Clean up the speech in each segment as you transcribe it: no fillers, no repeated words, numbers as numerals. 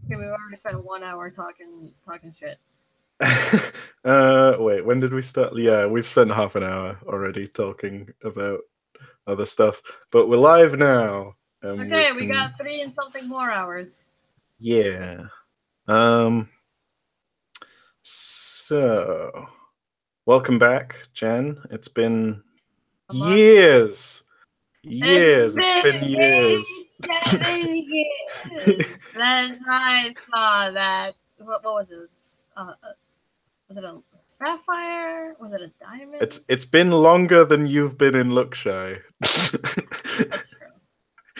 Okay, we've already spent 1 hour talking shit. Wait, when did we start? Yeah, we've spent half an hour already talking about other stuff, but we're live now, and we Okay, we can, got 3 and something more hours. yeah. Um, so welcome back, Jen. It's been A month. years. It's Years. It's been been years. 87 years since I saw that. What was it? Was it a sapphire? Was it a diamond? It's been longer than you've been in Lookshy. That's true.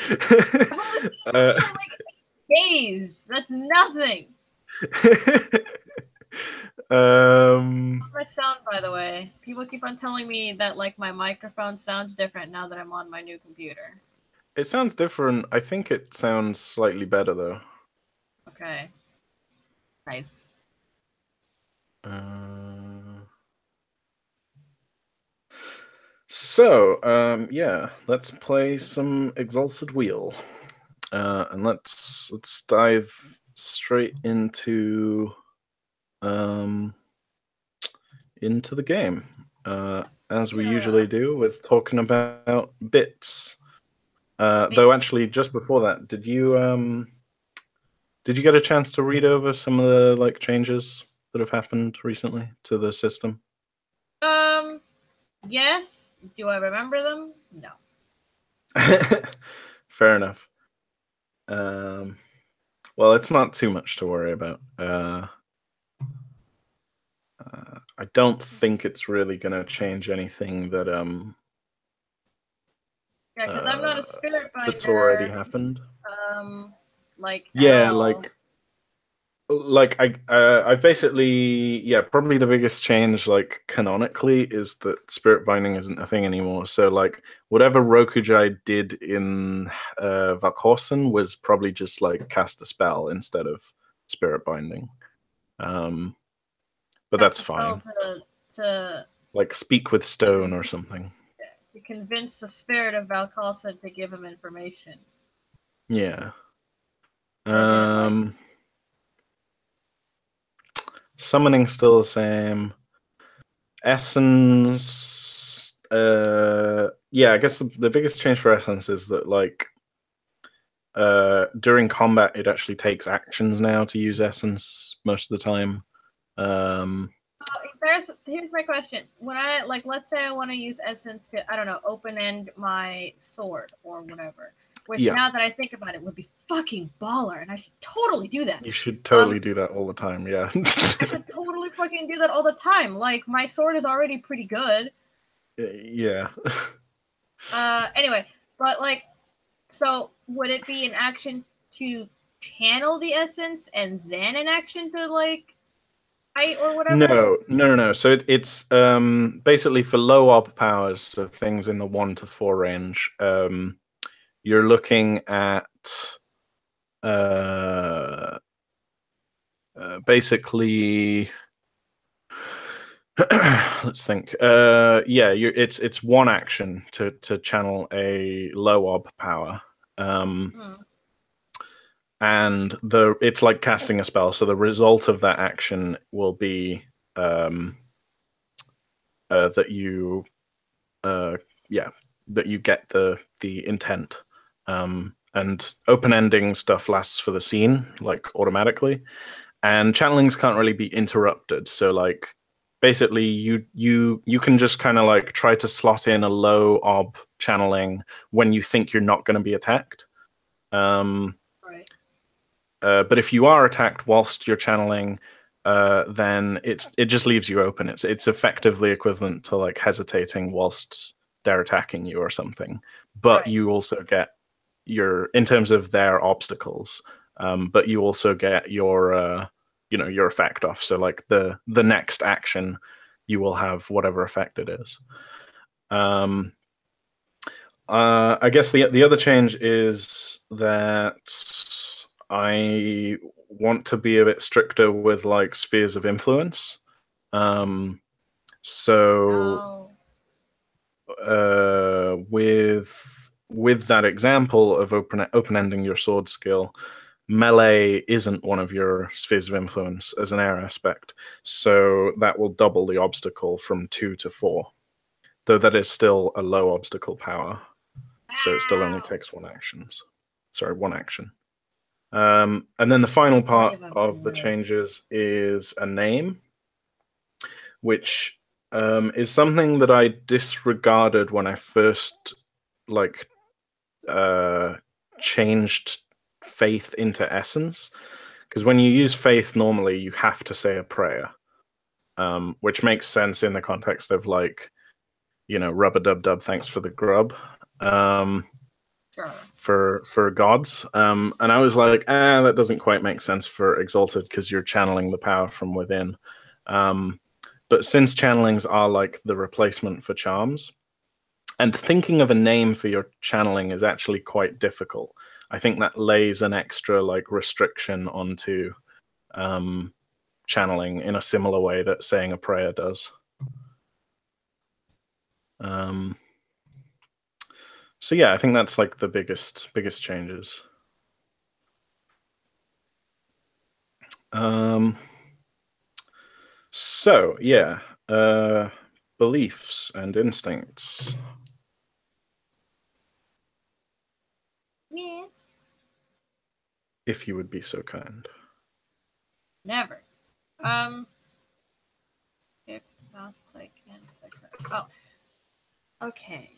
I've only been in uh, for like 8 days. That's nothing. um, My sound, by the way. People keep on telling me that like my microphone sounds different now that I'm on my new computer. it sounds different. I think it sounds slightly better though. Okay. Nice. Uh, so, yeah, let's play some Exalted Wheel, and let's dive straight um, into the game, as we Yeah. usually do, with talking about bits. Me. Though, actually, just before that, did you get a chance to read over some of the like changes that have happened recently to the system? Um. Yes. Do I remember them? No. Fair enough. Well, it's not too much to worry about. I don't think it's really going to change anything Yeah, because I'm not a spirit that's already binder. happened. Um. Like at Yeah, all. I've basically, yeah, probably the biggest change like canonically is that spirit binding isn't a thing anymore. So like whatever Rokujai did in Valkorsen was probably just like cast a spell instead of spirit binding. Um, but Cast that's a spell fine. to Like speak with stone or something. to convince the spirit of Valkalsa to give him information. Yeah. But it didn't like. Um, Summoning still the same. Essence. Yeah, I guess the biggest change for Essence is that like during combat it actually takes actions now to use Essence most of the time. Um, Here's my question. When I like, let's say I want to use essence to, I don't know, open end my sword or whatever. Which yeah, now that I think about it, would be fucking baller, and I should totally do that. you should Um, totally do that all the time. Yeah. I should totally fucking do that all the time. Like my sword is already pretty good. Yeah. Anyway, but like, so would it be an action to channel the essence and then an action to like fight or whatever? No. So it's basically for low op powers, so things in the 1 to 4 range. You're looking at uh, basically. Let's think. Yeah, it's one action to channel a low ob power. Hmm. And it's like casting a spell, so the result of that action will be um, that you yeah, that you get the intent. And open ending stuff lasts for the scene like automatically, and channelings can't really be interrupted. So like basically you can just kind of like try to slot in a low ob channeling when you think you're not going to be attacked. Um, Right. but if you are attacked whilst you're channeling, then it just leaves you open. It's effectively equivalent to like hesitating whilst they're attacking you or something. But Right. you also get your in terms of their obstacles. But you also get your effect off. So like the next action, you will have whatever effect it is. Um, I guess the other change is that I want to be a bit stricter with like spheres of influence. Um, so No. with that example of open ending your sword skill, melee isn't one of your spheres of influence as an air aspect, so that will double the obstacle from 2 to 4. Though that is still a low obstacle power, so it still only takes one action. And then the final part of the changes is a name, which is something that I disregarded when I first changed faith into essence. Because when you use faith normally, you have to say a prayer, which makes sense in the context of rub-a-dub-dub, thanks for the grub. Sure. For gods, and I was like, that doesn't quite make sense for Exalted because you're channeling the power from within. But since channelings are like the replacement for charms, and thinking of a name for your channeling is actually quite difficult. I think that lays an extra restriction onto channeling in a similar way that saying a prayer does. So yeah, I think that's like the biggest changes. So yeah, beliefs and instincts. Yes. If you would be so kind. Never. If mouse click and sector. Oh. Okay.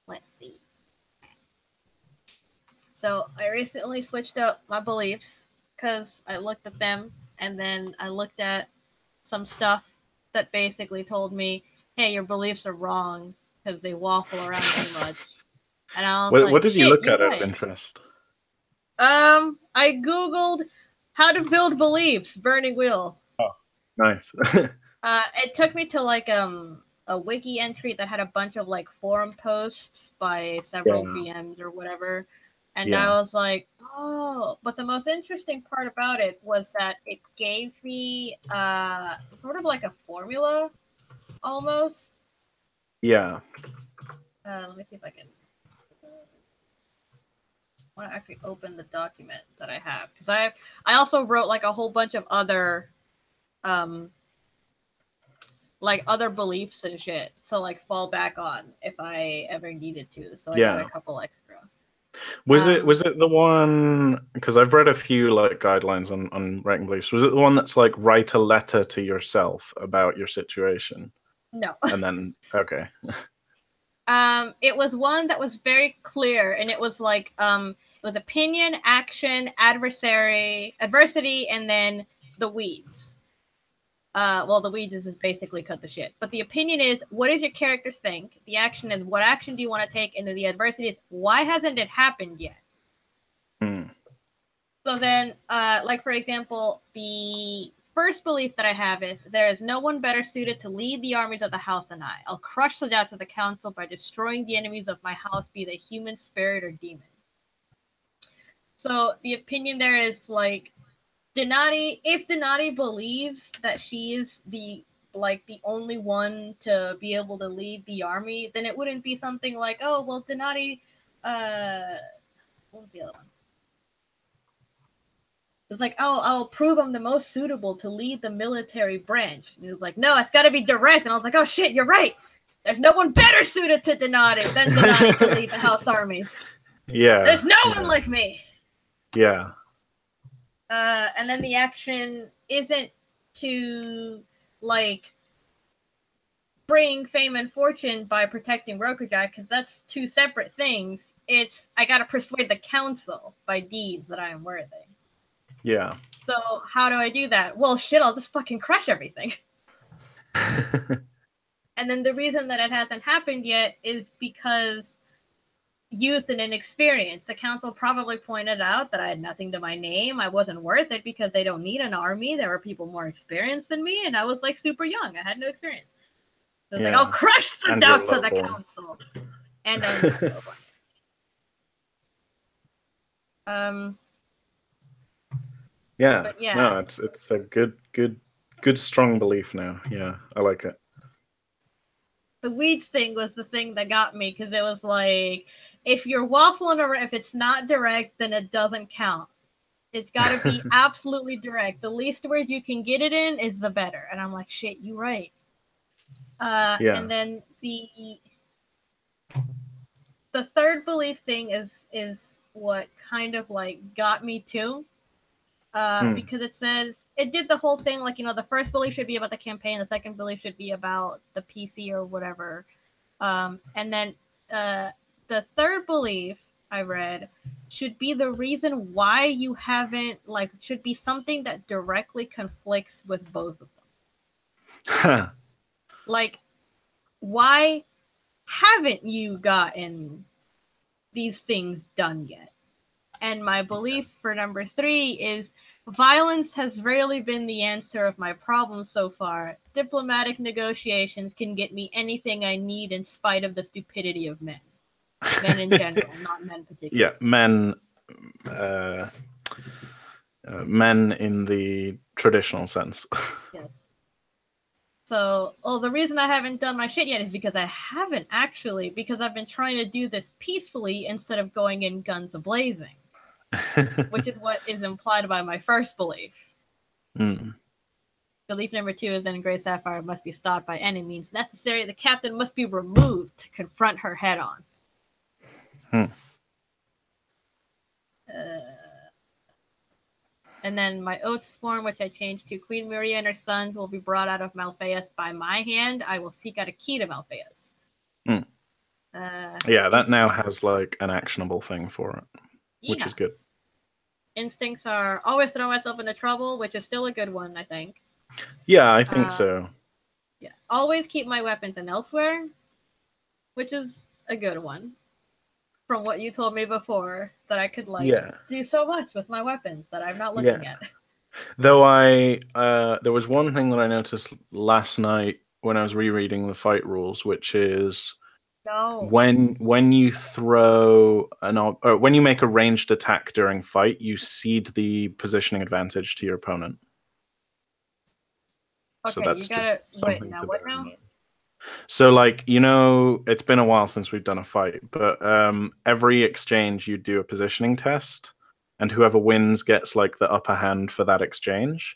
Let's see. So I recently switched up my beliefs because I looked at them and then I looked at some stuff that basically told me, hey, your beliefs are wrong because they waffle around too much. And I was what did you look at out of interest? I Googled how to build beliefs, Burning Wheel. Oh, nice. It took me to a wiki entry that had a bunch of forum posts by several GMs or whatever. And I was like, oh, but the most interesting part about it was that it gave me sort of like a formula almost. Yeah. Let me see if I can. I want to actually open the document that I have because I also wrote a whole bunch of other other beliefs and shit to fall back on if I ever needed to. So I got a couple extra. Was it the one, because I've read a few guidelines on writing beliefs, was it the one that's write a letter to yourself about your situation? No. And then okay. It was one that was very clear, and it was it was opinion, action, adversity, and then the weeds. Well, the weeds is basically cut the shit. But the opinion is, what does your character think? The action is, what action do you want to take? And then the adversity is, why hasn't it happened yet? So then, for example, the first belief that I have is, there is no one better suited to lead the armies of the house than I. I'll crush the doubts of the council by destroying the enemies of my house, be they human, spirit, or demon. So the opinion there is Donati, if Donati believes that she is the only one to be able to lead the army, then it wouldn't be something like, oh, well, Donati, what was the other one? It's oh, I'll prove I'm the most suitable to lead the military branch. And it was no, it's got to be direct. And I was like, oh shit, you're right. There's no one better suited to Donati than Donati to lead the house armies. Yeah. There's no one like me. Yeah. And then the action isn't to bring fame and fortune by protecting Rokujai, because that's two separate things. It's I gotta persuade the council by deeds that I am worthy. Yeah. So how do I do that? Well, shit, I'll just fucking crush everything. And then the reason that it hasn't happened yet is because youth and inexperience. The council probably pointed out that I had nothing to my name. I wasn't worth it because they don't need an army. There were people more experienced than me, and I was super young. I had no experience. So I was I'll crush the doubts of the council. And I'm yeah. But yeah. No, it's a good strong belief now. Yeah, I like it. The weeds thing was the thing that got me, because it was if you're waffling around, if it's not direct, then it doesn't count. It's got to be absolutely direct. The least word you can get it in is the better. And I'm like, shit, you right. Yeah. And then the third belief thing is what kind of like got me too. Because it says it did the whole thing like, the first belief should be about the campaign, the second belief should be about the PC or whatever, and then the third belief I read should be the reason why you haven't, like, should be something that directly conflicts with both of them. Like, why haven't you gotten these things done yet? And my belief for number 3 is violence has rarely been the answer of my problems so far. Diplomatic negotiations can get me anything I need in spite of the stupidity of men. Men in general, not men particularly. Yeah, men in the traditional sense. Yes. So, the reason I haven't done my shit yet is because I haven't actually, because I've been trying to do this peacefully instead of going in guns a-blazing. Which is what is implied by my first belief. Belief number 2 is then Grey Sapphire must be stopped by any means necessary. The captain must be removed to confront her head on. And then my oaths form, which I changed to Queen Maria and her sons will be brought out of Malphaeus by my hand. I will seek out a key to Malphaeus. Yeah, that now has like an actionable thing for it, which is good. Instincts are always throw myself into trouble, which is still a good one, I think. Yeah, I think so. Yeah, always keep my weapons in elsewhere, which is a good one. From what you told me before, that I could do so much with my weapons that I'm not looking at. Though there was one thing that I noticed last night when I was rereading the fight rules, which is when you throw or when you make a ranged attack during fight, you cede the positioning advantage to your opponent. Okay, so that's you gotta wait. Now what now? So, like, it's been a while since we've done a fight, but every exchange you do a positioning test, and whoever wins gets like the upper hand for that exchange.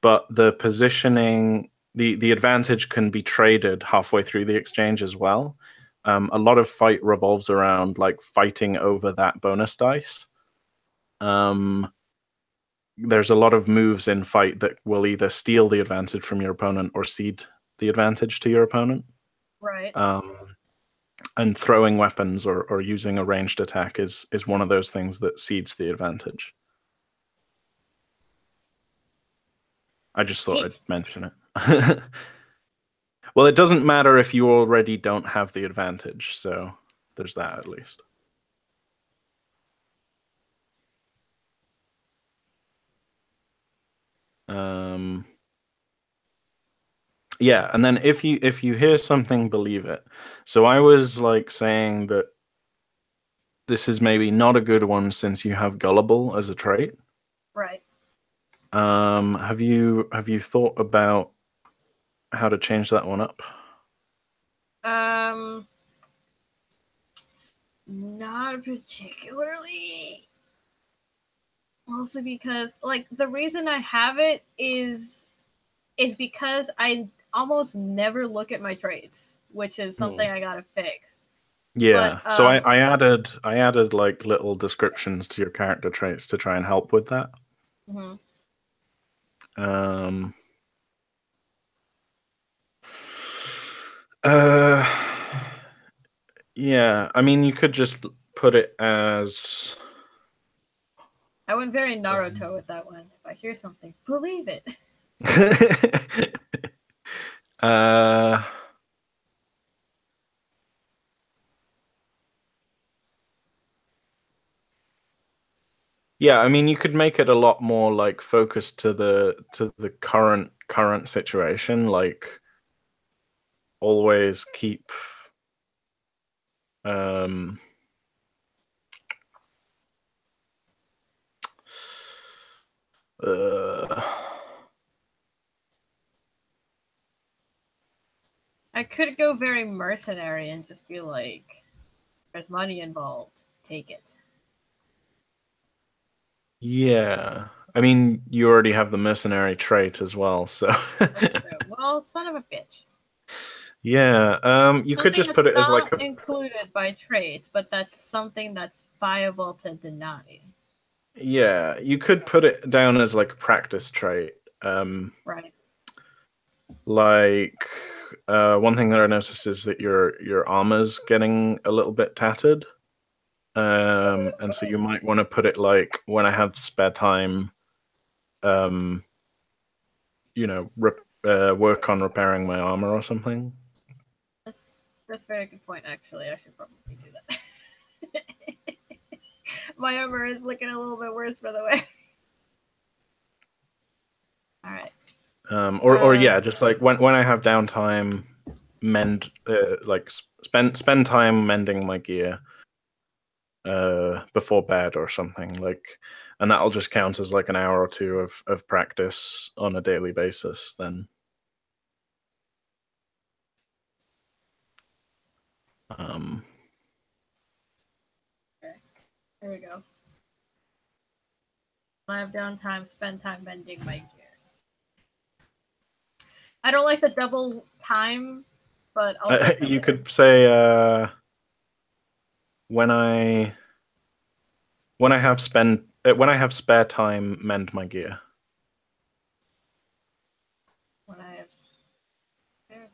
But the positioning, the advantage can be traded halfway through the exchange as well. A lot of fight revolves around like fighting over that bonus dice. There's a lot of moves in fight that will either steal the advantage from your opponent or cede the advantage to your opponent. Right. And throwing weapons or using a ranged attack is one of those things that cedes the advantage. I just thought I'd mention it. Well, it doesn't matter if you already don't have the advantage, so there's that at least. Yeah, and then if you hear something, believe it. So I was like saying that this is maybe not a good one since you have gullible as a trait. Right. Have you thought about how to change that one up? Not particularly. Mostly because, like, the reason I have it is because I almost never look at my traits, which is something I gotta fix. Yeah, but, so I added like little descriptions to your character traits to try and help with that. Yeah, I mean, you could just put it as... I went very Naruto with that one. If I hear something, believe it. Yeah, I mean, you could make it a lot more like focused to the current situation. Like, always keep I could go very mercenary and just be like, there's money involved, take it. Yeah. I mean, you already have the mercenary trait as well, so. That's true. Well, son of a bitch. Yeah. You could Something just that's put it as like not a. included by traits, but that's something that's viable to deny. Yeah, you could put it down as like a practice trait. Right. Like one thing that I noticed is that your armor's getting a little bit tattered. And so you might want to put it like when I have spare time, um, work on repairing my armor or something. That's a very good point. Actually, I should probably do that. My armor is looking a little bit worse, by the way. All right. Or yeah, just like when I have downtime, mend like spend time mending my gear before bed or something like, and that'll just count as like an hour or two of practice on a daily basis. Then, Okay. There we go. When I have downtime, spend time mending my gear. I don't like the double time, but I'll go for you it. could say when I when I have spare time, mend my gear. When I have spare time.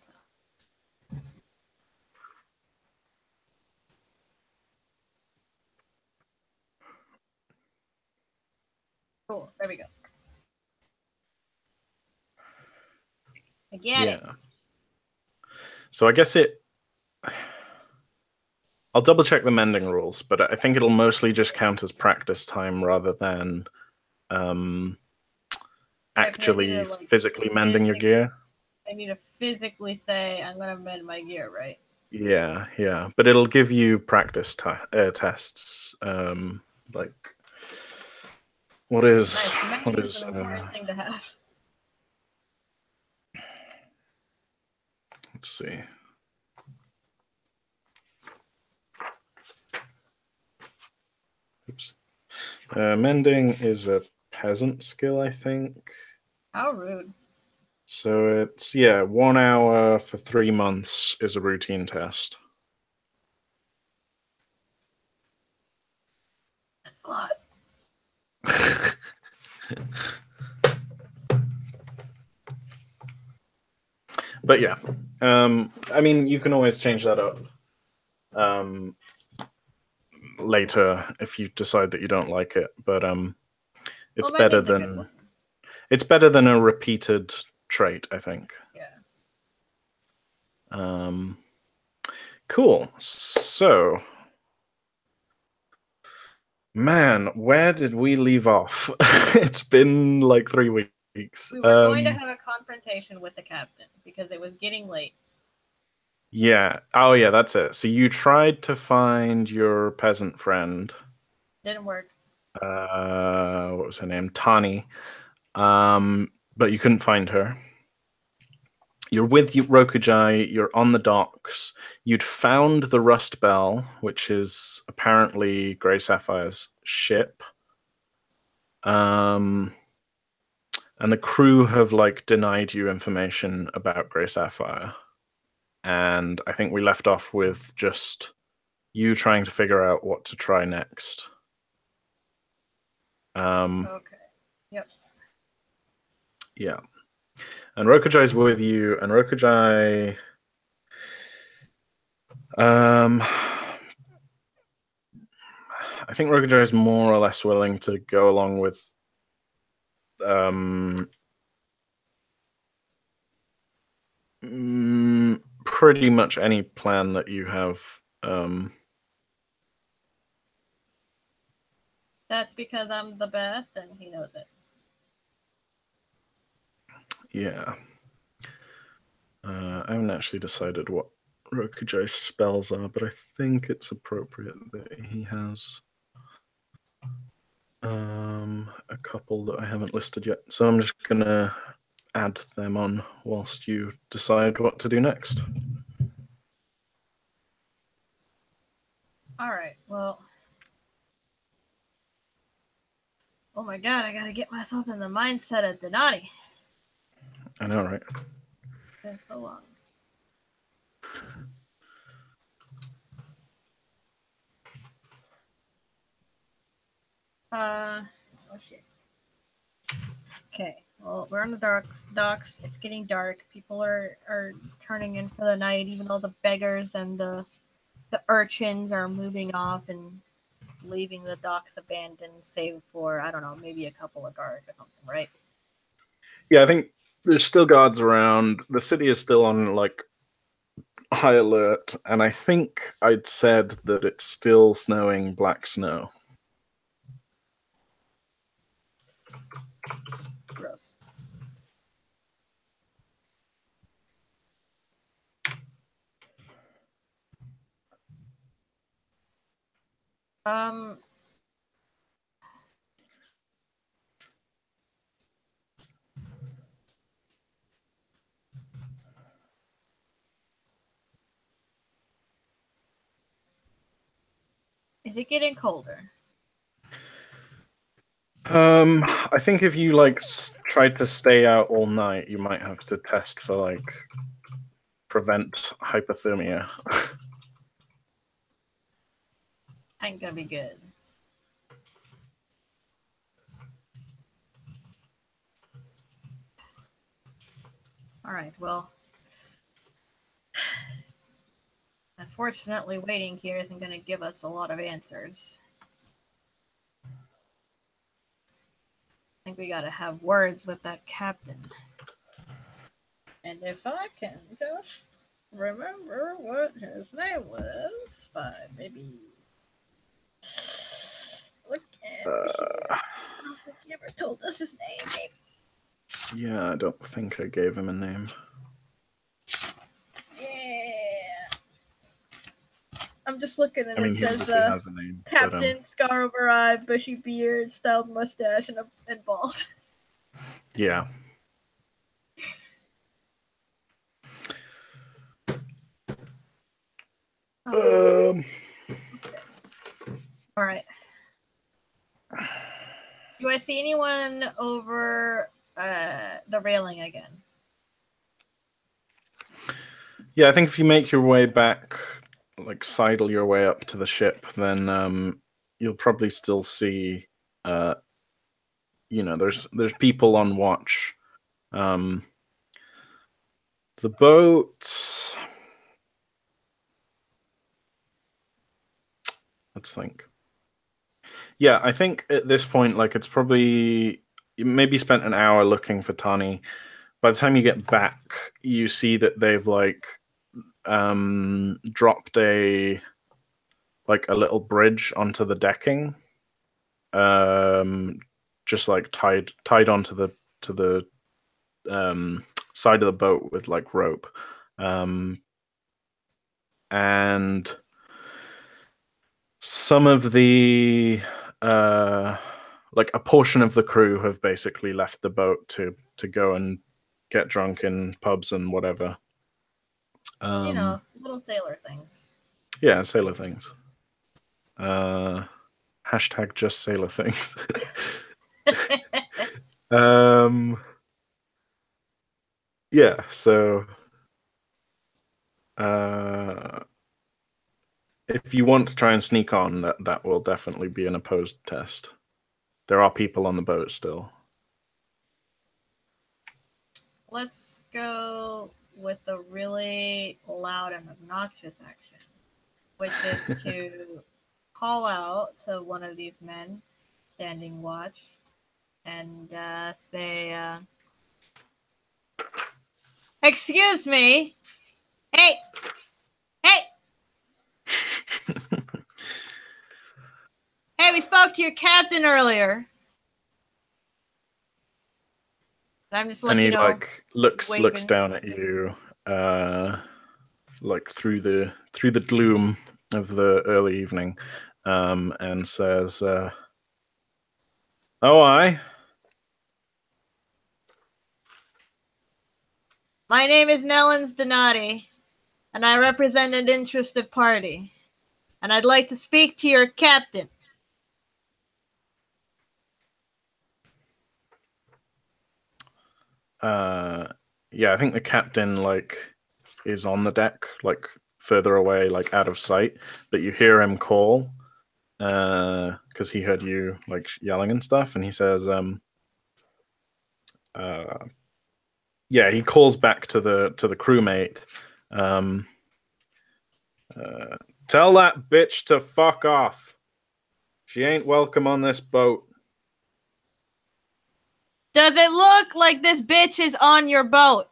Cool. There we go. I get it. So I guess I'll double check the mending rules, but I think it'll mostly just count as practice time rather than actually like, physically mending your gear. I need to physically say I'm gonna mend my gear, right? Yeah, but it'll give you practice tests. Like what is Nice. Mending what is is an important thing to have. let's see. Oops. Mending is a peasant skill, I think. How rude. So it's 1 hour for 3 months is a routine test. What? But yeah, I mean, you can always change that up later if you decide that you don't like it. But it's better than a repeated trait, I think. Yeah. Cool. So, man, where did we leave off? It's been like 3 weeks. We were going to have a confrontation with the captain because it was getting late. Yeah. Oh, yeah, that's it. So you tried to find your peasant friend. Didn't work. What was her name? Tani. But you couldn't find her. You're with Rokujai, you're on the docks. You'd found the Rust Bell, which is apparently Grey Sapphire's ship. And the crew have like denied you information about Grey Sapphire. And I think we left off with just you trying to figure out what to try next. Okay. Yep. Yeah. And Rokujai's with you, and Rokujai I think Rokujai is more or less willing to go along with pretty much any plan that you have. That's because I'm the best and he knows it. Yeah. I haven't actually decided what Rokujai's spells are, but I think it's appropriate that he has a couple that I haven't listed yet. So I'm just gonna add them on whilst you decide what to do next. All right. Well, Oh my god, I gotta get myself in the mindset of Donati. I know, right? It's been so long. Oh shit. Okay, well, we're on the docks. It's getting dark. People are turning in for the night, even though the beggars and the urchins are moving off and leaving the docks abandoned, save for, I don't know, maybe a couple of guards or something, right? Yeah, I think there's still guards around. The city is still on like high alert, and I think I'd said that it's still snowing black snow. Gross. Um, is it getting colder? I think if you like tried to stay out all night, you might have to test for like prevent hypothermia. Ain't gonna be good. All right, well, unfortunately, waiting here isn't gonna give us a lot of answers. I think we gotta have words with that captain. And if I can just remember what his name was, by maybe look at here. I don't think he ever told us his name. Maybe. Yeah, I don't think I gave him a name. Yeah. I'm just looking and I mean, it he says obviously has a name. Captain, scar over eye, bushy beard, styled mustache, and bald. Yeah. Okay. All right. Do I see anyone over the railing again? Yeah, I think if you make your way back, like sidle your way up to the ship, then you'll probably still see, there's people on watch. The boat. Let's think. Yeah, I think at this point, like it's probably you maybe spent an hour looking for Tani. By the time you get back, you see that they've like dropped a little bridge onto the decking, just like tied onto the side of the boat with like rope, and some of the like a portion of the crew have basically left the boat to go and get drunk in pubs and whatever. Little sailor things. Yeah, sailor things. Hashtag just sailor things. Yeah, so if you want to try and sneak on, that will definitely be an opposed test. There are people on the boat still. Let's go with the really loud and obnoxious action, which is to call out to one of these men standing watch and say, "Excuse me, hey, hey, hey, we spoke to your captain earlier." I'm just and he looking, like looks waving. down at you, like through the gloom of the early evening, and says, "Oh, I." My name is Nellens Donati, and I represent an interested party, and I'd like to speak to your captain. Yeah, I think the captain like is on the deck, like further away, like out of sight, but you hear him call because he heard you like yelling and stuff, and he says, yeah, he calls back to the crewmate. Tell that bitch to fuck off. She ain't welcome on this boat. Does it look like this bitch is on your boat?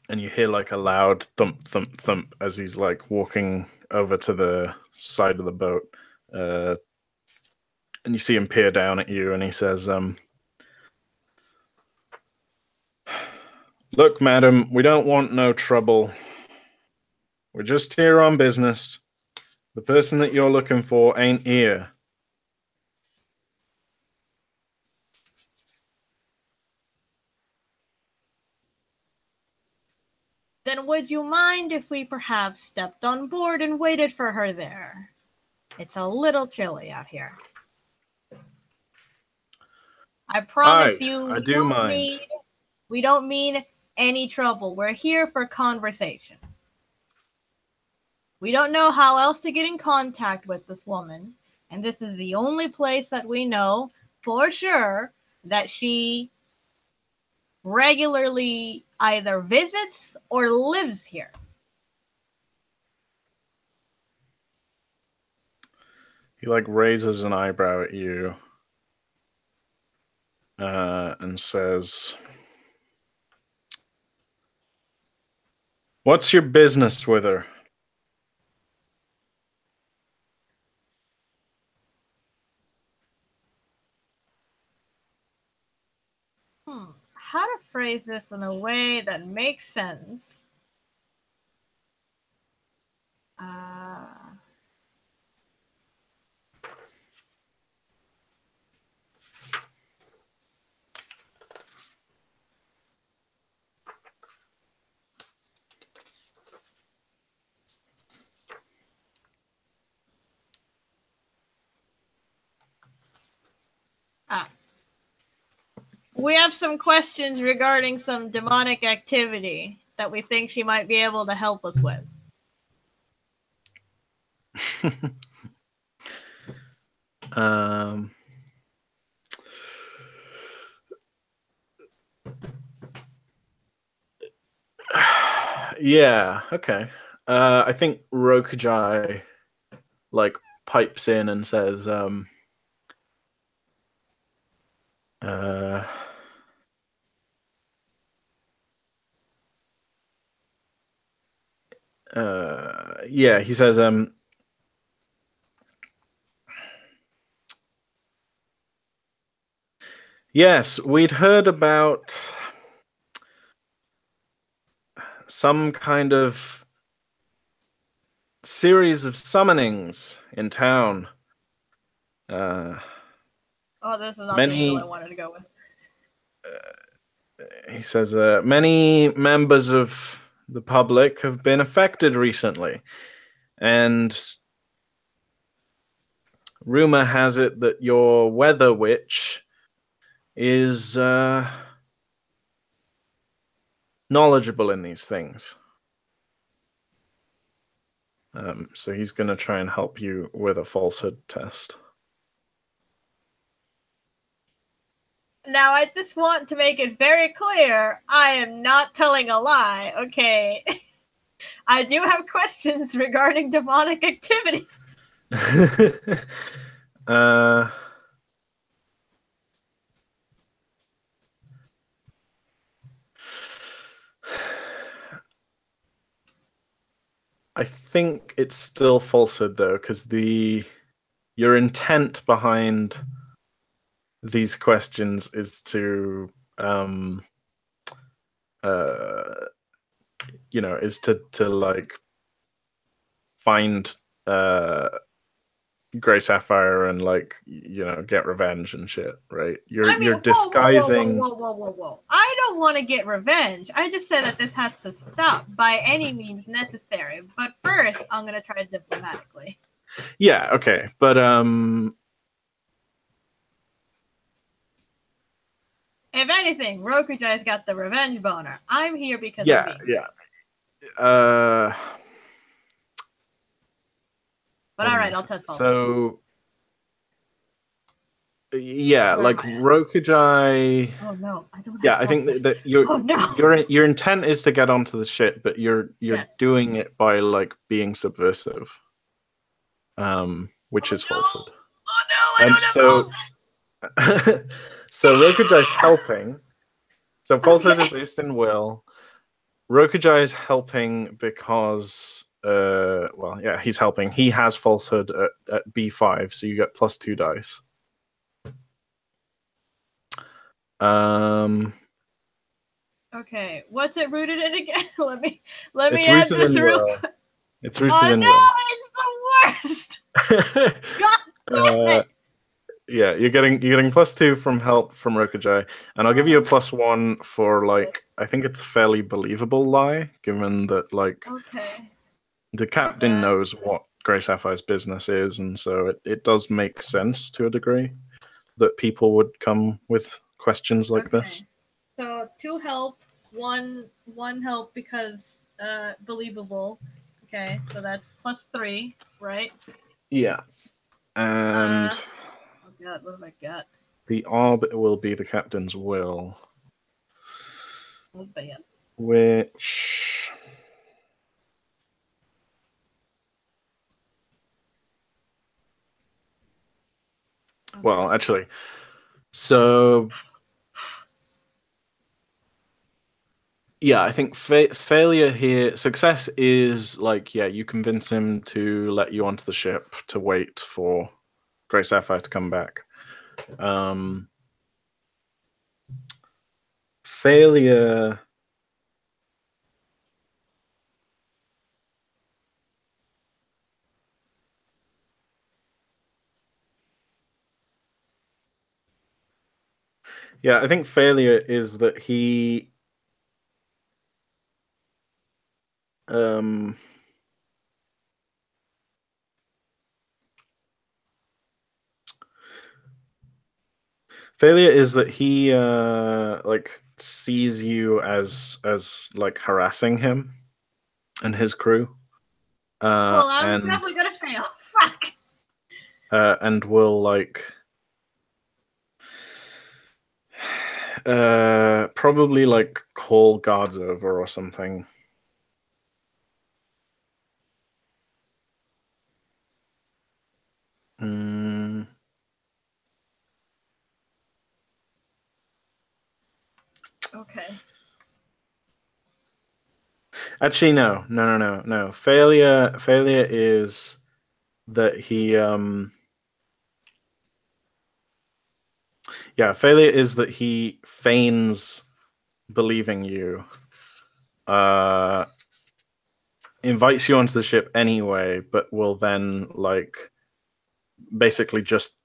And you hear like a loud thump, thump, thump as he's like walking over to the side of the boat. And you see him peer down at you, and he says, Look, madam, we don't want no trouble. We're just here on business. The person that you're looking for ain't here. Then would you mind if we perhaps stepped on board and waited for her there? It's a little chilly out here. I promise you, I do mind. We don't mean any trouble. We're here for conversation. We don't know how else to get in contact with this woman, and this is the only place that we know for sure that she regularly either visits or lives here. He like raises an eyebrow at you and says, What's your business with her? How to phrase this in a way that makes sense? We have some questions regarding some demonic activity that we think she might be able to help us with. Yeah, okay. I think Rokujai like pipes in and says, yeah, he says, yes, we'd heard about some kind of series of summonings in town. Oh, this is not the angle I wanted to go with. He says, many members of the public have been affected recently, and rumor has it that your weather witch is knowledgeable in these things. So he's going to try and help you with a falsehood test. Now, I just want to make it very clear, I am not telling a lie, okay? I do have questions regarding demonic activity. I think it's still falsehood though, because your intent behind these questions is to is to like find Gray Sapphire and like get revenge and shit, right? You're disguising. Whoa. I don't want to get revenge. I just said that this has to stop by any means necessary. But first, I'm gonna try diplomatically. Yeah, okay. But If anything, Rokujai's got the revenge boner. I'm here because I'm being yeah. great. But alright, I'll test falsehood. So yeah, Where like Rokujai. Oh no, I don't have Yeah, I think that your intent is to get onto the ship, but you're Yes. doing it by like being subversive, which is no! falsehood. Oh no, I don't have falsehood! So Rokujai's helping. So falsehood is based in will. Rokujai is helping because well, yeah, he's helping. He has falsehood at B5, so you get +2 dice. Okay, what's it rooted in again? let me It's add rooted this in real will. quick. It's rooted in no, will. it's the worst! God damn it! Yeah, you're getting +2 from help from Rokujai, and I'll give you a +1 for like I think it's a fairly believable lie, given that like the captain knows what Grey Sapphire's business is, and so it does make sense to a degree that people would come with questions like this. So 2 help, one help because believable. Okay, so that's +3, right? Yeah, and oh god, what have I got? The orb will be the captain's will, Oh bad. Which well, actually, so yeah, I think failure here. Success is like, yeah, you convince him to let you onto the ship to wait for Grey Sapphire to come back. Failure. Yeah, I think failure is that he failure is that he like sees you as like harassing him and his crew. Well, I'm definitely gonna fail. Fuck. And will like probably like call guards over or something. Okay. Actually, no. Failure is that he yeah, failure is that he feigns believing you. Invites you onto the ship anyway, but will then like basically just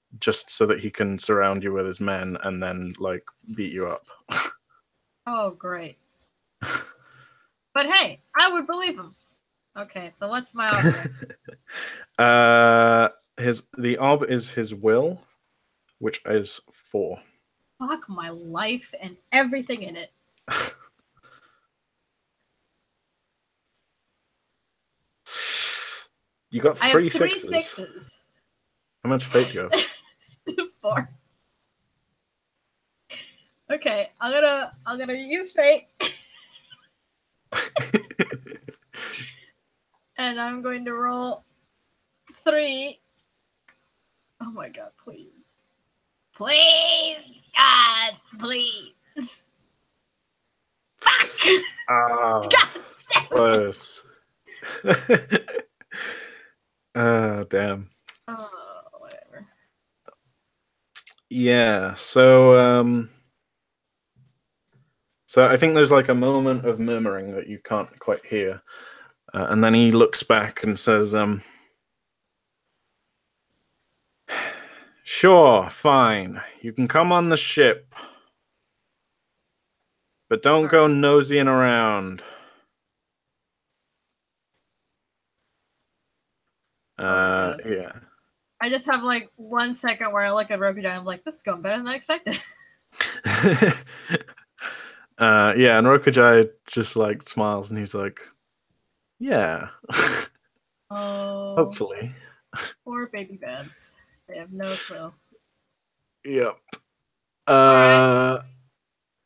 so that he can surround you with his men and then like beat you up. Oh, great. But hey, I would believe him. Okay, so what's my offer? The orb is his will, which is 4. Fuck my life and everything in it. You got 3 I have 3 sixes. 6s. How much fate do you have? 4. Okay, I'm gonna use fate. And I'm going to roll 3. Oh my god, please. Please, God, please. Fuck! Close. Oh, damn. Oh, whatever. Yeah, so I think there's like a moment of murmuring that you can't quite hear. And then he looks back and says, sure, fine. You can come on the ship. But don't go nosying around. Yeah. I just have like 1 second where I look at Rokujai and I'm like, this is going better than I expected. Yeah, and Rokujai just like smiles and he's like, yeah. Oh, Hopefully. poor baby babs. They have no clue. Yep. All right.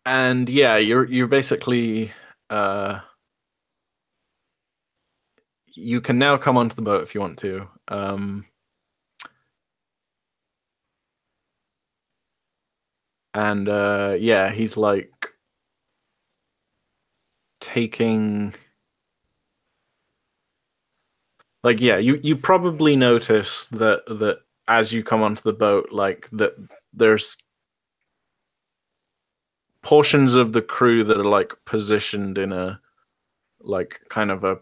And yeah, you're basically you can now come onto the boat if you want to. And yeah, he's like taking like yeah, you probably notice that as you come onto the boat, like that there's portions of the crew that are like positioned in a like kind of a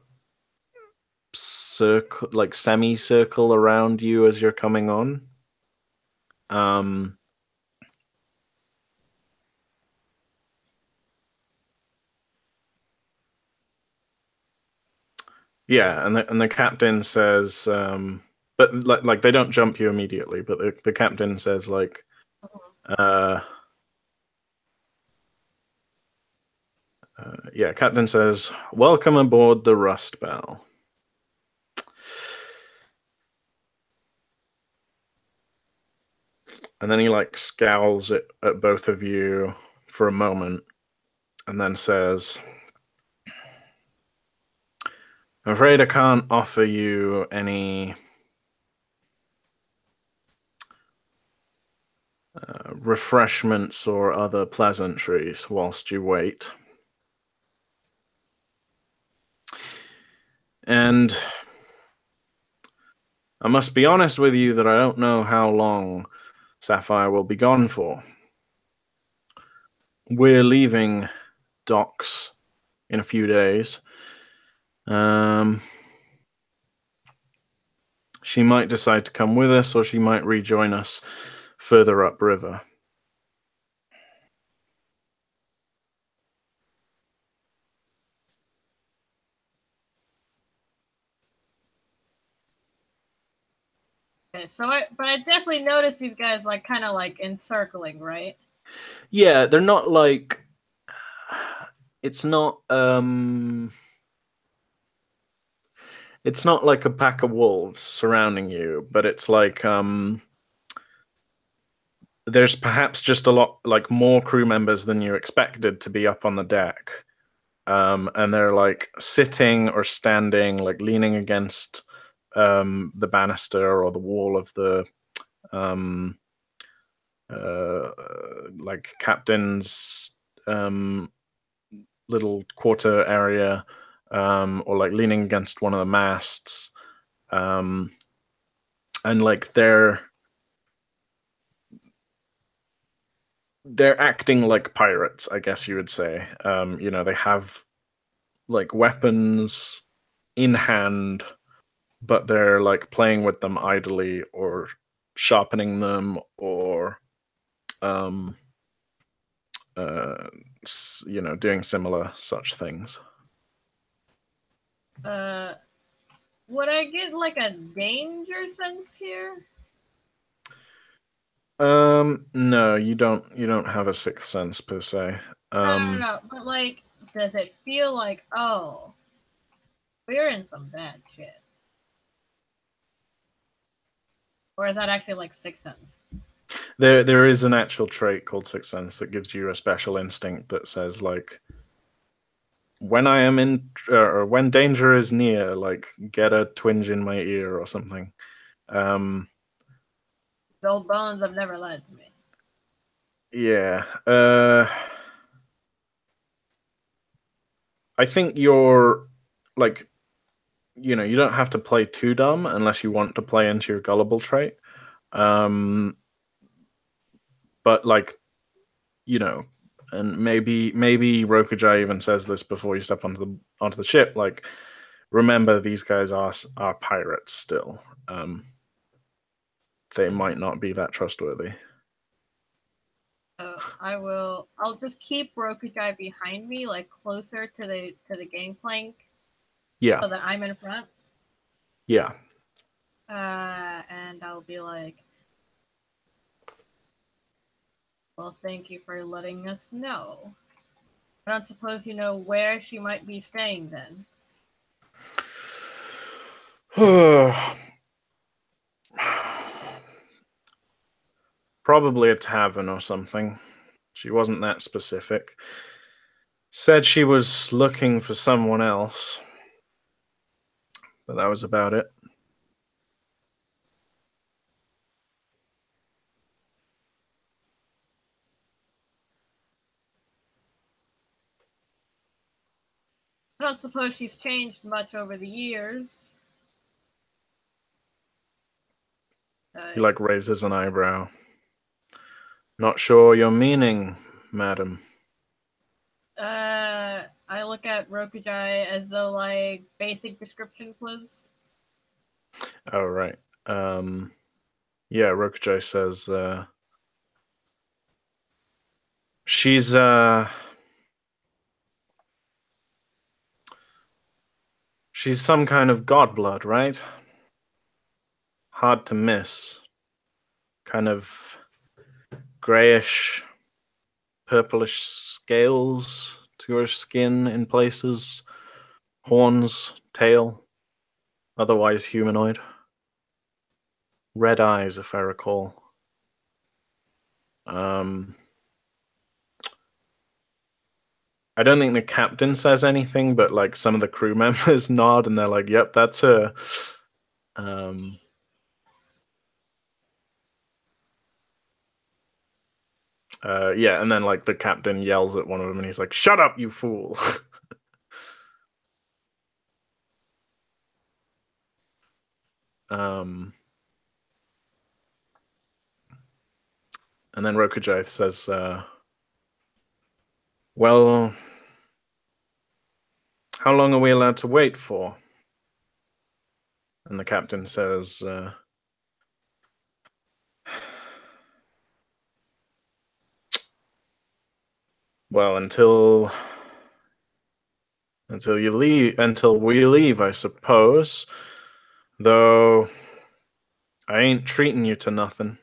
circle, like semicircle around you as you're coming on. Um, yeah, and the captain says, but like they don't jump you immediately, but the captain says like, uh, yeah, captain says, "Welcome aboard the Rust Bell." And then he like scowls at both of you for a moment and then says, I'm afraid I can't offer you any refreshments or other pleasantries whilst you wait. And I must be honest with you that I don't know how long Sapphire will be gone for. We're leaving docks in a few days. She might decide to come with us, or she might rejoin us further upriver. Okay, but I definitely noticed these guys like kind of like encircling, right? Yeah, they're not like it's not it's not like a pack of wolves surrounding you, but it's like there's perhaps just a lot like more crew members than you expected to be up on the deck. And they're like sitting or standing, like leaning against the banister or the wall of the um, uh, like captain's little quarter area, or like leaning against one of the masts, and like they're acting like pirates, I guess you would say. You know, they have like weapons in hand, but they're like playing with them idly or sharpening them or um uh you know, doing similar such things. Uh, would I get like a danger sense here? No, you don't have a sixth sense per se. No. But like, does it feel like, oh, we're in some bad shit? Or is that actually like sixth sense? There is an actual trait called sixth sense that gives you a special instinct that says like when I am in or when danger is near, like get a twinge in my ear or something. Um, The old bones have never lied to me. yeah. I think you're like, you know, you don't have to play too dumb unless you want to play into your gullible trait. Um, but like, you know, and maybe Rokujai even says this before you step onto the ship. Like, remember these guys are pirates still. They might not be that trustworthy. I'll just keep Rokugai behind me, like closer to the gangplank, Yeah, so that I'm in front. yeah. And I'll be like, Well, thank you for letting us know. I don't suppose you know where she might be staying then. Probably a tavern or something. She wasn't that specific. Said she was looking for someone else, but that was about it. I don't suppose she's changed much over the years. He raises an eyebrow. Not sure your meaning, madam. I look at Rokujai as though like basic description, please. Oh, right. Yeah, Rokujai says, she's some kind of godblood, right? Hard to miss. Kind of grayish, purplish scales to her skin in places. Horns, tail, otherwise humanoid. Red eyes, if I recall. I don't think the captain says anything, but like some of the crew members nod and they're like, "Yep, that's her." Yeah, and then like the captain yells at one of them and he's like, "Shut up, you fool!" And then Rokujai says, "Well, how long are we allowed to wait for?" And the captain says, "Well, until you leave, until we leave, I suppose. Though I ain't treating you to nothing."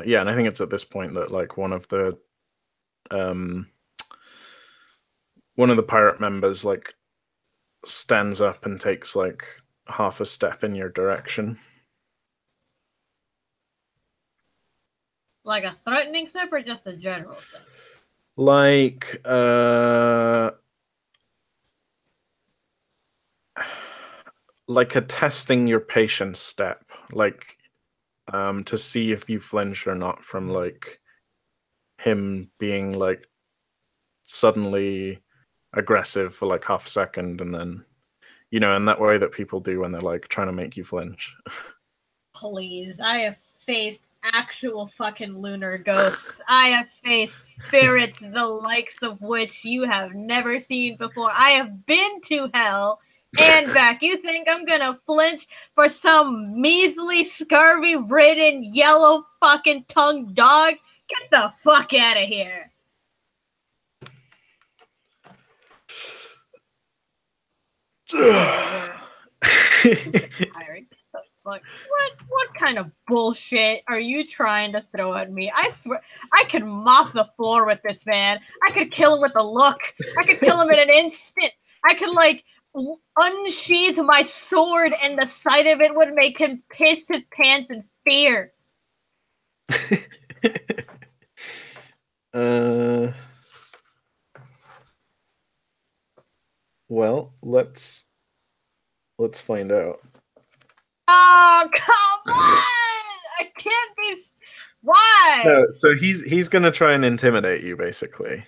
Yeah, and I think it's at this point that like one of the pirate members like stands up and takes like half a step in your direction. Like a threatening step or just a general step? Like like a testing your patience step, like to see if you flinch or not from like him being like suddenly aggressive for like half a second and then, you know, in that way that people do when they're like trying to make you flinch. Please, I have faced actual fucking lunar ghosts. I have faced spirits the likes of which you have never seen before. I have been to hell and back. You think I'm gonna flinch for some measly, scurvy-ridden, yellow fucking tongued dog? Get the fuck out of here. Tiring. What kind of bullshit are you trying to throw at me? I swear I could mop the floor with this man. I could kill him with a look. I could kill him in an instant. I could like unsheath my sword and the sight of it would make him piss his pants in fear. Well, let's find out. Oh, come on! I can't be. Why? No, so he's gonna try and intimidate you, basically.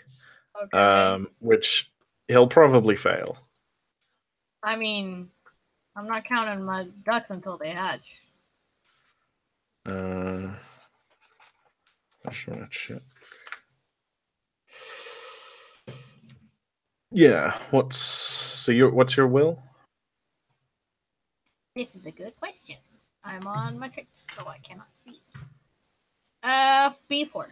Okay. Which he'll probably fail. I mean, I'm not counting my ducks until they hatch. I just want to check. Yeah. What's your will? This is a good question. I'm on my tricks, so I cannot see. B4.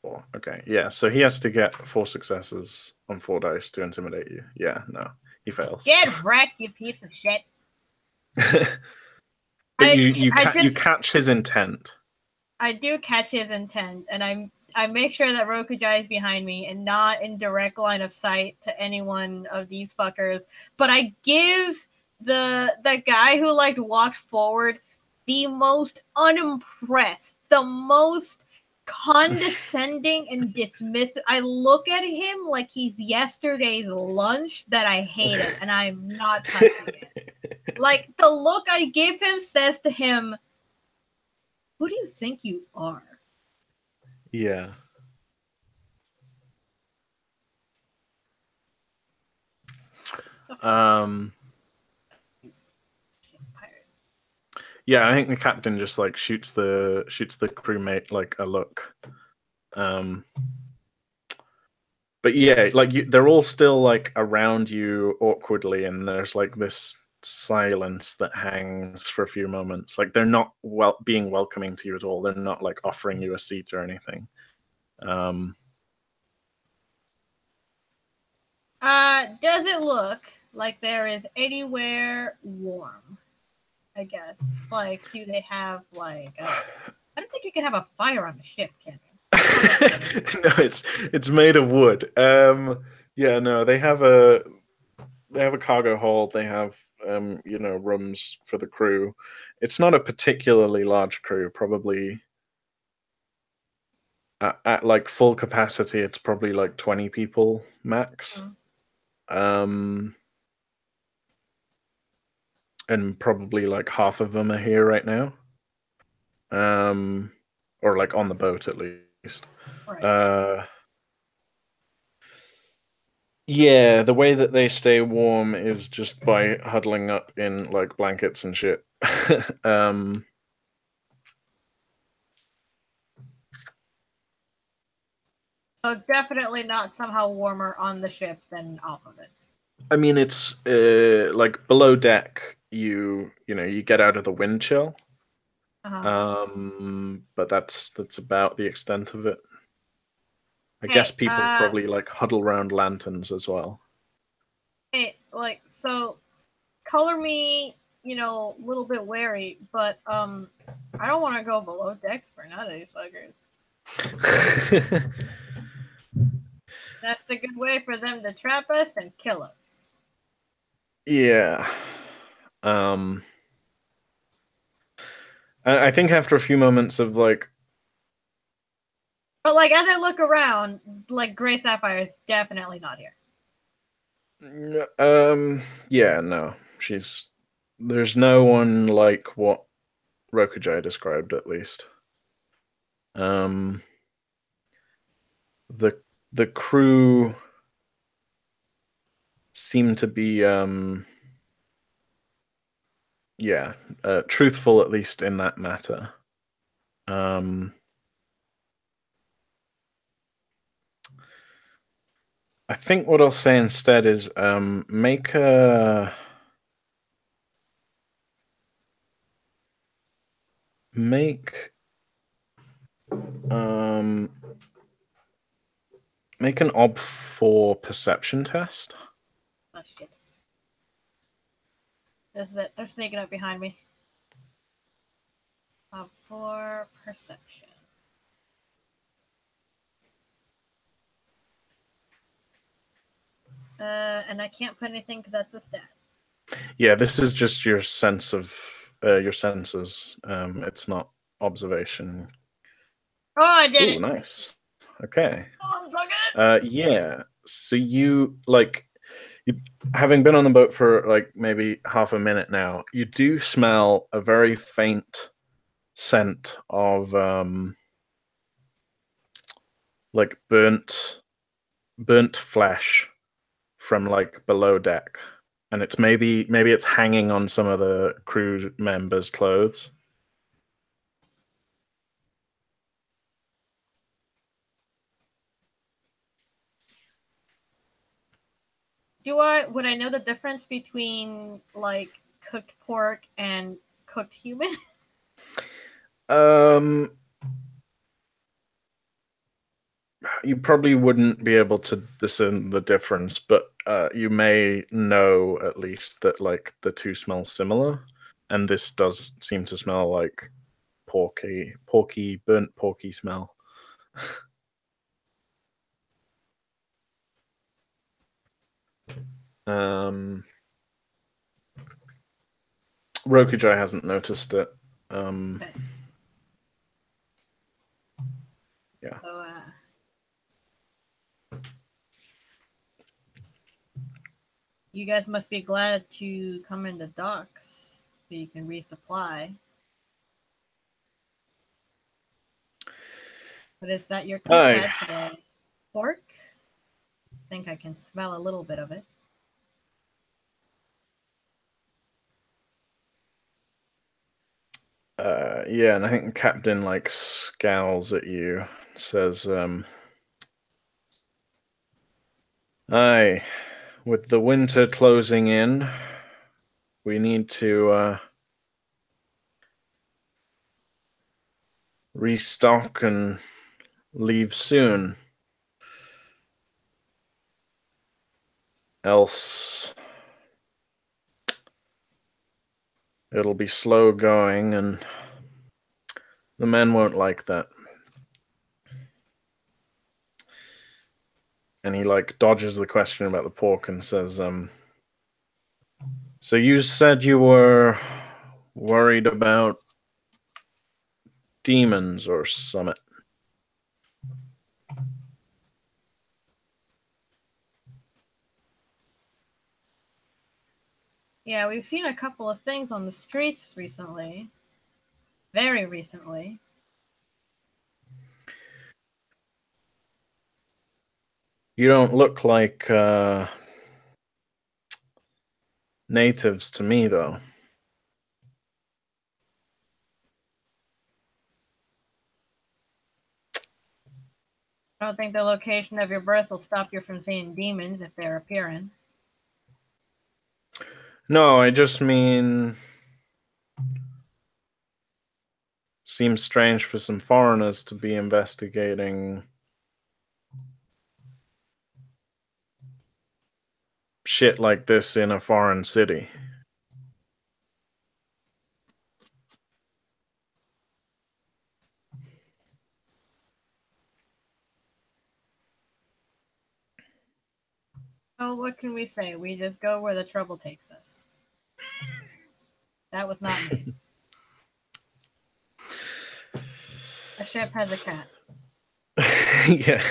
4. Okay, yeah. So he has to get 4 successes on 4 dice to intimidate you. Yeah, no, he fails. Get wrecked, you piece of shit. But you catch his intent. I do catch his intent, and I make sure that Rokujai is behind me and not in direct line of sight to any one of these fuckers. But I give the guy who like walked forward the most unimpressed, the most condescending and dismissive. I look at him like he's yesterday's lunch that I hated, and I'm not touching it. Like the look I give him says to him, "Who do you think you are?" Yeah. Yeah, I think the captain just like shoots the crewmate like a look. But yeah, like they're all still like around you awkwardly, and there's like this silence that hangs for a few moments. Like they're not being welcoming to you at all. They're not like offering you a seat or anything. Does it look like there is anywhere warm? I guess. Like, do they have like? I don't think you can have a fire on the ship, can you? No, it's made of wood. Yeah, no, they have a cargo hold. They have rooms for the crew. It's not a particularly large crew. Probably at like full capacity, it's probably like 20 people max. And probably like half of them are here right now. Or like on the boat at least. Right. Yeah, the way that they stay warm is just by huddling up in like blankets and shit. So definitely not somehow warmer on the ship than off of it. I mean, it's like below deck. You get out of the wind chill. But that's about the extent of it. I guess people probably like huddle around lanterns as well. Hey, like, so color me, a little bit wary, but I don't want to go below decks for none of these fuckers. That's a good way for them to trap us and kill us. Yeah. I think after a few moments of like. But like as I look around, like Gray Sapphire is definitely not here. Yeah, no. There's no one like what Rokujai described, at least. The crew seem to be truthful, at least in that matter. I think what I'll say instead is make a make an OB4 perception test. Oh shit. This is it. They're sneaking up behind me. OB4 perception. And I can't put anything because that's a stat. Yeah, this is just your sense of your senses. It's not observation. Oh, I did it! Ooh, nice. Okay. Oh, I'm so good! Yeah. So you having been on the boat for like maybe half a minute now, you do smell a very faint scent of like burnt flesh from like below deck, and it's maybe it's hanging on some of the crew members' clothes. Would I know the difference between like cooked pork and cooked human? you probably wouldn't be able to discern the difference, but you may know at least that like the two smell similar, and this does seem to smell like burnt porky smell. Rokujai hasn't noticed it. Okay. Yeah. So, you guys must be glad to come into docks so you can resupply. But is that your cook Aye. had today? Pork? I think I can smell a little bit of it. Yeah, and I think the captain like scowls at you, says, "Aye, with the winter closing in, we need to restock and leave soon. Else it'll be slow going and the men won't like that." And he like dodges the question about the pork and says, "So you said you were worried about demons or something?" Yeah, we've seen a couple of things on the streets recently. Very recently. You don't look like natives to me, though. I don't think the location of your birth will stop you from seeing demons if they're appearing. No, I just mean, seems strange for some foreigners to be investigating shit like this in a foreign city. Well, what can we say? We just go where the trouble takes us. That was not me. A ship has a cat. Yeah.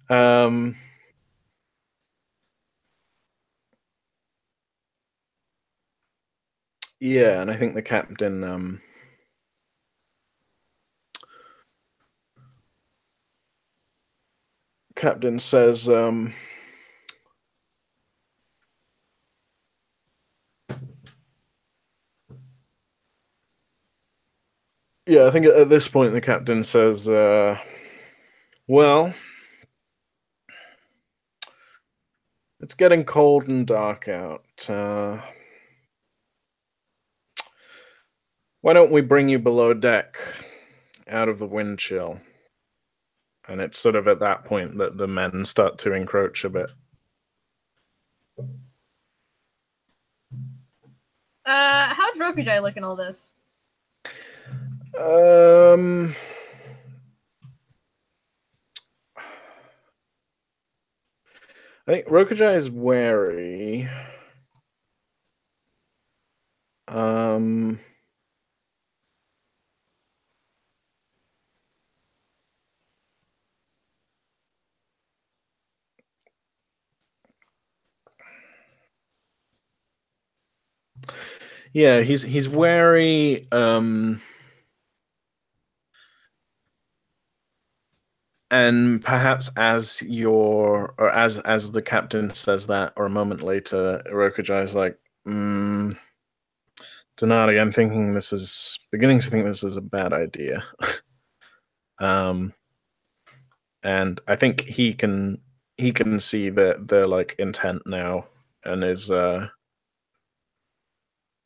Um. Yeah, and I think the captain says, yeah, I think at this point the captain says, well, it's getting cold and dark out. Why don't we bring you below deck, out of the wind chill? And it's sort of at that point that the men start to encroach a bit. How's Rokujai looking all this? I think Rokujai is wary. Yeah, he's wary. And perhaps as the captain says that, or a moment later, Rokujai is like, Donati, I'm thinking this is beginning to think this is a bad idea. And I think he can see their like intent now, and is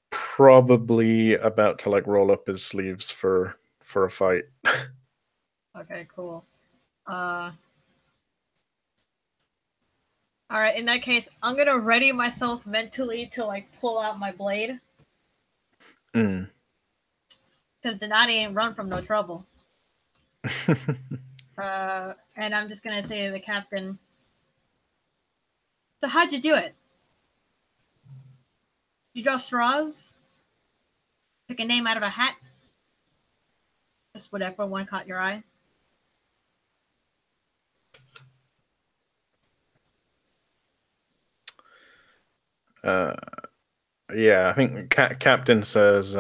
probably about to like roll up his sleeves for a fight. Okay, cool. All right. In that case, I'm gonna ready myself mentally to like pull out my blade. Mm. Because Donati ain't run from no trouble. And I'm just gonna say to the captain. So how'd you do it? You draw straws? Pick a name out of a hat? Just whatever one caught your eye. Yeah, I think Captain says,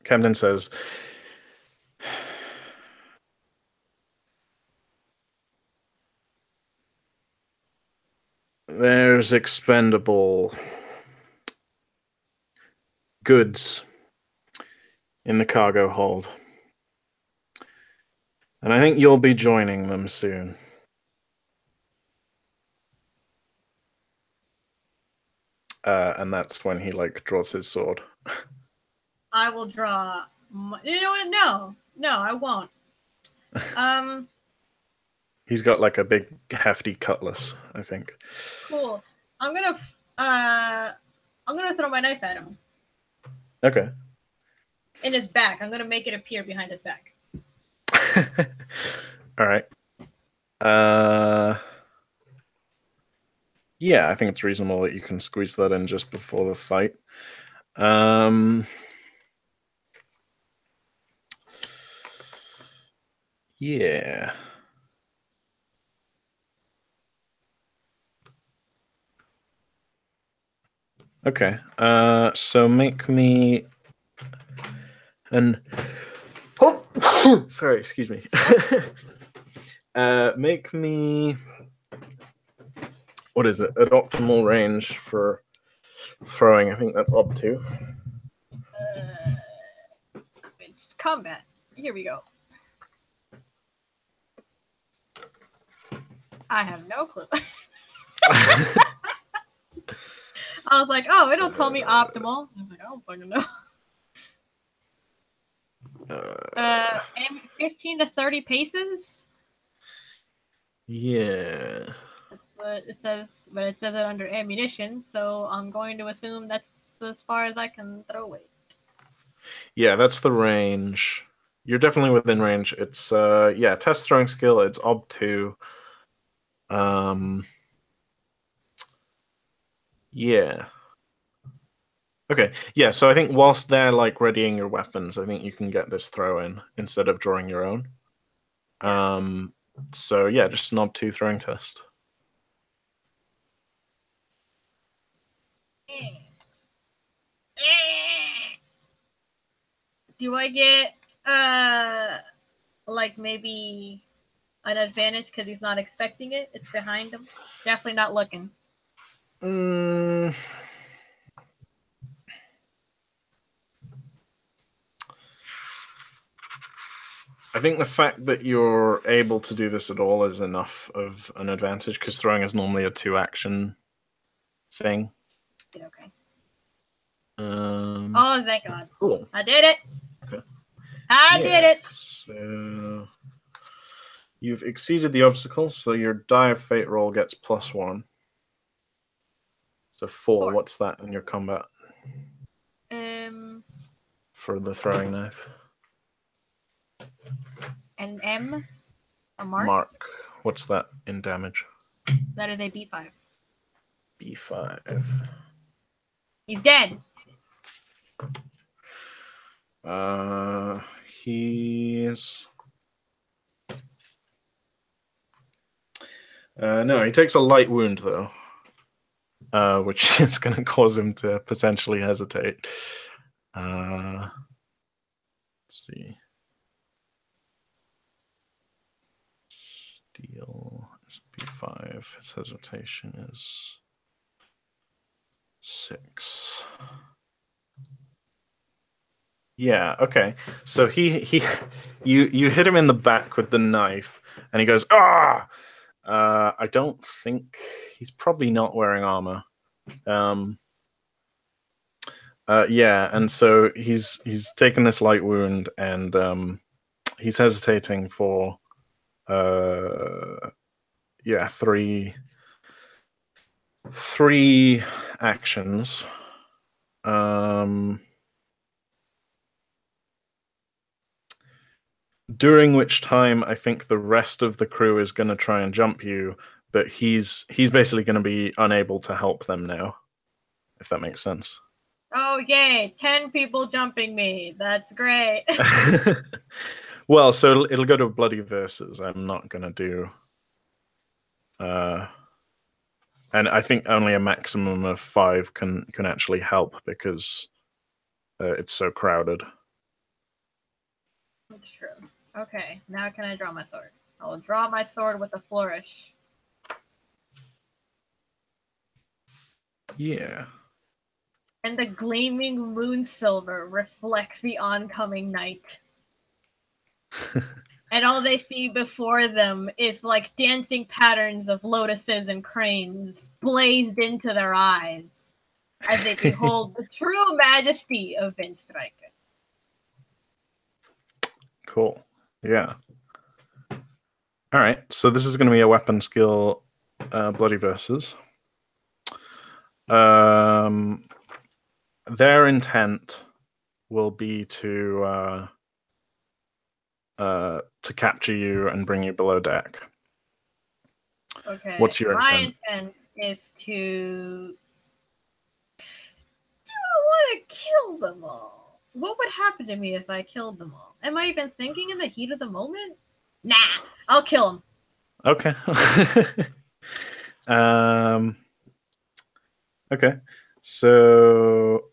Captain says, there's expendable goods in the cargo hold. And I think you'll be joining them soon. And that's when he like draws his sword. I will draw. You know what? No, I won't. He's got like a big hefty cutlass, I think. Cool. I'm gonna throw my knife at him. Okay. In his back. I'm gonna make it appear behind his back. All right. Yeah, I think it's reasonable that you can squeeze that in just before the fight. Yeah. Okay. So make me an. Oh, sorry. Excuse me. Make me. What is it? An optimal range for throwing. I think that's up to. Combat. Here we go. I have no clue. I was like, oh, it'll tell me optimal. I was like, I don't fucking know. 15 to 30 paces? Yeah. But it says it under ammunition, so I'm going to assume that's as far as I can throw it. Yeah, that's the range. You're definitely within range. It's yeah, test throwing skill, it's ob 2. Yeah. Okay. Yeah, so I think whilst they're like readying your weapons, I think you can get this throw in instead of drawing your own. Yeah. So yeah, just an ob 2 throwing test. Do I get like maybe an advantage because he's not expecting it? It's behind him. Definitely not looking. I think the fact that you're able to do this at all is enough of an advantage because throwing is normally a 2-action thing. Okay. Oh, thank God. Cool. I did it. Okay. I did it. So you've exceeded the obstacle, so your die of fate roll gets +1. So 4. What's that in your combat? For the throwing knife. An M? A mark? Mark. What's that in damage? That is a B5. B5. He's dead. He's... no, he takes a light wound, though. Which is going to cause him to potentially hesitate. Let's see. Steel is B5. His hesitation is 6. Yeah, okay. So you hit him in the back with the knife, and he goes, ah! I don't think he's probably not wearing armor. Yeah, and so he's taken this light wound, and he's hesitating for three actions. During which time I think the rest of the crew is going to try and jump you, but he's basically going to be unable to help them now, if that makes sense. Oh, yay. 10 people jumping me. That's great. Well, so it'll go to bloody verses. I'm not going to do... and I think only a maximum of 5 can actually help because it's so crowded. That's true. Okay, now can I draw my sword? I will draw my sword with a flourish. Yeah. And the gleaming moon silver reflects the oncoming night. And all they see before them is like dancing patterns of lotuses and cranes blazed into their eyes as they behold the true majesty of Windstriker. Cool. Yeah. All right. So this is going to be a weapon skill, bloody verses. Their intent will be to capture you and bring you below deck. Okay. What's your My intent? intent is to... Do I want to kill them all? What would happen to me if I killed them all? Am I even thinking in the heat of the moment? Nah, I'll kill them. Okay. Okay. So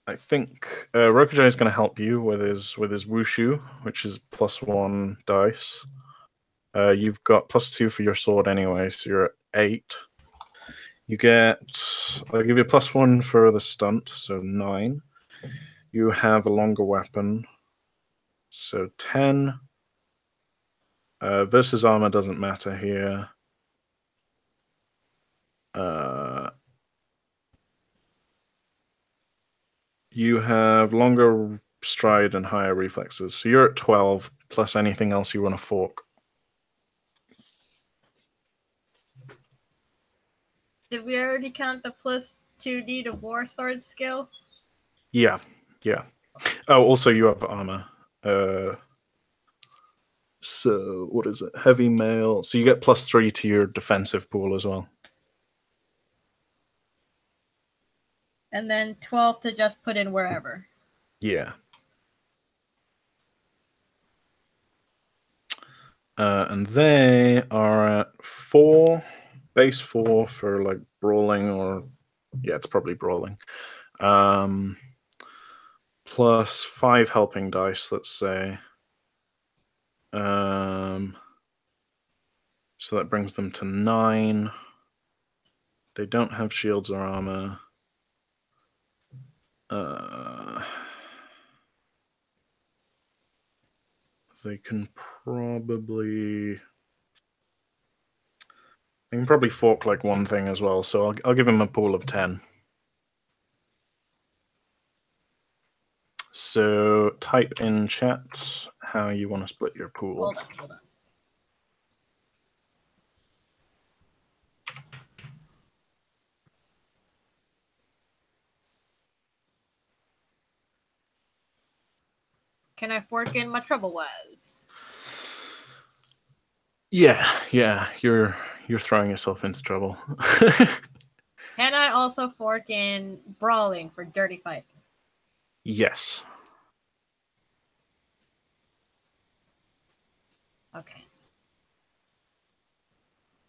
I think Rokujai is going to help you with his wushu, which is +1 dice. You've got +2 for your sword anyway, so you're at 8. You get... I'll give you +1 for the stunt, so 9. You have a longer weapon, so 10. Versus armor doesn't matter here. You have longer stride and higher reflexes, so you're at 12 plus anything else you want to fork. Did we already count the +2d to war sword skill? Yeah. Oh, also you have armor. So what is it? Heavy mail. So you get +3 to your defensive pool as well. And then 12 to just put in wherever. Yeah. And they are at 4, base 4 for like brawling, or yeah, it's probably brawling. Plus 5 helping dice, let's say. So that brings them to 9. They don't have shields or armor. They can probably fork like one thing as well, so I'll give him a pool of 10. So type in chat how you want to split your pool. Hold on. Can I fork in my trouble was? Yeah, you're throwing yourself into trouble. Can I also fork in brawling for dirty fight? Yes. Okay.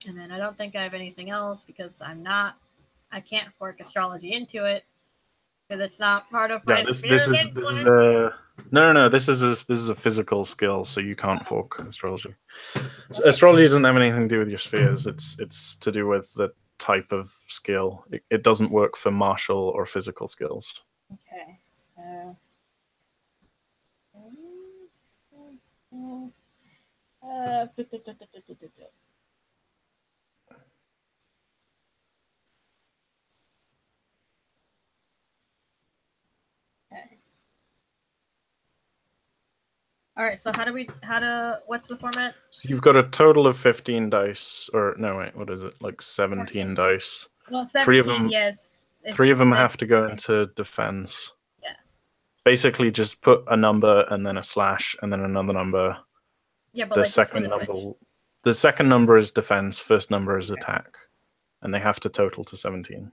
And then I don't think I have anything else because I can't fork astrology into it because it's not part of my this is a no. This is a physical skill, so you can't fork astrology. So astrology doesn't have anything to do with your spheres. It's to do with the type of skill. It doesn't work for martial or physical skills. Okay, so All right. So what's the format? So you've got a total of 15 dice, or no, wait, what is it? Like 17 dice. Well, 17, yes. Three of them have to go into defense. Yeah. Basically, just put a number and then a slash and then another number. Yeah, but the like second number, the second number is defense. First number is attack, and they have to total to 17.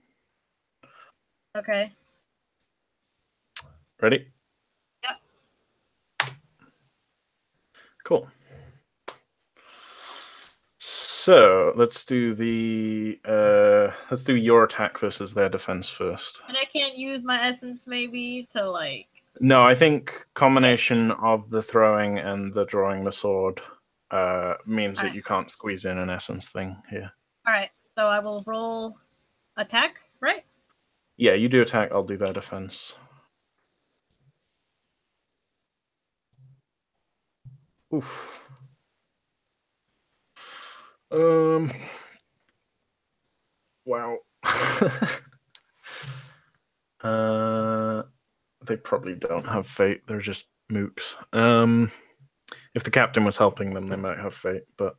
Okay. Ready? Yeah. Cool. So let's do your attack versus their defense first. And I can't use my essence maybe to like. No, I think combination of the throwing and the drawing the sword means that you can't squeeze in an essence thing here. All right, so I will roll attack, right? Yeah, you do attack. I'll do their defense. Oof. Wow. They probably don't have fate. They're just mooks. If the captain was helping them, they might have fate, but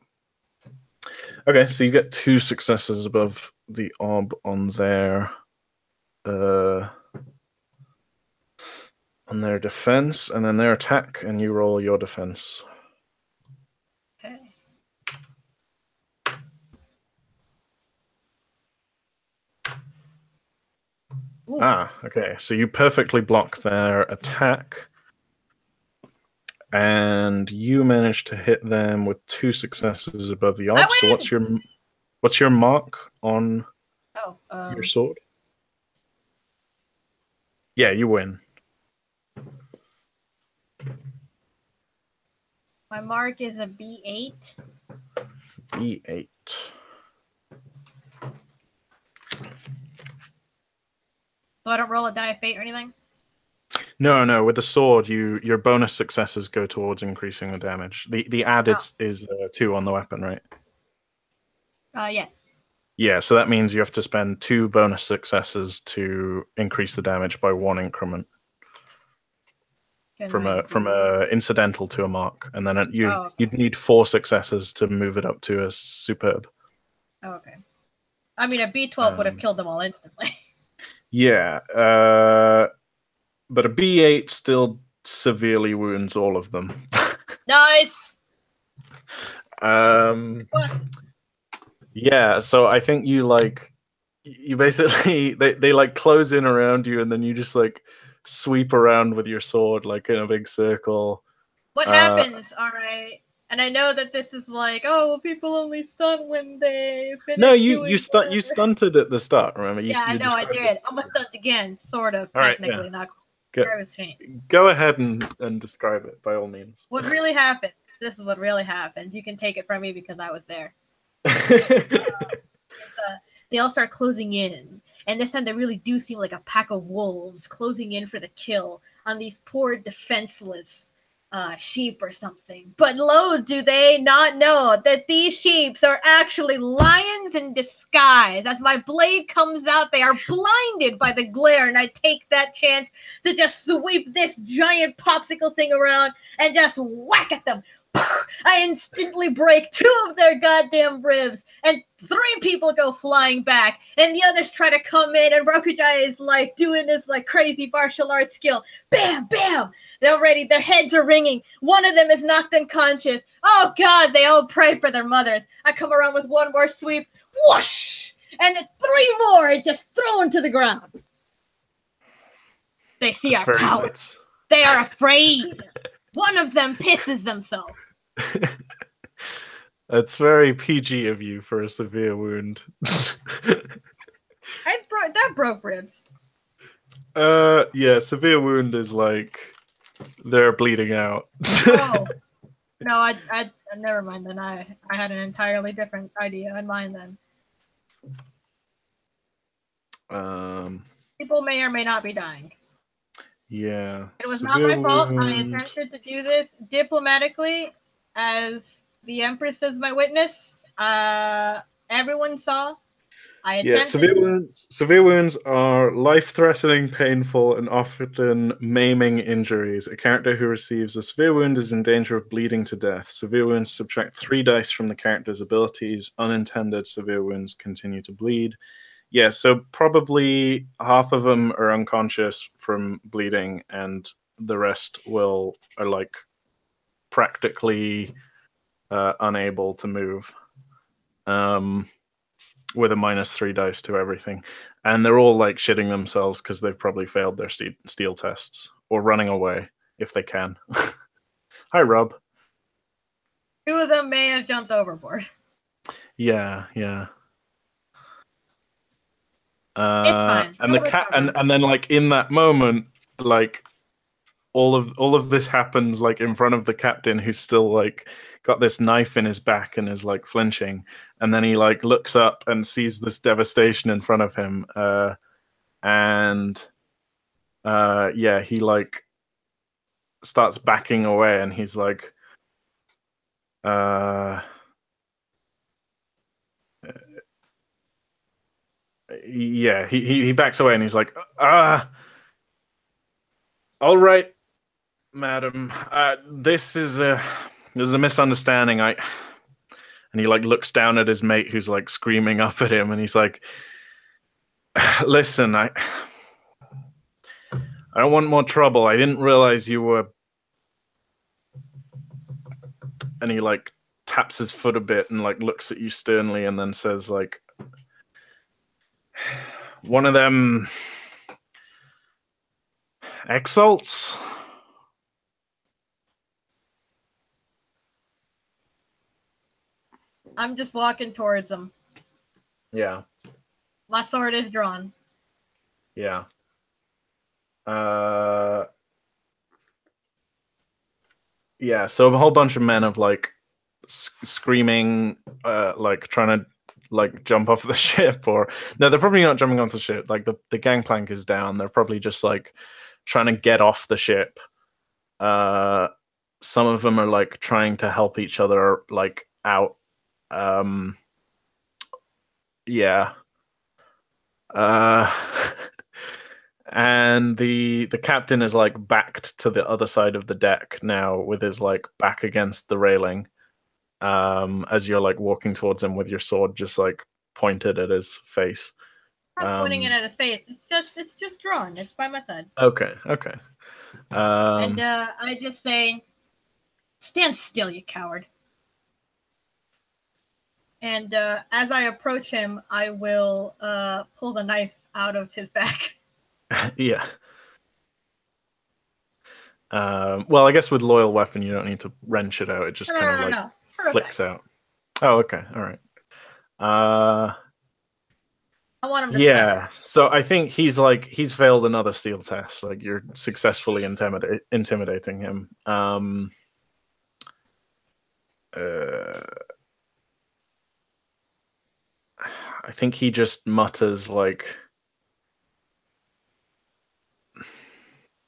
okay, so you get 2 successes above the ob on their defense, and then their attack, and you roll your defense. Okay. Ooh. Okay. So you perfectly block their attack, and you manage to hit them with 2 successes above the odds. So what's your mark on your sword? Yeah, you win. My mark is a B8. B8. So I don't roll a die of fate or anything? No. With the sword, your bonus successes go towards increasing the damage. The added is 2 on the weapon, right? Yes. Yeah, so that means you have to spend 2 bonus successes to increase the damage by 1 increment. From a incidental to a mark, and then you'd need 4 successes to move it up to a superb. Oh, okay. I mean, a B12 would have killed them all instantly. Yeah, but a B8 still severely wounds all of them. Nice. Yeah, so I think you basically they like close in around you, and then you just like sweep around with your sword like in a big circle. What happens? All right. And I know that this is like, well, people only stun when they finish. No, you stunted at the start. Remember? I know I did. I'm gonna stunt again, sort of. All technically, right, not. Go ahead and describe it by all means. What really happened? This is what really happened. You can take it from me because I was there. They all start closing in, and this time they really do seem like a pack of wolves closing in for the kill on these poor defenseless sheep or something. But lo, do they not know that these sheep are actually lions in disguise. As my blade comes out, they are blinded by the glare, and I take that chance to just sweep this giant popsicle thing around and just whack at them. I instantly break 2 of their goddamn ribs, and 3 people go flying back, and the others try to come in, and Rokujai is like doing this like crazy martial arts skill. Bam, bam! They're ready, their heads are ringing. One of them is knocked unconscious. Oh god, they all pray for their mothers. I come around with 1 more sweep, whoosh! And the 3 more are just thrown to the ground. They see our power. Nice. They are afraid. One of them pisses themselves. That's very PG of you for a severe wound. That broke ribs. Yeah, severe wound is like they're bleeding out. Oh. No, I never mind then. I had an entirely different idea in mind then. People may or may not be dying. Yeah. It was not my fault. I attempted to do this diplomatically, as the Empress is my witness. Everyone saw I Yeah, attempted to. severe wounds are life-threatening, painful, and often maiming injuries. A character who receives a severe wound is in danger of bleeding to death. Severe wounds subtract 3 dice from the character's abilities. Unintended severe wounds continue to bleed. Yeah, so probably half of them are unconscious from bleeding, and the rest are like practically unable to move. With a -3 dice to everything, and they're all like shitting themselves because they've probably failed their steel tests or running away if they can. Hi, Rob. 2 of them may have jumped overboard. Yeah. It's fine. And They'll the cat, recover. and then like in that moment, like all of this happens like in front of the captain, who's still like got this knife in his back and is like flinching, and then he like looks up and sees this devastation in front of him, and yeah, he like starts backing away, and he's like, yeah, he backs away, and he's like, all right, madam, this is a misunderstanding. And he like looks down at his mate, who's like screaming up at him, and he's like, listen, I don't want more trouble. I didn't realize you were. And he like taps his foot a bit and like looks at you sternly, and then says like, one of them exalts. I'm just walking towards them. Yeah. My sword is drawn. Yeah. Yeah, so a whole bunch of men have like screaming, like trying to like jump off the ship, or no, they're probably not jumping off the ship. Like the gangplank is down. They're probably just like trying to get off the ship. Some of them are like trying to help each other like out. Yeah. And the captain is like backed to the other side of the deck now, with his like back against the railing, as you're like walking towards him with your sword just like pointed at his face. I'm not pointing it at his face. It's just drawn. It's by my side. Okay. And I just say, stand still, you coward. And as I approach him, I will pull the knife out of his back. Yeah. Well, I guess with loyal weapon, you don't need to wrench it out. It just kind of like flicks out. Oh, okay. All right. I want him to yeah. So I think he's failed another steel test. Like, you're successfully intimidating him. I think he just mutters like,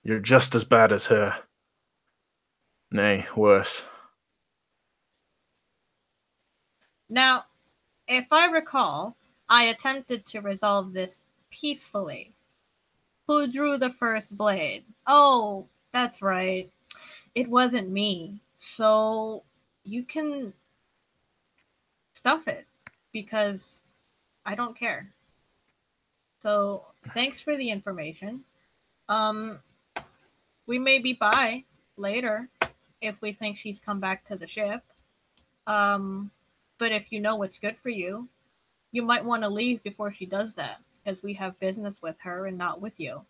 "You're just as bad as her. Nay, worse." Now, if I recall, I attempted to resolve this peacefully. Who drew the first blade? Oh, that's right. It wasn't me. So you can stuff it, because I don't care. So thanks for the information. We may be by later if we think she's come back to the ship. But if you know what's good for you, you might want to leave before she does that, because we have business with her and not with you.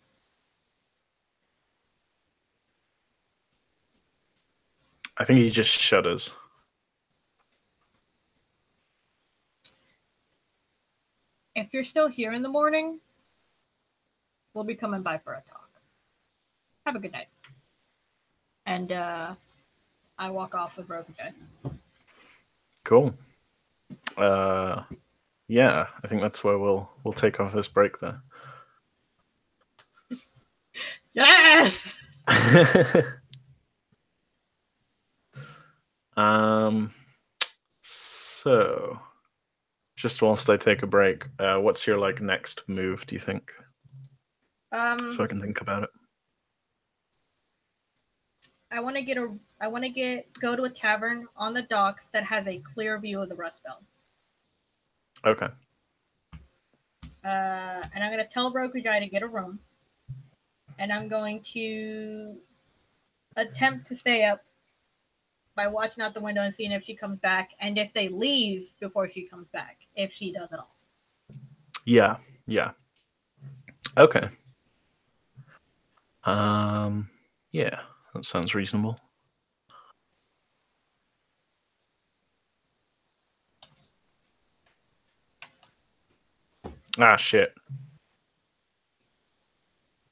I think he just shudders. If you're still here in the morning, we'll be coming by for a talk. Have a good night. And I walk off with Rokutai. Cool. Yeah, I think that's where we'll take our first break there. Yes. So just whilst I take a break, what's your like next move? Do you think? So I can think about it. I want to go to a tavern on the docks that has a clear view of the Rust Belt. Okay. And I'm gonna tell Roku Guy to get a room, and I'm going to attempt to stay up by watching out the window and seeing if she comes back, and if they leave before she comes back, if she does at all. Yeah. Yeah. Okay. Yeah, that sounds reasonable. Ah, shit.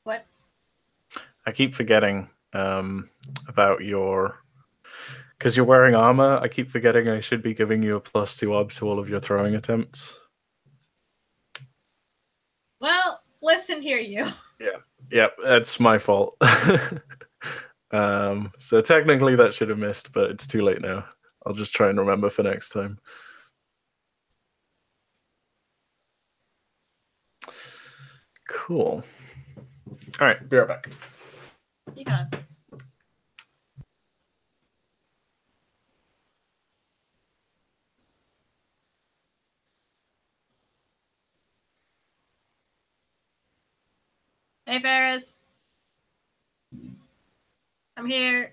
What? I keep forgetting about your... Because you're wearing armor, I keep forgetting I should be giving you a +2 ob to all of your throwing attempts. Well, listen here, you. Yeah, that's my fault. So technically that should have missed, but it's too late now. I'll just try and remember for next time. Cool. All right, be right back. Yeah. Hey, Ferris. I'm here.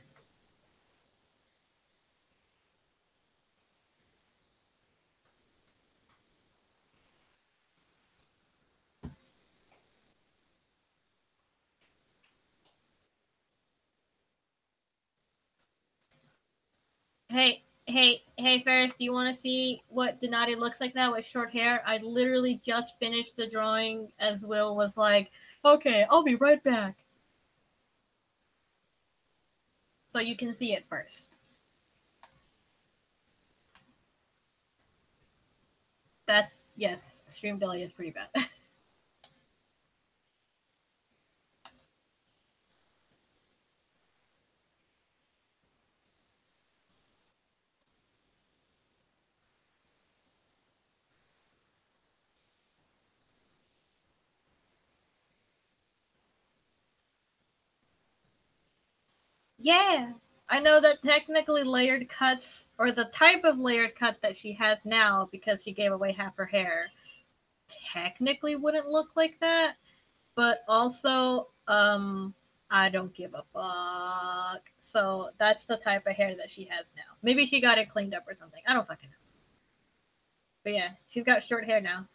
Hey, Ferris, do you want to see what Donati looks like now with short hair? I literally just finished the drawing as Will was like, okay, I'll be right back. So you can see it first. That's, yes, stream delay is pretty bad. Yeah, I know that technically layered cuts, or the type of layered cut that she has now because she gave away half her hair, technically wouldn't look like that, but also, I don't give a fuck. So that's the type of hair that she has now. Maybe she got it cleaned up or something. I don't fucking know. But yeah, she's got short hair now.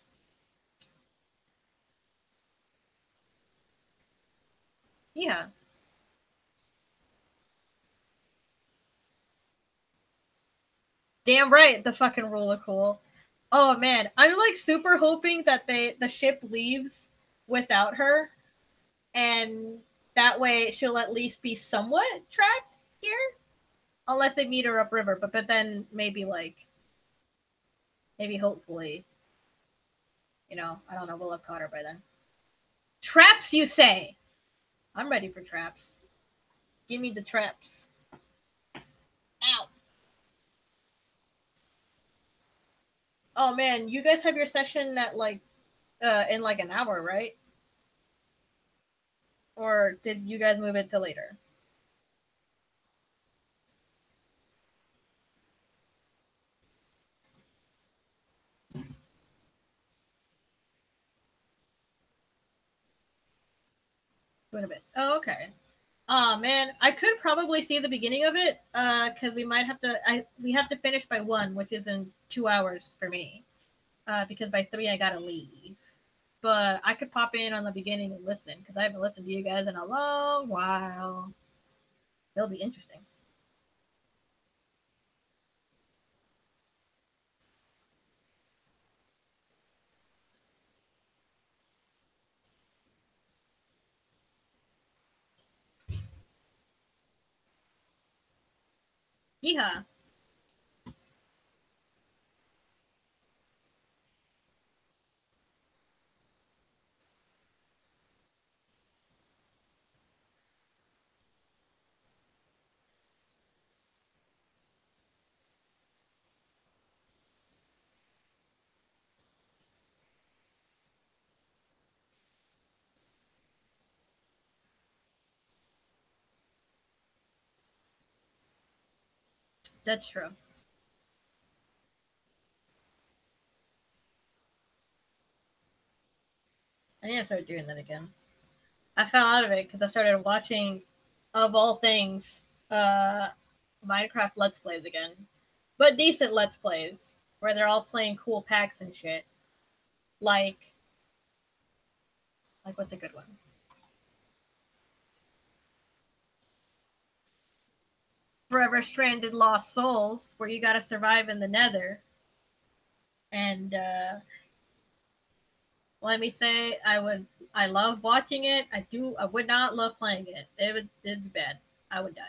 Yeah. Damn right, the fucking ruler cool. Oh man, I'm like super hoping that the ship leaves without her, and that way she'll at least be somewhat tracked here, unless they meet her upriver. But then maybe hopefully, I don't know, we'll have caught her by then. Traps, you say? I'm ready for traps. Give me the traps. Ow. Oh man, you guys have your session at in like an hour, right? Or did you guys move it to later? Wait a bit. Oh, okay. Oh man, I could probably see the beginning of it, because we might have to. We have to finish by 1, which is in 2 hours for me. Because by 3 I gotta leave. But I could pop in on the beginning and listen because I haven't listened to you guys in a long while. It'll be interesting. Yeehaw. That's true. I need to start doing that again. I fell out of it because I started watching, of all things, Minecraft Let's Plays again. But decent Let's Plays, where they're all playing cool packs and shit. Like, what's a good one? Forever Stranded Lost Souls, where you gotta survive in the nether. And let me say, I love watching it. I would not love playing it. It'd be bad. I would die.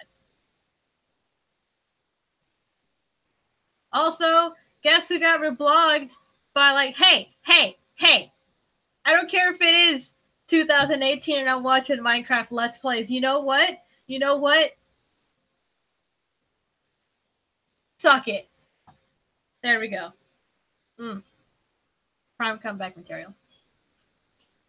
Also, guess who got reblogged by like, hey, I don't care if it is 2018 and I'm watching Minecraft Let's Plays. You know what? You know what? Suck it. There we go. Prime comeback material.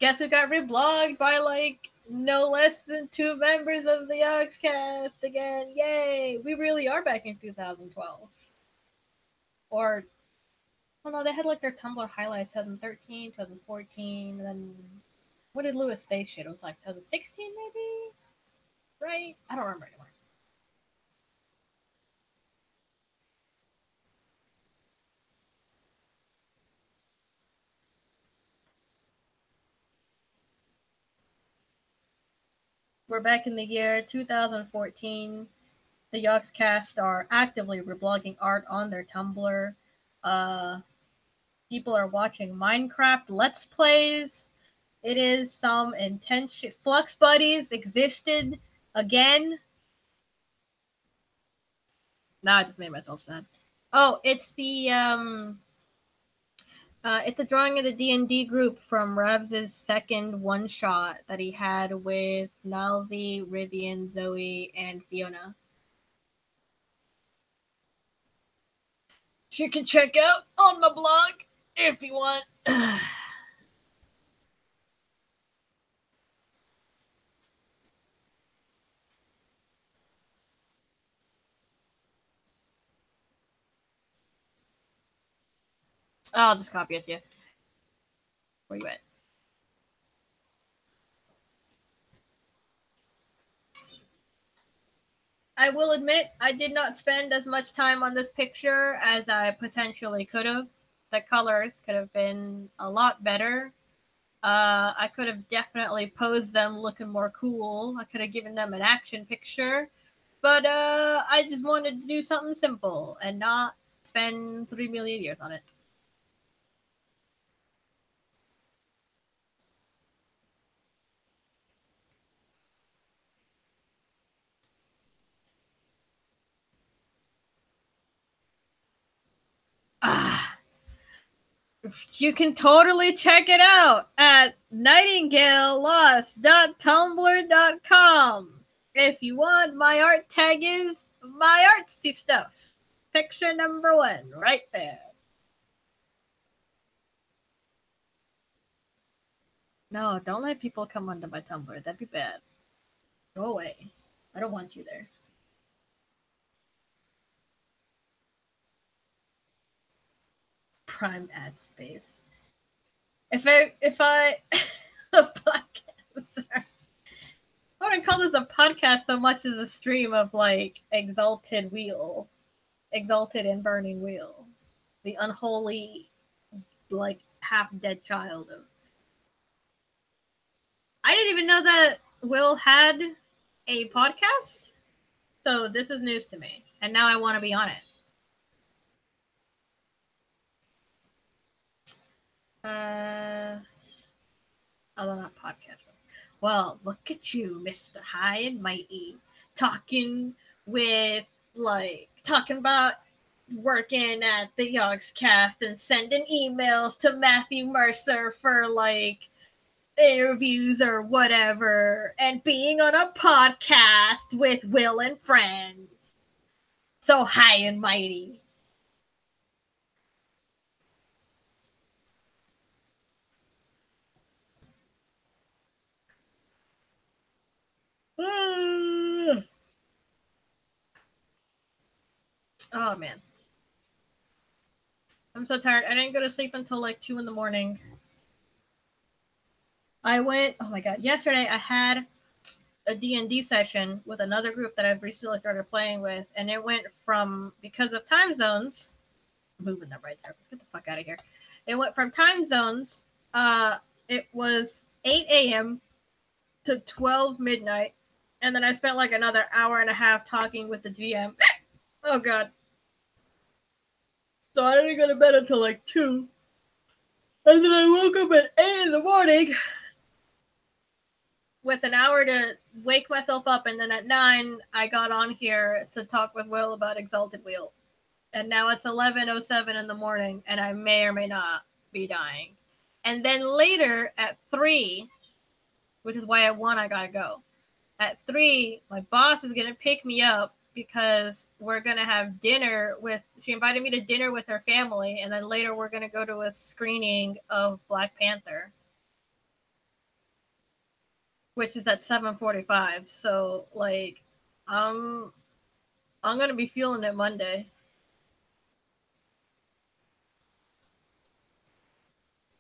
Guess who got reblogged by like no less than 2 members of the Oxcast again? Yay! We really are back in 2012. Or, oh no, they had like their Tumblr highlights 2013, 2014, and then what did Lewis say shit? It was like 2016 maybe? Right? I don't remember anymore. We're back in the year 2014. The Yogscast are actively reblogging art on their Tumblr. People are watching Minecraft Let's Plays. It is some intense shit. Flux Buddies existed again. Now I just made myself sad. Oh, it's a drawing of the D&D group from Rav's second one shot that he had with Nalzi, Rivian, Zoe, and Fiona. You can check out on my blog if you want. I'll just copy it to you. Where you at? I will admit I did not spend as much time on this picture as I potentially could have. The colors could have been a lot better. I could have definitely posed them looking more cool. I could have given them an action picture. But I just wanted to do something simple and not spend 3 million years on it. Ah, you can totally check it out at nightingalelost.tumblr.com. If you want, my art tag is my artsy stuff. Picture number 1, right there. No, don't let people come onto my Tumblr. That'd be bad. Go away. I don't want you there. Prime ad space. If I a podcast. I wouldn't call this a podcast so much as a stream of like Exalted and Burning Wheel, the unholy, like half dead child of. I didn't even know that Will had a podcast, so this is news to me, and now I want to be on it. Although not podcast. Well, look at you, Mr. High and Mighty, talking talking about working at the Yogscast and sending emails to Matthew Mercer for like interviews or whatever, and being on a podcast with Will and friends. So high and mighty. Oh man, I'm so tired. I didn't go to sleep until like 2 in the morning. I went. Oh my god! Yesterday I had a D&D session with another group that I've recently started playing with, and it went from, because of time zones, moving that right there. Get the fuck out of here. It went from time zones. It was 8 a.m. to 12 midnight, and then I spent like another hour and a half talking with the GM. Oh god. So I didn't go to bed until like 2. And then I woke up at 8 in the morning with an hour to wake myself up, and then at 9 I got on here to talk with Will about Exalted Wheel. And now it's 11:07 in the morning, and I may or may not be dying. And then later at 3, which is why at 1 I gotta go. At 3, my boss is gonna pick me up because we're gonna have dinner with. She invited me to dinner with her family, and then later we're gonna go to a screening of Black Panther, which is at 7:45. So like, I'm gonna be feeling it Monday.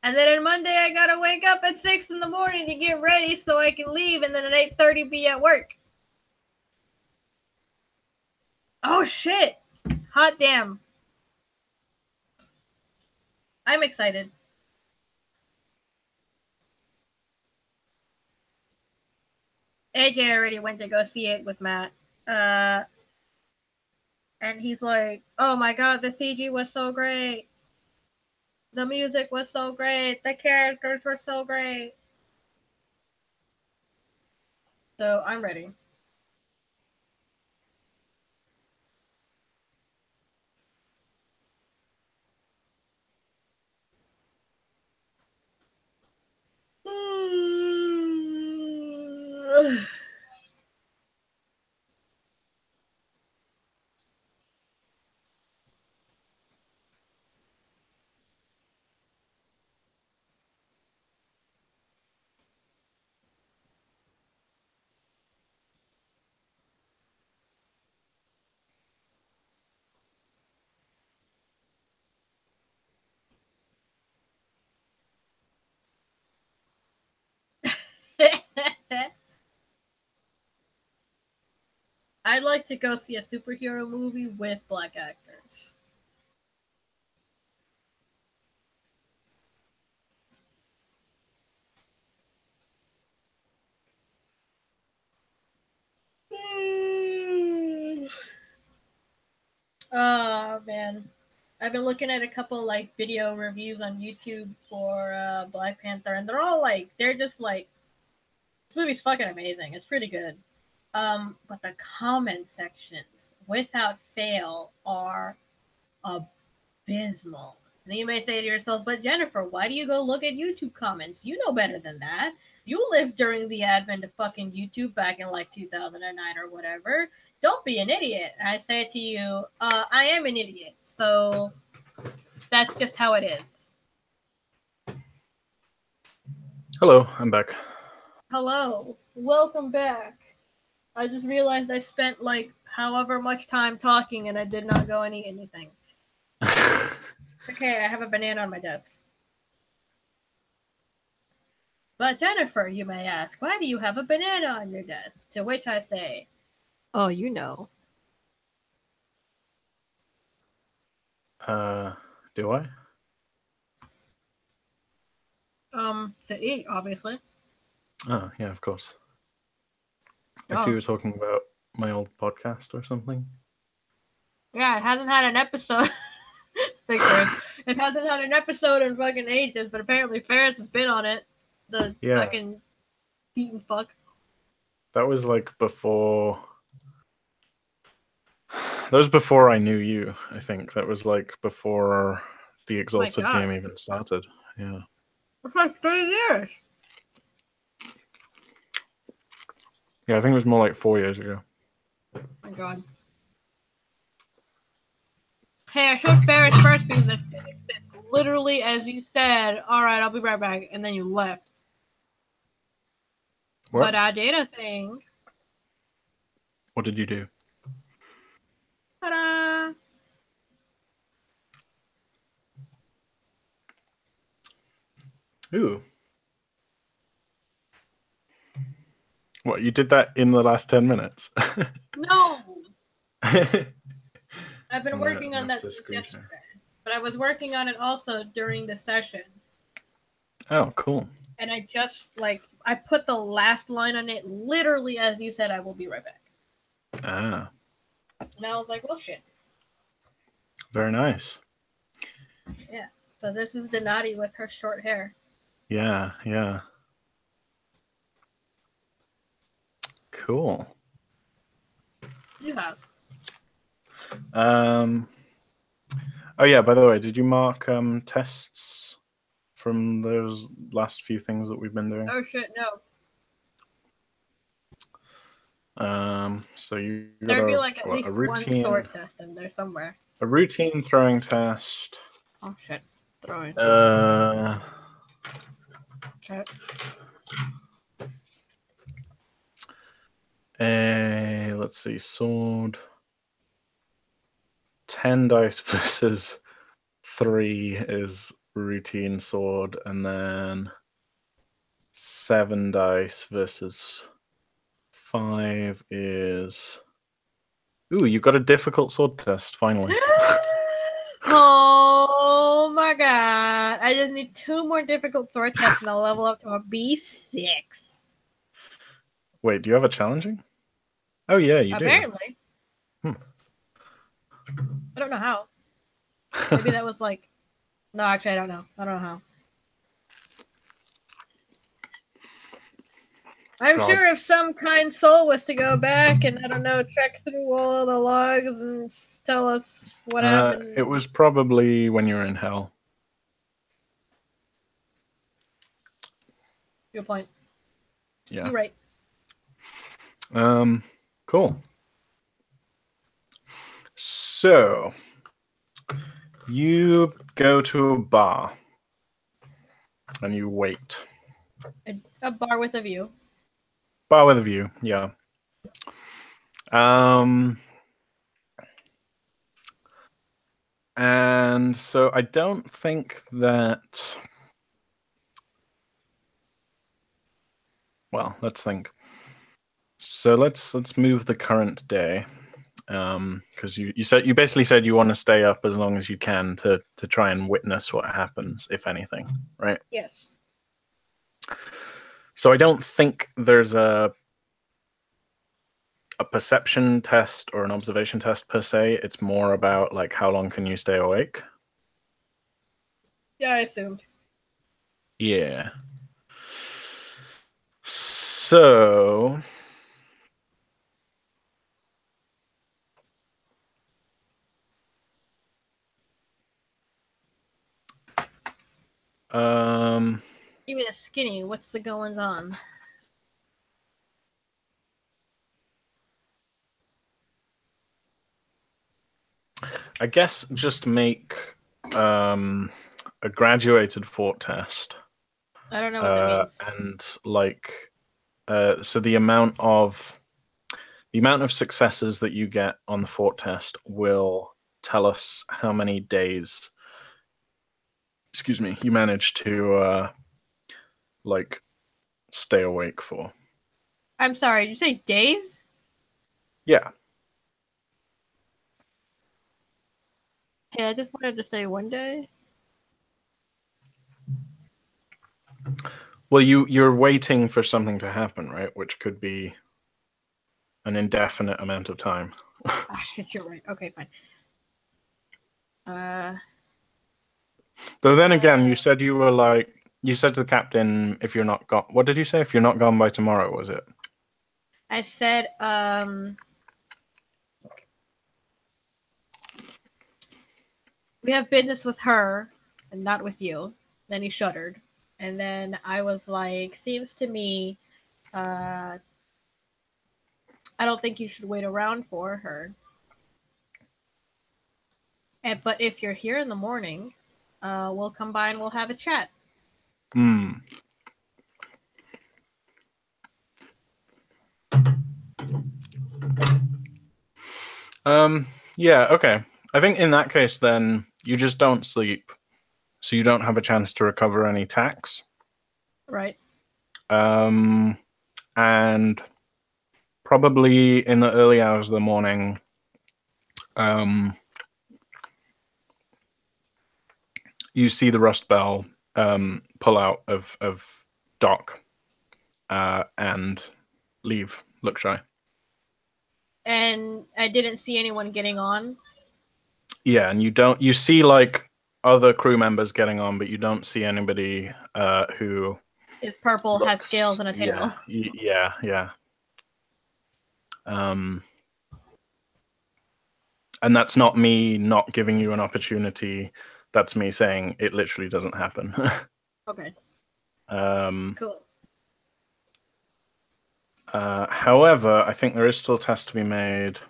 And then on Monday, I gotta wake up at 6 in the morning to get ready so I can leave, and then at 8:30 be at work. Oh shit! Hot damn! I'm excited. AJ already went to go see it with Matt. Uh, and he's like, "Oh my god, the CG was so great. The music was so great. The characters were so great." So I'm ready. I'd like to go see a superhero movie with black actors. Oh man, I've been looking at a couple like video reviews on YouTube for Black Panther, and they're all like, they're just like, this movie's fucking amazing. It's pretty good. But the comment sections, without fail, are abysmal. And you may say to yourself, but Jennifer, why do you go look at YouTube comments? You know better than that. You lived during the advent of fucking YouTube back in like 2009 or whatever. Don't be an idiot. I say to you, I am an idiot. So that's just how it is. Hello, I'm back. Hello. Welcome back. I just realized I spent like however much time talking and I did not go and eat anything. Okay, I have a banana on my desk. But Jennifer, you may ask, why do you have a banana on your desk? To which I say, oh, you know. Do I? To eat, obviously. Oh, yeah, of course. I see Oh. you were talking about my old podcast or something. Yeah, it hasn't had an episode. Victor, it hasn't had an episode in fucking ages, but apparently Ferris has been on it. The fucking beaten fuck. That was like before. That was before I knew you, I think. That was like before the Exalted game even started. Yeah. It's like 3 years. Yeah, I think it was more like 4 years ago. Oh my god. Hey, I showed Ferris first because I finished it literally as you said, alright, I'll be right back, and then you left. What? But I did a thing. What did you do? Ta-da! Ooh. What, you did that in the last 10 minutes? No, I'm I've been working on that's that the since screen share. yesterday. But I was working on it also during the session. Oh, cool. And I just I put the last line on it literally as you said I will be right back. Ah. And I was like, well shit. Very nice. Yeah. So this is Donati with her short hair. Yeah, yeah. Cool. You have. Oh yeah, by the way, did you mark tests from those last few things that we've been doing? Oh shit, no. So you got There'd be like at a least one routine, sword test in there somewhere. a routine throwing test. Oh shit. Throwing. Shit. Let's see, sword. 10 dice versus 3 is routine sword, and then 7 dice versus 5 is. Ooh, you got a difficult sword test, finally. Oh my god. I just need 2 more difficult sword tests and I'll level up to a B6. Wait, do you have a challenging? Oh, yeah, you Apparently. do. I don't know how. Maybe that was like. No, actually, I don't know. I don't know how. I'm God. sure if some kind soul was to go back and, I don't know, check through all the logs and tell us what happened. It was probably when you were in hell. Good point. Yeah. You're right. Cool. So, you go to a bar and you wait. A bar with a view. Bar with a view, yeah. And so I don't think that. Well, let's think. So let's move the current day, because you basically said you want to stay up as long as you can to try and witness what happens, if anything, right? Yes. So I don't think there's a perception test or an observation test per se. It's more about like how long can you stay awake. Yeah, I assumed. Yeah. So Give me a skinny. What's the goings on? I guess just make a graduated fort test. I don't know what that means. And like, so the amount of successes that you get on the fort test will tell us how many days, excuse me, you manage to like stay awake for. I'm sorry, did you say days? Yeah. Yeah, I just wanted to say one day. Well, you're waiting for something to happen, right? Which could be an indefinite amount of time. Ah, shit, you're right. Okay, fine. But then again, you said you were like, you said to the captain, if you're not gone, what did you say? If you're not gone by tomorrow, was it? I said, we have business with her and not with you. Then he shuddered. And then I was like, seems to me, I don't think you should wait around for her. But if you're here in the morning, we'll come by and we'll have a chat. Hmm. Yeah, okay. I think in that case, then you just don't sleep, so you don't have a chance to recover any tax. Right. And probably in the early hours of the morning, you see the Rust Bell pull out of dock and leave Look Shy. And I didn't see anyone getting on. Yeah, and you see like other crew members getting on, but you don't see anybody who Is purple, looks, has scales and a tail. Yeah. And that's not me not giving you an opportunity. That's me saying it literally doesn't happen. Okay. Cool. However, I think there is still a test to be made.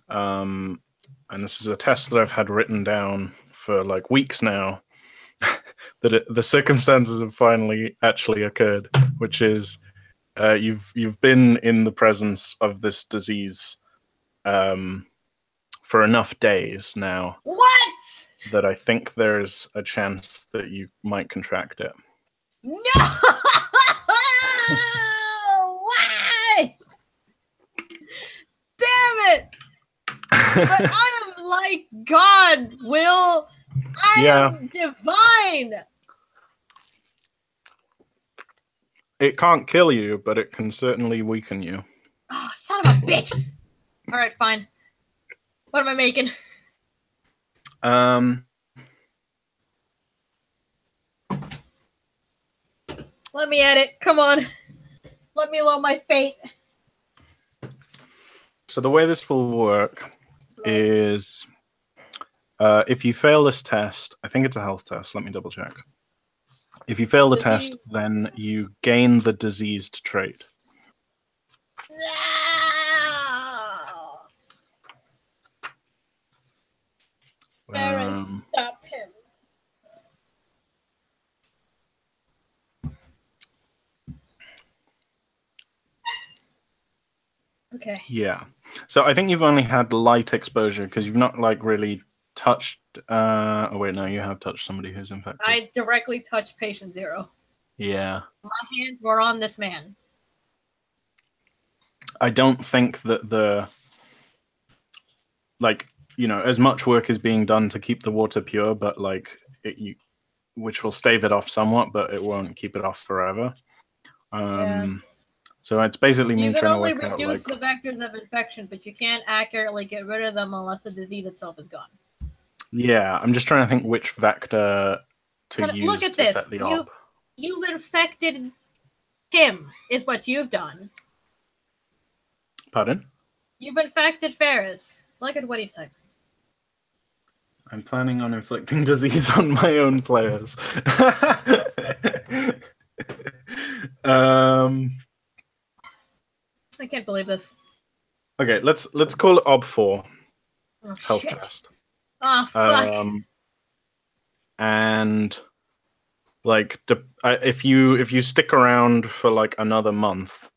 And this is a test that I've had written down for like weeks now. That the circumstances have finally actually occurred, which is you've been in the presence of this disease for enough days now. What? That I think there's a chance that you might contract it. No! Why? Damn it! But I am like God, Will. I am divine. It can't kill you, but it can certainly weaken you. Oh, son of a bitch! All right, fine. What am I making? Let me edit. Come on. Let me load my fate. So the way this will work is if you fail this test, I think it's a health test. Let me double check. If you fail the test, then you gain the diseased trait. Ferris, stop him. Okay. Yeah. So I think you've only had light exposure because you've not like really touched. Oh wait, no, you have touched somebody who's infected. I directly touched patient 0. Yeah. My hands were on this man. I don't think that as much work is being done to keep the water pure, but which will stave it off somewhat, but it won't keep it off forever. So it's basically me trying to work out. You can only reduce the vectors of infection, but you can't accurately get rid of them unless the disease itself is gone. Yeah, I'm just trying to think which vector to use. Look at this. Set the op. You've infected him, is what you've done. Pardon? You've infected Ferris. Look at what he's typing. I'm planning on inflicting disease on my own players. I can't believe this. Okay, let's call it OB4 health test. Oh fuck. And if you stick around for like another month,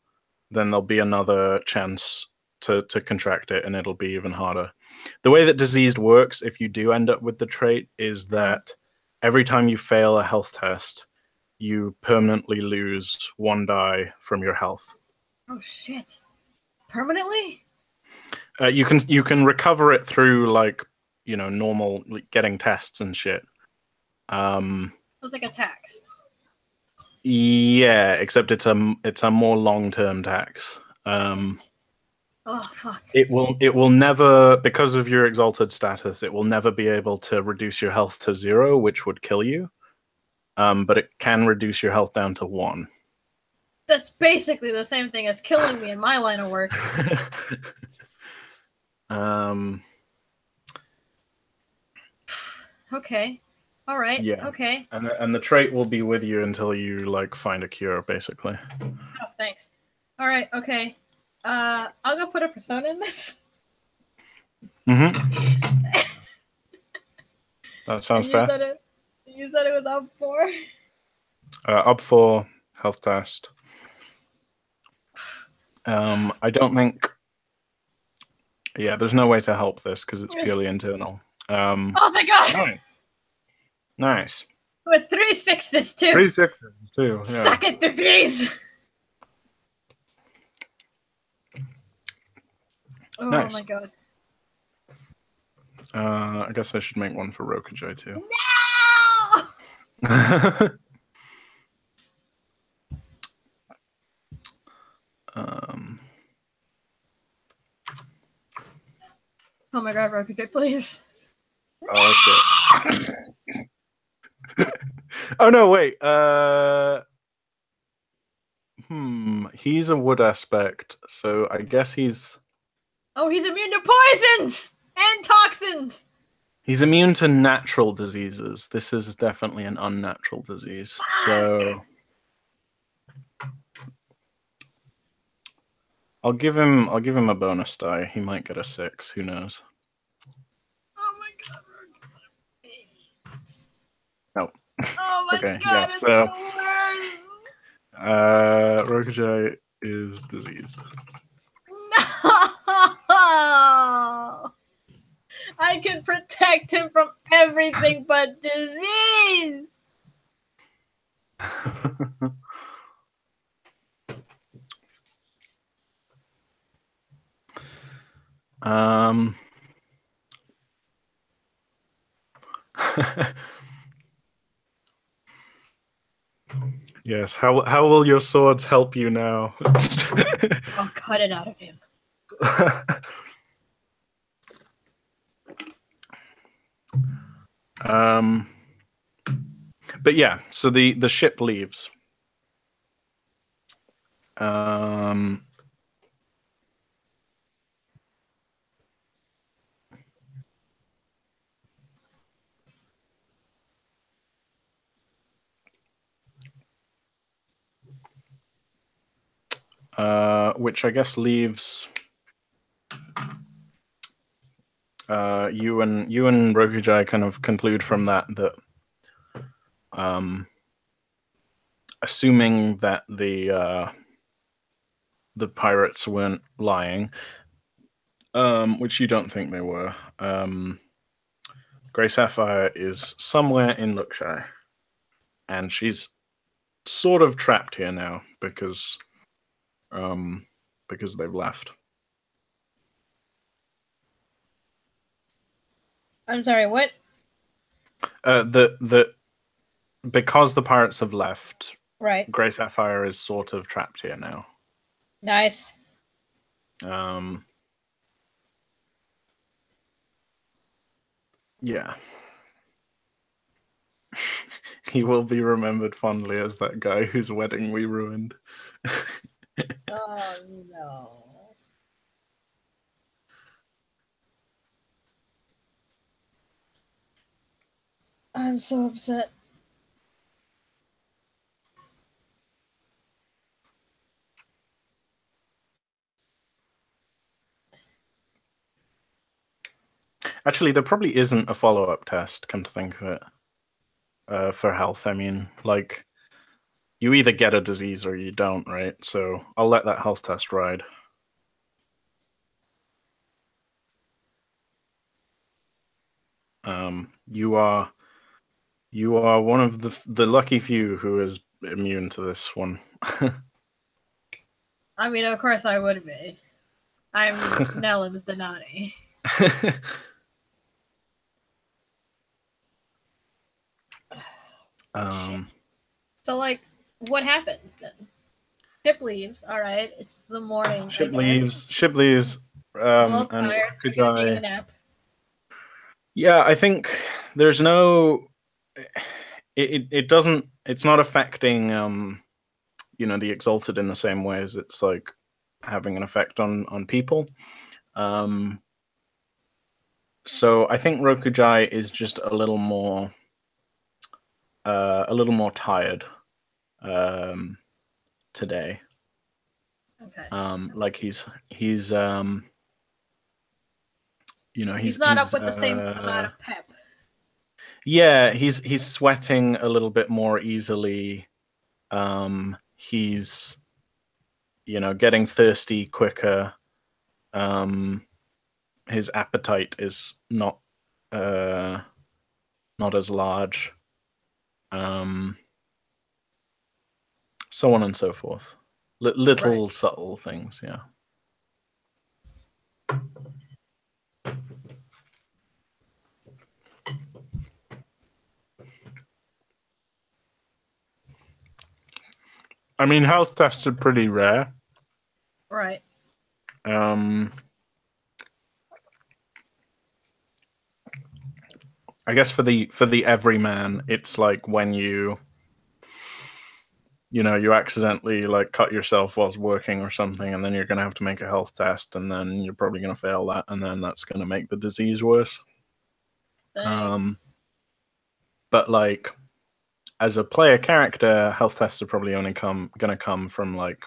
then there'll be another chance to contract it, and it'll be even harder. The way that diseased works, if you do end up with the trait, is that every time you fail a health test, you permanently lose 1 die from your health. Oh shit! Permanently? You can recover it through normal getting tests and shit. It's like a tax. Yeah, except it's a more long-term tax. Oh fuck! It will never, because of your exalted status, it will never be able to reduce your health to 0, which would kill you. But it can reduce your health down to 1. That's basically the same thing as killing me in my line of work. Okay. All right. Yeah. Okay. And the trait will be with you until you find a cure, basically. Oh, thanks. All right. Okay. I'll go put a persona in this. Mm-hmm. That sounds fair. You said it was up 4. Up 4 health test. I don't think. Yeah, there's no way to help this because it's purely internal. Oh, thank God! Nice. With 3 6s too. 3 6s too. Yeah. Suck it, disease. Oh Nice. my god. I guess I should make one for Rokujai too. No! Oh my god, Rokujai, please. Oh shit. Oh no, wait. He's a wood aspect, so I guess he's. Oh, he's immune to poisons and toxins. He's immune to natural diseases. This is definitely an unnatural disease. Fuck. So I'll give him a bonus die. He might get a 6. Who knows? Oh my god. No. Oh my Okay, god, yeah, it's so the worst. Rokujai is diseased. No! I can protect him from everything but disease. Yes. How will your swords help you now? I'll cut it out of him. But yeah, so the ship leaves. Which I guess leaves you and Rokujai kind of conclude from that assuming that the pirates weren't lying, which you don't think they were. Grey Sapphire is somewhere in Lookshire, and she's sort of trapped here now because they've left. I'm sorry, what? Because the pirates have left, Right. Grey Sapphire is sort of trapped here now. Nice. Yeah. He will be remembered fondly as that guy whose wedding we ruined. Oh no. I'm so upset. Actually, there probably isn't a follow-up test, come to think of it, for health. I mean, like, you either get a disease or you don't, right? So I'll let that health test ride. You are one of the lucky few who is immune to this one. I mean, of course I would be. I'm Nellen's Donati. So, like, what happens then? Ship leaves. All right, it's the morning. Ship leaves. Ship leaves. Well, And tired. I'm gonna take a nap. Yeah, I think there's no. It doesn't. It's not affecting the Exalted in the same way as it's like having an effect on people. So I think Rokujai is just a little more tired today. Okay. Like he's he's not up with the same amount of pep. Yeah, he's sweating a little bit more easily. He's getting thirsty quicker. His appetite is not as large. so on and so forth. Little Right. subtle things, yeah. I mean, health tests are pretty rare. Right. I guess for the everyman, it's like when you accidentally like cut yourself whilst working or something, and then you're gonna have to make a health test, and then you're probably gonna fail that, and then that's gonna make the disease worse. Thanks. But like as a player character, health tests are probably only gonna come from like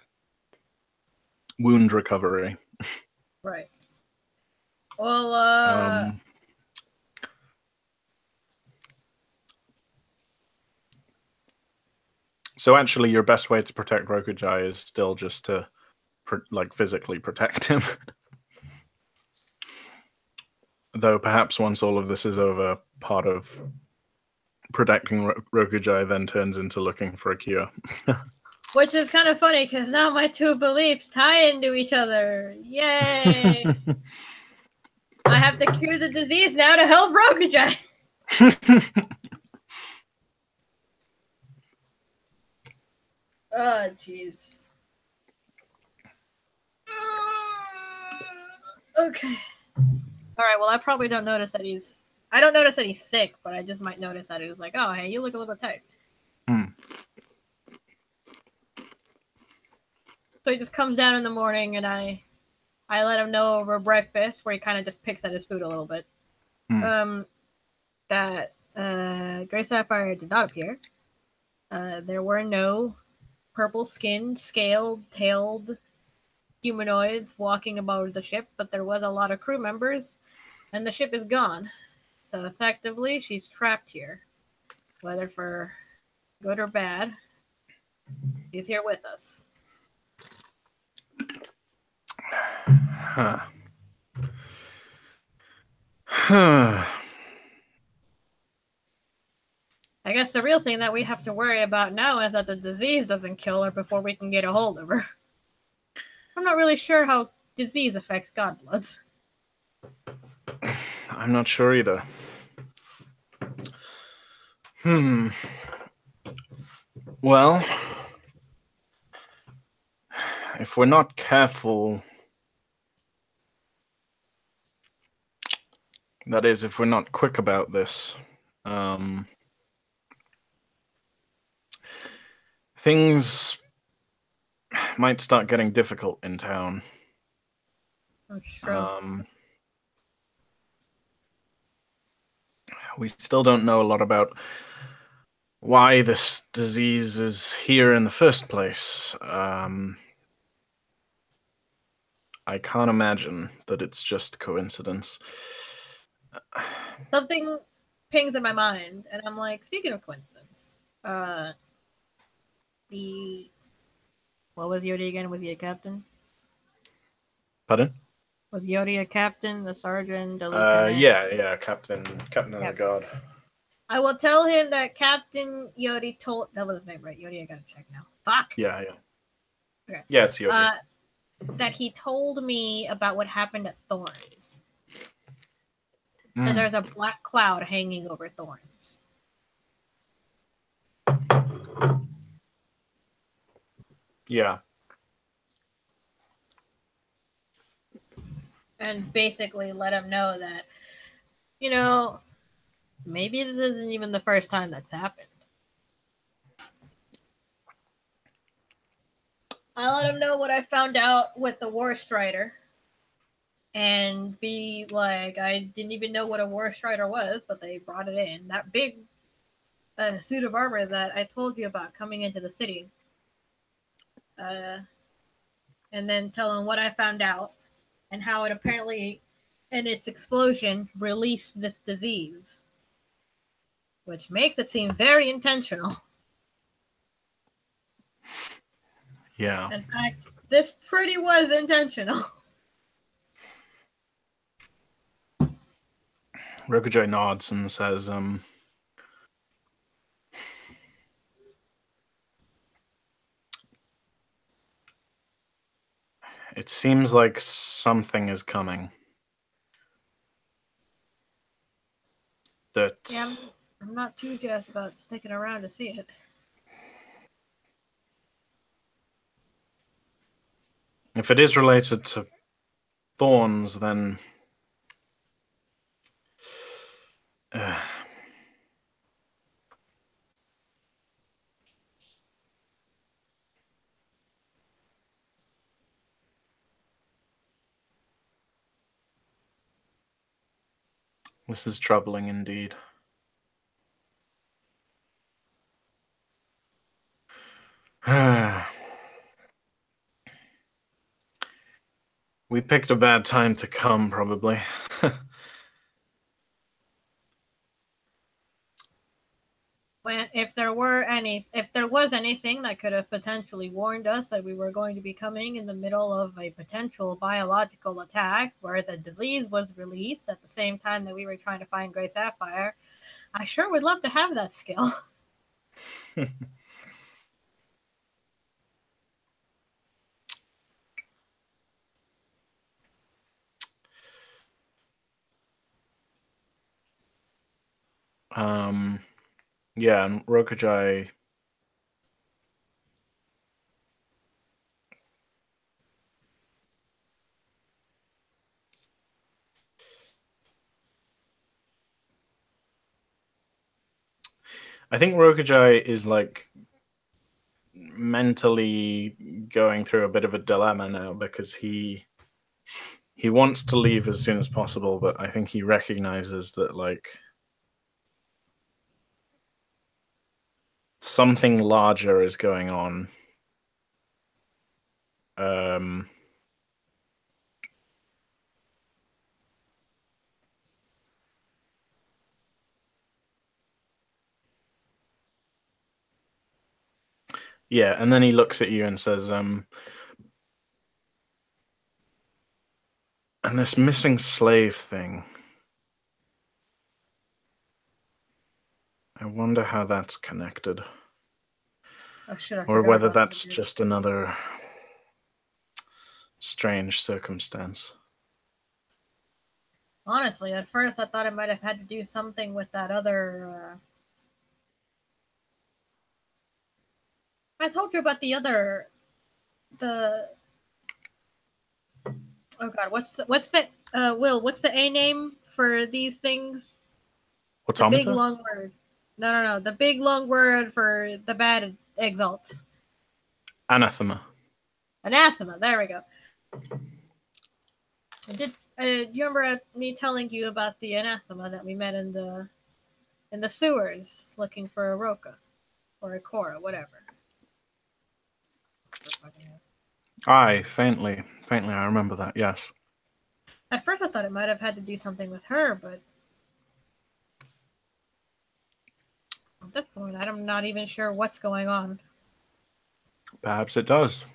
wound recovery. Right. Well, So actually, your best way to protect Rokujai is still just to like physically protect him. Though perhaps once all of this is over, part of protecting Rokujai then turns into looking for a cure. which is kind of funny because now my two beliefs tie into each other. Yay! I have to cure the disease now to help Rokujai. Oh, jeez. Okay. All right. Well, I probably don't notice that he's. I don't notice that he's sick, but I just might notice that it's like, oh, hey, you look a little tight. So he just comes down in the morning, and I let him know over breakfast, where he kind of just picks at his food a little bit. That Gray Sapphire did not appear. There were no purple-skinned, scaled-tailed humanoids walking about the ship, but there was a lot of crew members, and the ship is gone. So effectively, she's trapped here. Whether for good or bad, she's here with us. Huh. I guess the real thing that we have to worry about now is that the disease doesn't kill her before we can get a hold of her. I'm not really sure how disease affects Godbloods. I'm not sure either. Well, if we're not careful, that is, if we're not quick about this, things might start getting difficult in town. That's true. We still don't know a lot about why this disease is here in the first place. I can't imagine that it's just coincidence. Something pings in my mind, and I'm like, speaking of coincidence, what was Yodi again? Was he a captain? Pardon? Was Yodi a captain, a sergeant, a lieutenant? Yeah, captain of the guard. I will tell him that Captain Yodi told. That was his name, right? Yodi, I gotta check now. Fuck. Yeah. Okay. Yeah, it's Yodi. That he told me about what happened at Thorns. And there's a black cloud hanging over Thorns. Yeah. And basically let him know that, maybe this isn't even the first time that's happened. I let him know what I found out with the War Strider. And be like, I didn't even know what a War Strider was, but they brought it in. That big suit of armor that I told you about coming into the city. And then tell him what I found out and how it apparently, in its explosion, released this disease. Which makes it seem very intentional. Yeah. In fact, this pretty was intentional. Rokujai nods and says, seems like something is coming. That Yeah, I'm not too jazzed about sticking around to see it. if it is related to thorns, then this is troubling indeed. We picked a bad time to come, probably. If there was anything that could have potentially warned us that we were going to be coming in the middle of a potential biological attack where the disease was released at the same time that we were trying to find Grey Sapphire, I sure would love to have that skill. Yeah, and Rokujai. I think Rokujai is like mentally going through a bit of a dilemma now because he wants to leave as soon as possible, but I think he recognizes that like something larger is going on. Yeah, and then he looks at you and says, and this missing slave thing. I wonder how that's connected. Oh shit, I Or forgot whether about that's that. just another strange circumstance. Honestly, at first I thought it might have had to do something with that other. I told you about the other, the. Oh god, what's that? Will, what's the A name for these things? The big Automata? long word. No. The big long word for the bad exalts. Anathema. Anathema. There we go. Do you remember me telling you about the anathema that we met in the sewers looking for a Roka or a Cora, whatever? Aye, faintly. Faintly, I remember that, yes. At first, I thought it might have had to do something with her, but at this point, I'm not even sure what's going on. Perhaps it does.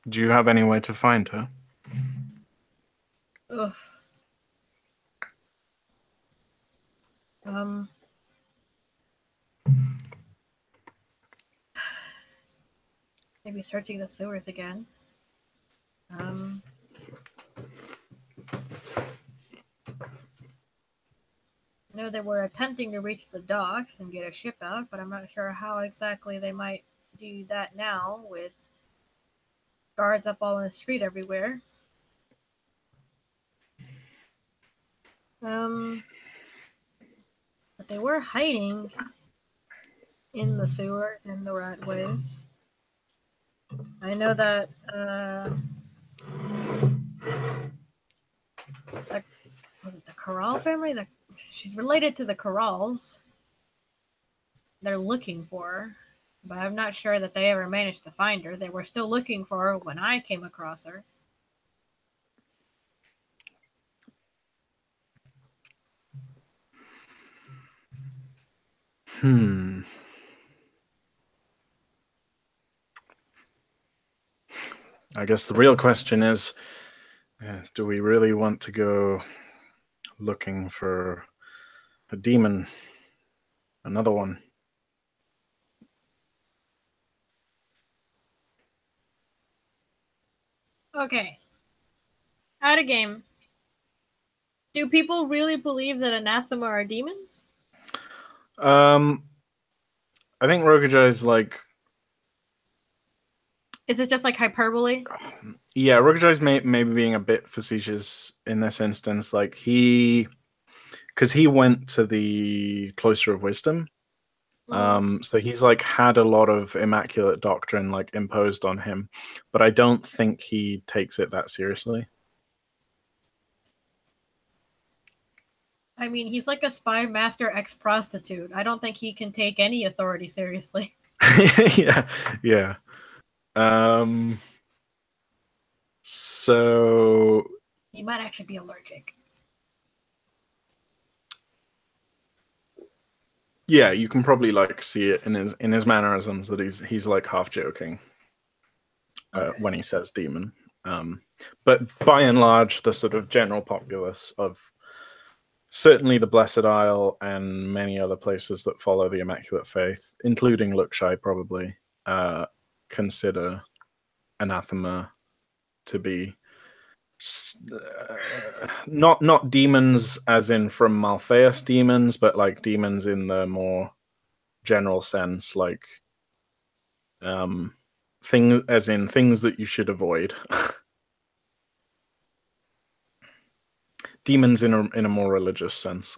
Do you have any way to find her? Ugh. Maybe searching the sewers again. I know they were attempting to reach the docks and get a ship out, but I'm not sure how exactly they might do that now with guards up all in the street everywhere. But they were hiding in the sewers in the ratways. I know that was it the Corral family? She's related to the Corrals. They're looking for her, but I'm not sure that they ever managed to find her. They were still looking for her when I came across her. I guess the real question is, do we really want to go looking for a demon? Another one? Okay. Out of game. Do people really believe that anathema are demons? Um, I think Rokujo is like, Is it just like hyperbole? yeah, Rokujo is maybe being a bit facetious in this instance. Like because he went to the Cloister of Wisdom. So he's like had a lot of immaculate doctrine like imposed on him, but I don't think he takes it that seriously. I mean, he's like a spy master ex prostitute. I don't think he can take any authority seriously. Yeah, yeah. Um, so He might actually be allergic. yeah, you can probably like see it in his mannerisms that he's like half joking Okay. when he says demon. But by and large, the sort of general populace of certainly the Blessed Isle and many other places that follow the Immaculate Faith, including Lukshai, probably consider anathema to be not demons as in from Malphaeus demons, but like demons in the more general sense, like things as in things that you should avoid. Demons in a more religious sense.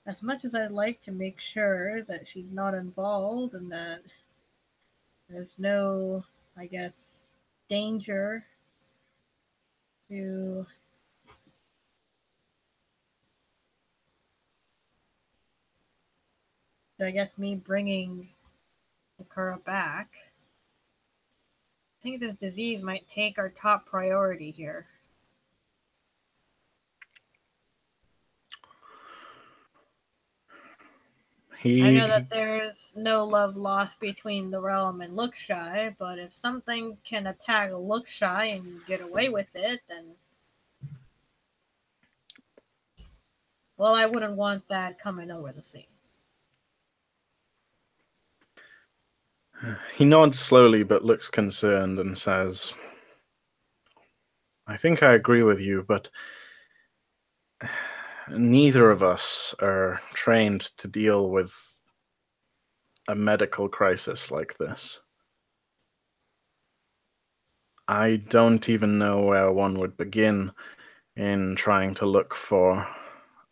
As much as I'd like to make sure that she's not involved and that there's no, I guess, danger to, I guess, me bringing Okura back, I think this disease might take our top priority here. I know that there's no love lost between the realm and Lookshy, but if something can attack Lookshy and get away with it, then well, I wouldn't want that coming over the sea. He nods slowly but looks concerned and says, I think I agree with you, but neither of us are trained to deal with a medical crisis like this. I don't even know where one would begin in trying to look for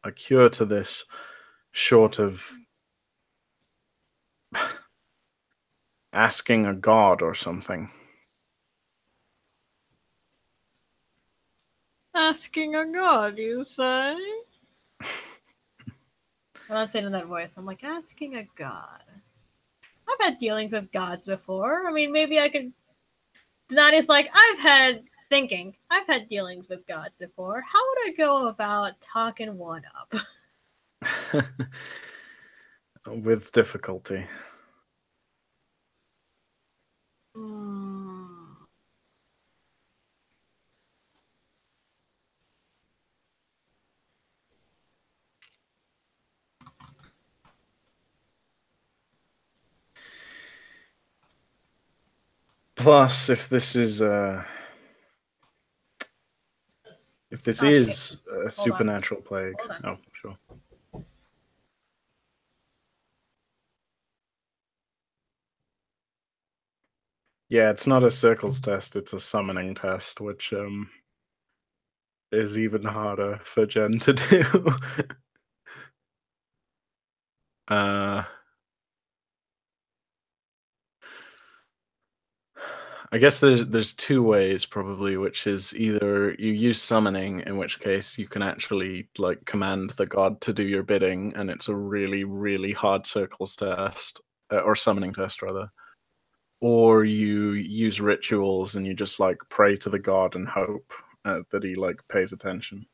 a cure to this, short of asking a god or something. Asking a god, you say? I'm not saying in that voice. I'm like, asking a god. I've had dealings with gods before. I mean, maybe I could. Donati's like, I've had dealings with gods before. How would I go about talking one up? With difficulty. Hmm. Plus, if this is a Oh shit! Hold on. supernatural plague, Hold on. oh sure. Yeah, it's not a circles test; it's a summoning test, which is even harder for Jen to do. uh, I guess there's two ways probably, which is either you use summoning, in which case you can actually like command the god to do your bidding, and it's a really really hard circles test or summoning test rather, or you use rituals and you just like pray to the god and hope that he like pays attention.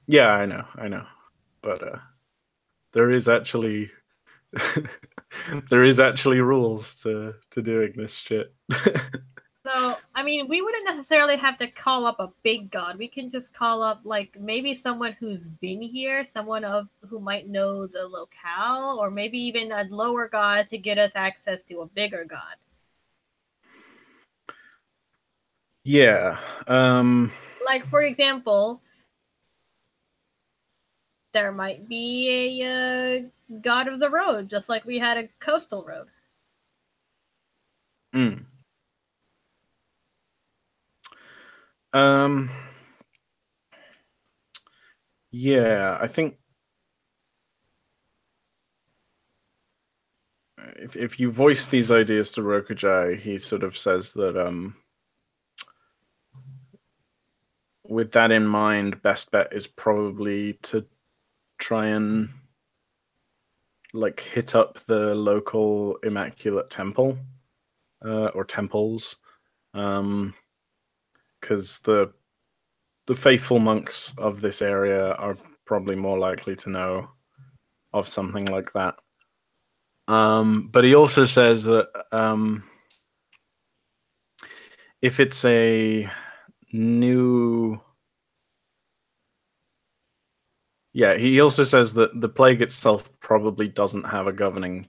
Yeah, I know, but there is actually there is actually rules to doing this shit. So, I mean, we wouldn't necessarily have to call up a big god. We can just call up, like, maybe someone who's been here, someone of who might know the locale, or maybe even a lower god to get us access to a bigger god. Yeah. Like, for example, there might be a god of the road, just like we had a coastal road. Mm. Um. Yeah, I think if you voice these ideas to Rokujai, he sort of says that with that in mind, best bet is probably to try and like hit up the local Immaculate Temple or temples, because the faithful monks of this area are probably more likely to know of something like that. But he also says that if it's a new, yeah, he also says that the plague itself probably doesn't have a governing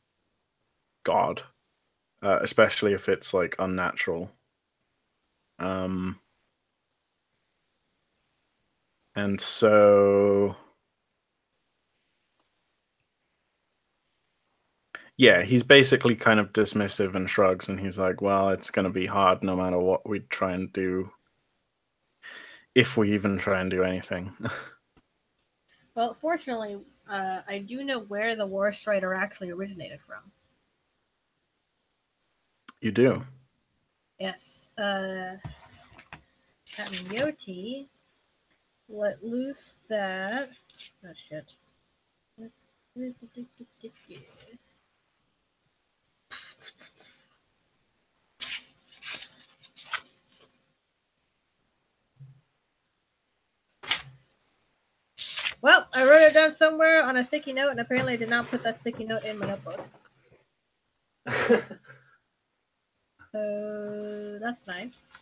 god, especially if it's like unnatural. Um, and so, yeah, he's basically kind of dismissive and shrugs, and he's like, well, it's going to be hard no matter what we try and do, if we even try and do anything. Well, fortunately, I do know where the War Strider actually originated from. You do. Yes, Captain Yoti let loose that. Oh shit. Well, I wrote it down somewhere on a sticky note, and apparently I did not put that sticky note in my notebook. So that's nice.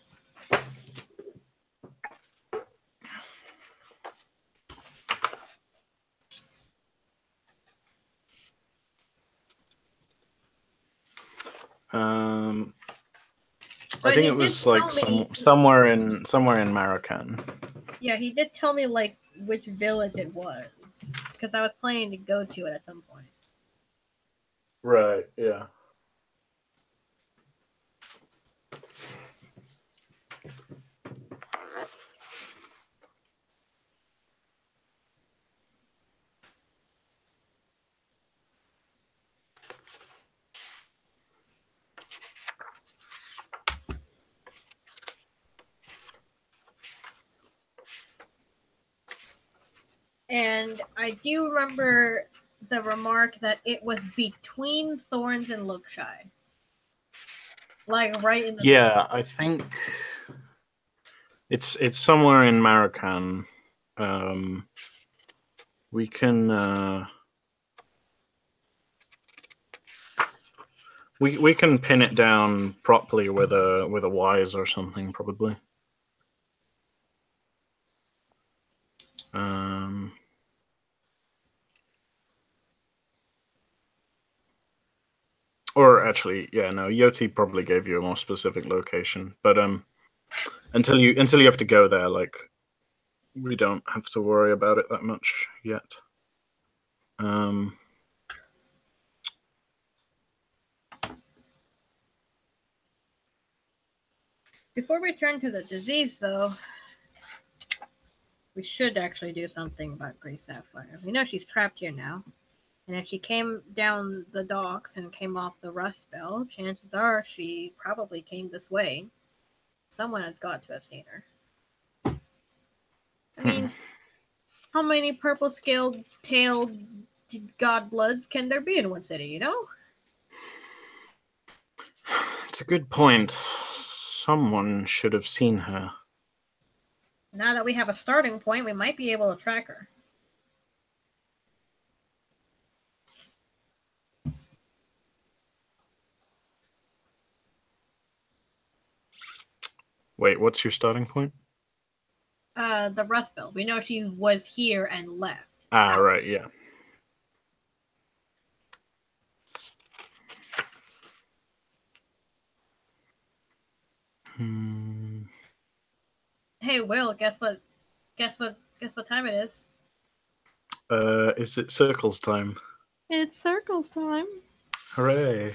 Um, So I think he it did was like tell me. somewhere in Maracan. Yeah, he did tell me like which village it was because I was planning to go to it at some point. Right. Yeah. And I do remember the remark that it was between Thorns and Lookshy. Like right in the middle. Yeah, I think it's somewhere in Maracan. We can we can pin it down properly with a wise or something probably. Um, or actually, yeah, no, Yoti probably gave you a more specific location, but until you have to go there, like we don't have to worry about it that much yet. Um, Before we turn to the disease, though, we should actually do something about Grace Sapphire. We know she's trapped here now. And if she came down the docks and came off the Rust Belt, chances are she probably came this way. Someone has got to have seen her. I mean, how many purple scaled tailed godbloods can there be in one city, you know? It's a good point. Someone should have seen her. Now that we have a starting point, we might be able to track her. Wait, what's your starting point? The Rust Belt. We know she was here and left. Ah, out. right, yeah. Hey, Will, guess what? Guess what time it is? Is it circles time? It's circles time. Hooray.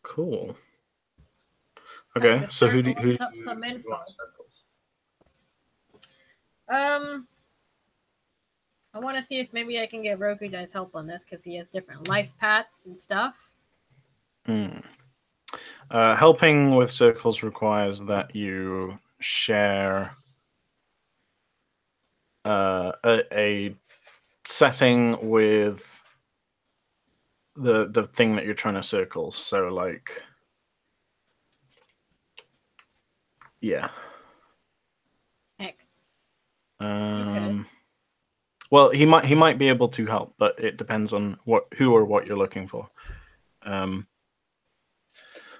Cool. Okay, so who do you up some info. want circles? I want to see if maybe I can get Roku Guy's help on this because he has different life paths and stuff. Helping with circles requires that you share a setting with the thing that you're trying to circle. So, like, yeah. Heck. Well, he might be able to help, but it depends on who or what you're looking for.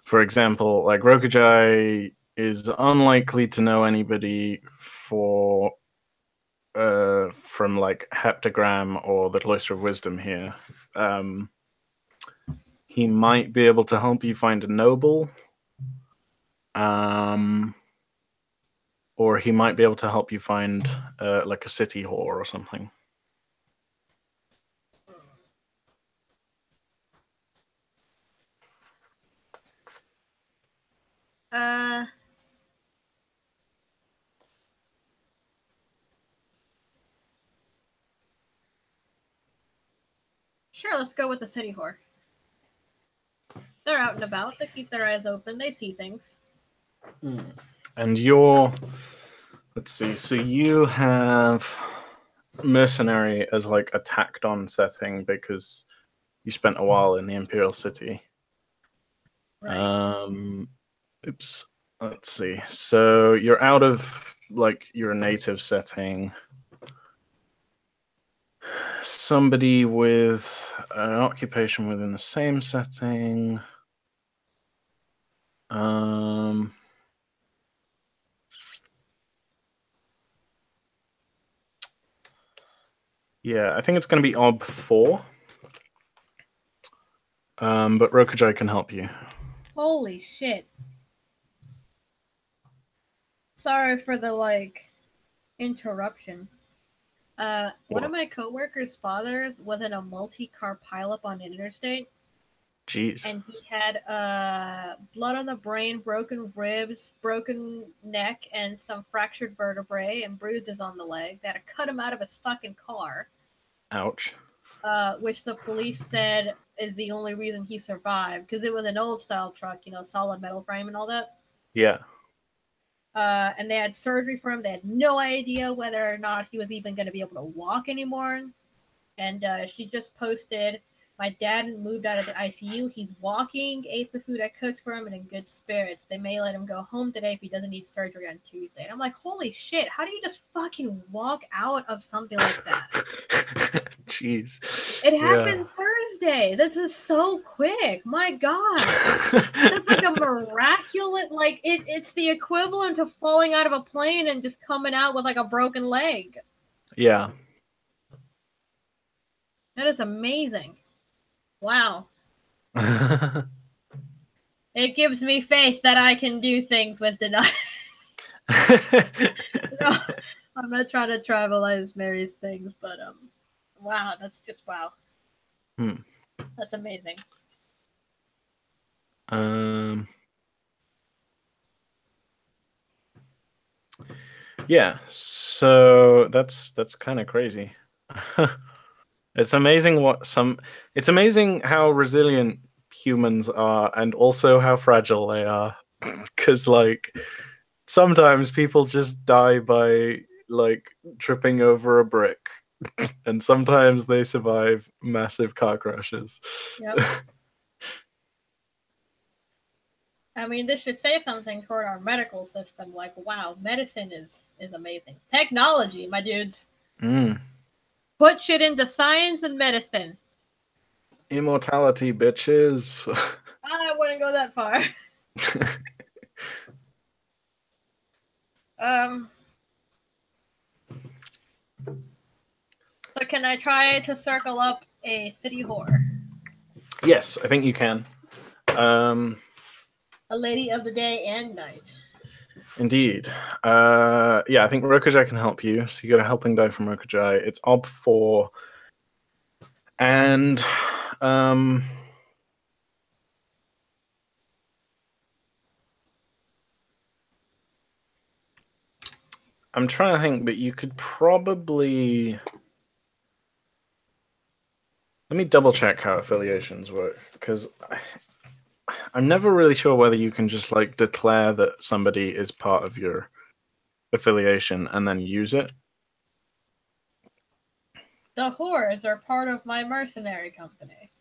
For example, like Rokujai is unlikely to know anybody from like Heptagram or the Cloister of Wisdom here. He might be able to help you find a noble, or he might be able to help you find like a city whore or something. Sure, let's go with the city whore. They're out and about. They keep their eyes open. They see things. And let's see. So you have mercenary as like a tacked on setting because you spent a while in the Imperial City. Right. Oops. Let's see. So you're out of like your native setting. Somebody with an occupation within the same setting. Yeah, I think it's going to be Ob 4. But Rokujai can help you. Holy shit. Sorry for the interruption. One of my coworkers' fathers was in a multi-car pileup on an interstate. Jeez. And he had blood on the brain, broken ribs, broken neck, and some fractured vertebrae and bruises on the legs. They had to cut him out of his fucking car. Ouch. Which the police said is the only reason he survived because it was an old style truck, solid metal frame and all that. Yeah. And they had surgery for him. They had no idea whether or not he was even going to be able to walk anymore. And she just posted, my dad moved out of the ICU. He's walking, ate the food I cooked for him, and in good spirits. They may let him go home today if he doesn't need surgery on Tuesday. And I'm like, holy shit, how do you just fucking walk out of something like that? Jeez. It happened Thursday. This is so quick. My God. That's like a miraculous, it's the equivalent of falling out of a plane and just coming out with like a broken leg. Yeah. That is amazing. Wow. It gives me faith that I can do things with denial. No, I'm not trying to tribalize Mary's things, but wow, that's just wow. That's amazing. Yeah, so that's kind of crazy. It's amazing it's amazing how resilient humans are and also how fragile they are. Cuz like sometimes people just die by like tripping over a brick and sometimes they survive massive car crashes. Yep. I mean, this should say something toward our medical system. Like, wow, medicine is amazing. Technology, my dudes. Put shit into science and medicine. Immortality, bitches. I wouldn't go that far. So can I try to circle up a city whore? Yes, I think you can. A lady of the day and night. Indeed. Yeah, I think Rokujai can help you. So you get a helping die from Rokujai. It's Ob 4. And I'm trying to think, but you could probably... Let me double check how affiliations work, because I'm never really sure whether you can just like declare that somebody is part of your affiliation and then use it. The whores are part of my mercenary company.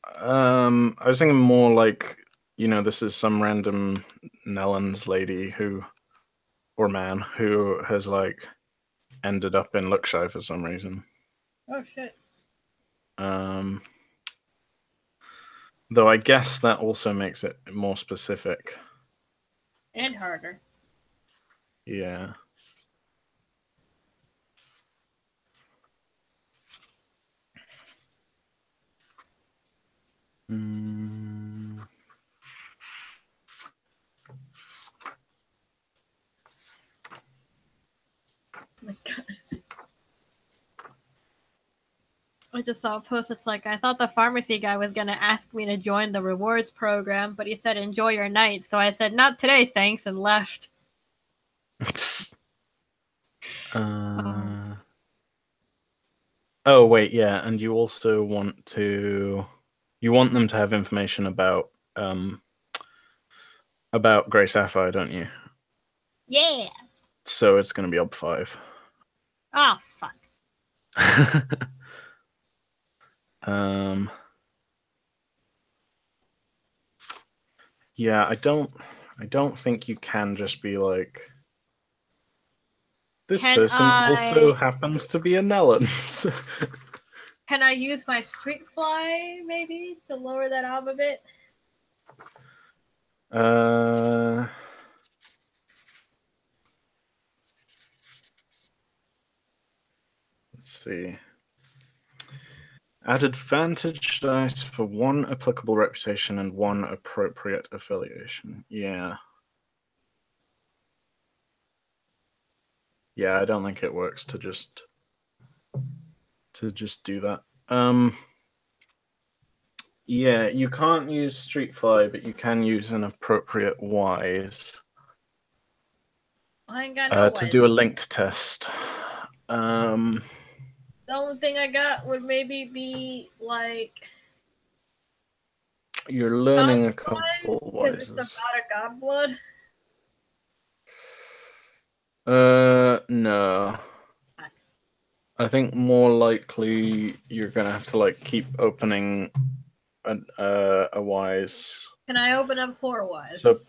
I was thinking more like, you know, this is some random Nellens lady who, or man, who has like ended up in Lookshy for some reason. Oh shit. Though I guess that also makes it more specific. And harder. Yeah. Oh my god. I just saw a post. It's like, I thought the pharmacy guy was going to ask me to join the rewards program, but he said, enjoy your night. So I said, not today, thanks, and left. Oh, wait, yeah. And you also want to... You want them to have information about Grey Sapphire, don't you? Yeah. So it's going to be Ob 5. Oh, fuck. Yeah, I don't think you can just be like, this person also happens to be a Nellens. Can I use my street fly maybe to lower that ob a bit? Let's see. Add advantage dice for 1 applicable reputation and 1 appropriate affiliation. Yeah. Yeah, I don't think it works to just do that. Yeah, you can't use Street Fly, but you can use an appropriate wise. I ain't got no to do a linked test. The only thing I got would maybe be like, you're learning a couple wises. Because it's about a godblood. No. I think more likely you're gonna have to like keep opening a wise. Can I open up Whore Wise? So,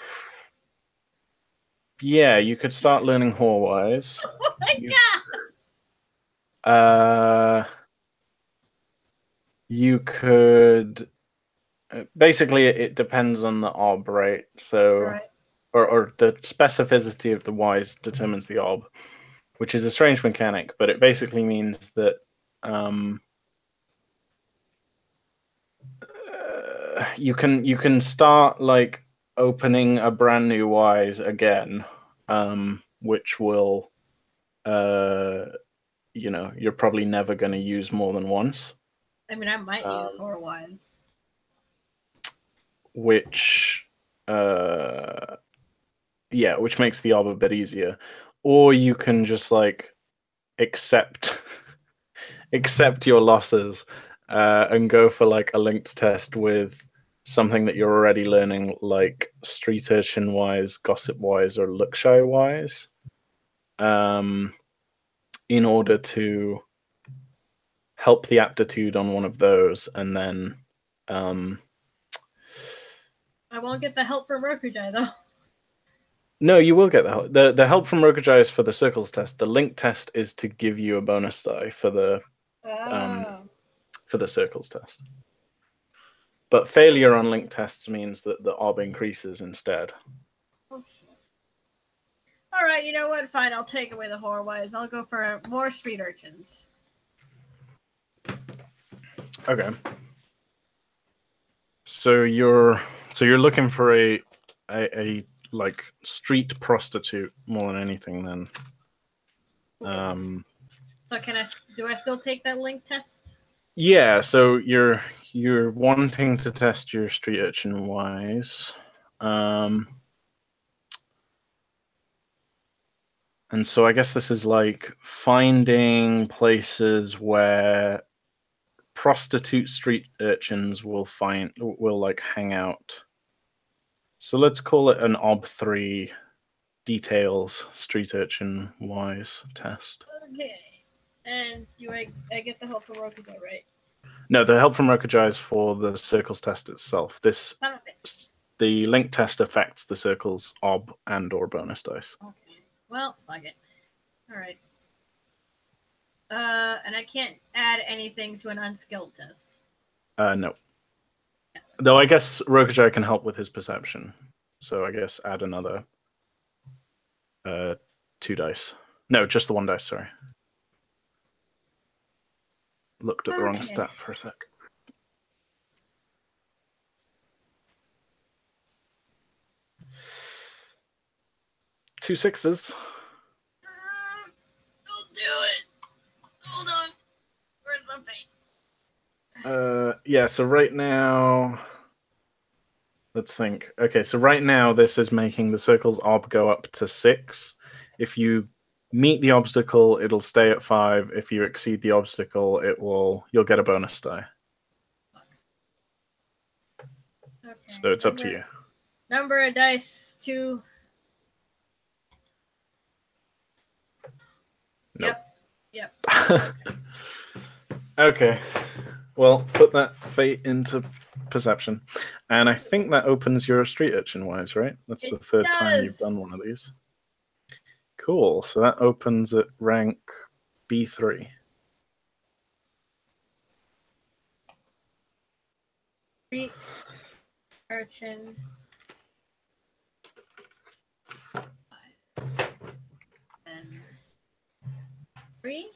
yeah, you could start learning Whore Wise. Oh my god! You could basically it depends on the ob, right? So, Right. or the specificity of the wise determines the ob, which is a strange mechanic, but it basically means that you can start like opening a brand new wise again, which will, you know, you're probably never going to use more than once. I mean, I might use Whore Wise. Which, yeah, which makes the ob a bit easier. Or you can just like accept your losses and go for like a linked test with something that you're already learning, like Street Urchin Wise, Gossip Wise, or Lookshy Wise, in order to help the aptitude on one of those, and then I won't get the help from Rokujai though. No, you will get the help. The help from Rokujai is for the circles test. The link test is to give you a bonus die for the Oh. for the circles test. But failure on link tests means that the ob increases instead. Oh, shit. All right, you know what? Fine, I'll take away the horror wise. I'll go for more street urchins. Okay. So you're looking for a like street prostitute more than anything then. So do I still take that link test? Yeah, so you're wanting to test your street urchin wise. And so I guess this is like finding places where prostitute street urchins will like hang out. So let's call it an ob3 details street urchin wise test. Okay. And I get the help from Rokugo, right? No, the help from Rokugo is for the circles test itself. The link test affects the circles ob and or bonus dice. Okay. Well, fuck it. All right. And I can't add anything to an unskilled test. No. Though I guess Rokugo can help with his perception. So I guess add another 2 dice. No, just the 1 dice, sorry. Looked at the wrong stat for a sec. Two 6s. I'll do it. Hold on. Where's my paint? Yeah, so right now, let's think. Okay, so right now this is making the circle's ob go up to 6. If you meet the obstacle, it'll stay at 5. If you exceed the obstacle, you'll get a bonus die. Okay. So it's up to you. Number of dice 2. Nope. Yep. Okay. Well, put that fate into perception. And I think that opens your street urchin wise, right? That's the third time you've done one of these. Cool. So that opens at rank B3. Street urchin. And 3.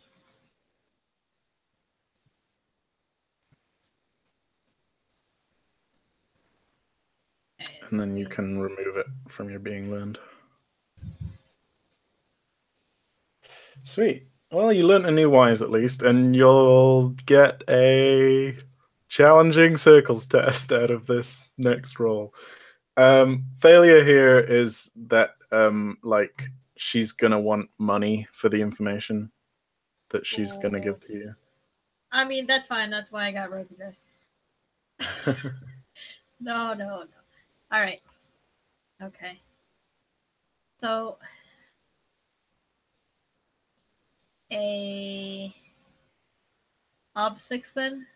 And then you can remove it from your being learned. Sweet. Well, you learned a new wise at least, and you'll get a challenging circles test out of this next roll. Failure here is that like she's gonna want money for the information that she's gonna give to you. I mean, that's fine. That's why I got Rokugo. No. All right. Okay. So a ob 6 then?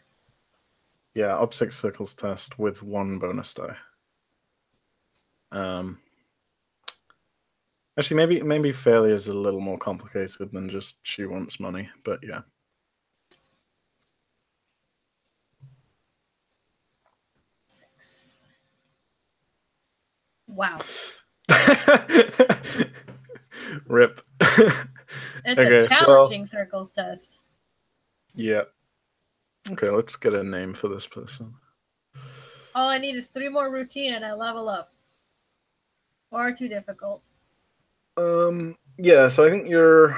Yeah, ob 6 circles test with 1 bonus die. Actually, maybe failure is a little more complicated than just she wants money, but yeah. Wow. Rip. It's a challenging circles test. Yeah. Okay, let's get a name for this person. All I need is 3 more routine and I level up. Or too difficult. Yeah, so I think your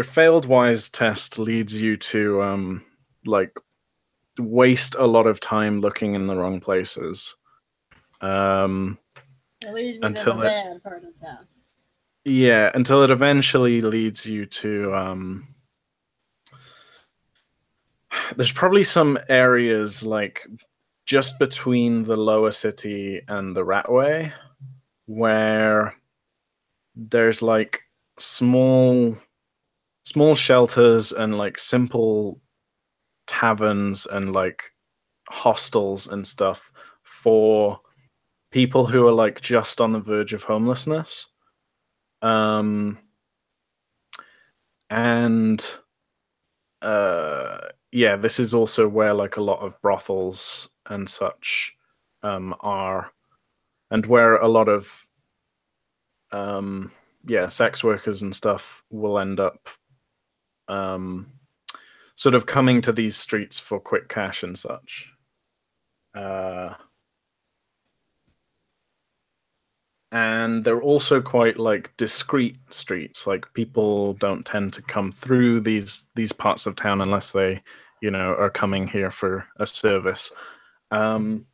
failed wise test leads you to like waste a lot of time looking in the wrong places. It leads me to the bad part of town. Yeah, until it eventually leads you to there's probably some areas like just between the lower city and the Ratway where there's like small shelters and like simple taverns and like hostels and stuff for people who are like just on the verge of homelessness. And yeah, this is also where like a lot of brothels and such are, and where a lot of yeah, sex workers and stuff will end up sort of coming to these streets for quick cash and such. And they're also quite like discreet streets. Like people don't tend to come through these parts of town unless they, you know, are coming here for a service. And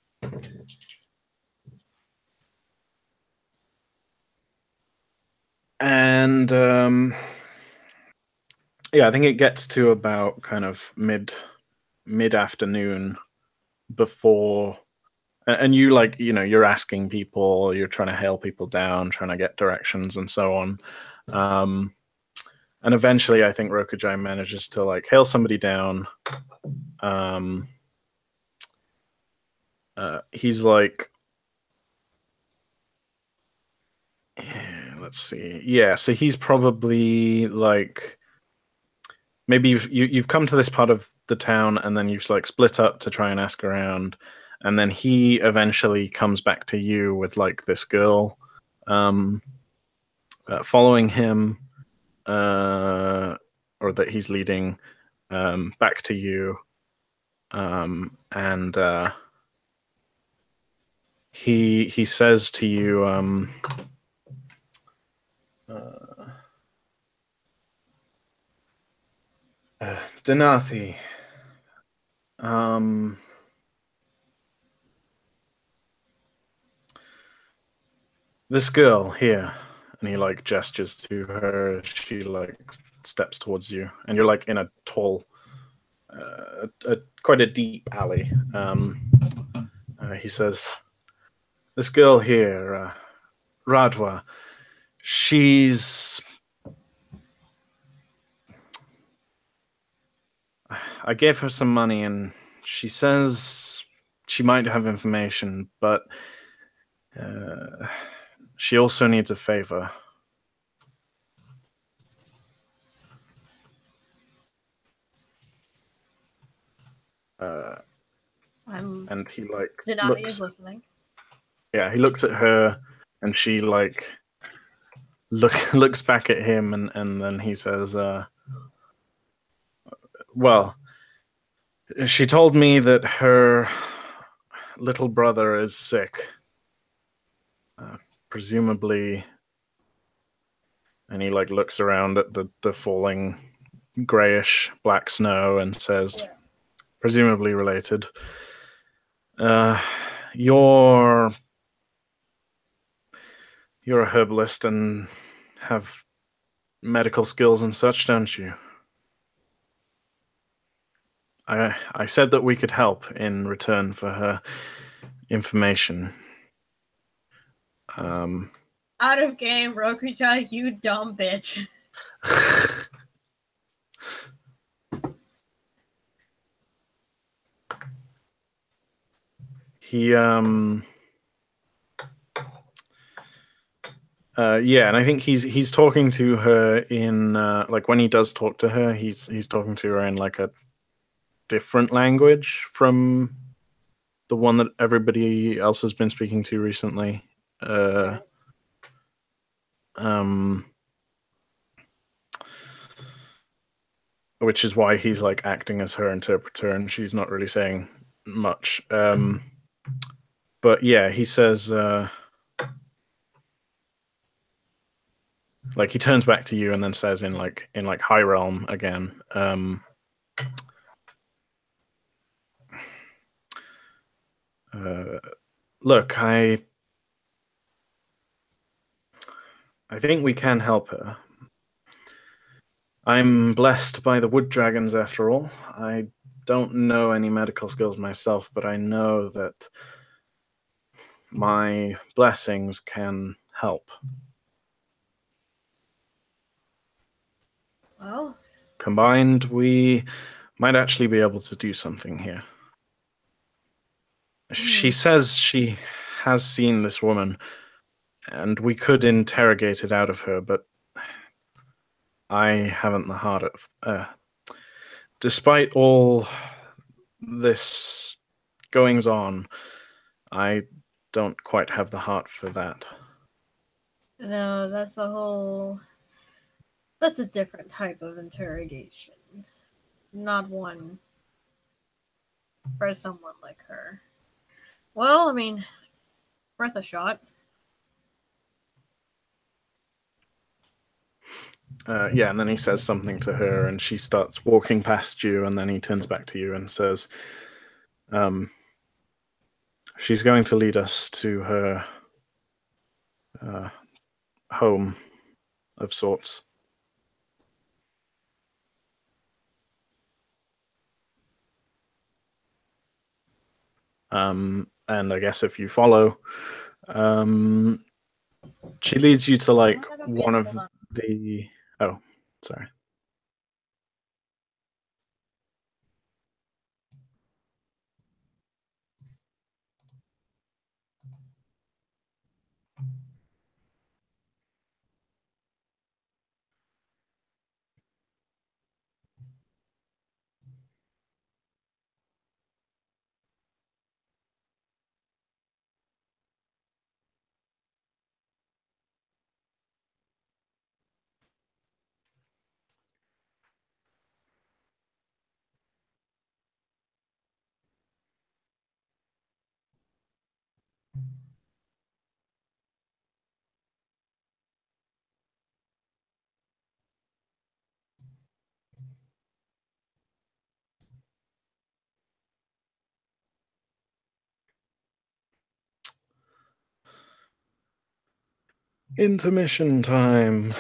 yeah, I think it gets to about kind of mid afternoon before, and you like, you know, you're asking people, you're trying to hail people down, trying to get directions and so on. And eventually I think Rokujai manages to like hail somebody down. He's like, let's see, yeah, so he's probably like, maybe you've come to this part of the town and then you've like split up to try and ask around, and then he eventually comes back to you with like this girl following him, or that he's leading back to you, and he says to you, Donati, this girl here, and he like gestures to her. She like steps towards you, and you're like in a tall, quite a deep alley. He says, "This girl here, Radwa, she's." I gave her some money, and she says she might have information, but she also needs a favor. And he like Denali is listening. Yeah, he looks at her, and she like looks back at him, and then he says, well, she told me that her little brother is sick, presumably. And he like looks around at the falling grayish black snow and says, yeah, presumably related. You're a herbalist and have medical skills and such, don't you? I said that we could help in return for her information. Out of game, Rokucha, you dumb bitch. He yeah, and I think he's talking to her in like, when he does talk to her, he's talking to her in like a different language from the one that everybody else has been speaking to recently. Which is why he's like acting as her interpreter, and she's not really saying much. But yeah, he says, like, he turns back to you and then says in High Realm again, look, I think we can help her. I'm blessed by the wood dragons, after all. I don't know any medical skills myself, but I know that my blessings can help. Well, combined, we might actually be able to do something here. She says she has seen this woman, and we could interrogate it out of her, but I haven't the heart of. Despite all this goings on, I don't quite have the heart for that. No, that's a different type of interrogation. Not one for someone like her. Well, I mean, worth a shot. Yeah, and then he says something to her, and she starts walking past you, and then he turns back to you and says, she's going to lead us to her home of sorts. And I guess if you follow, she leads you to like one of the. Oh, sorry. Intermission time.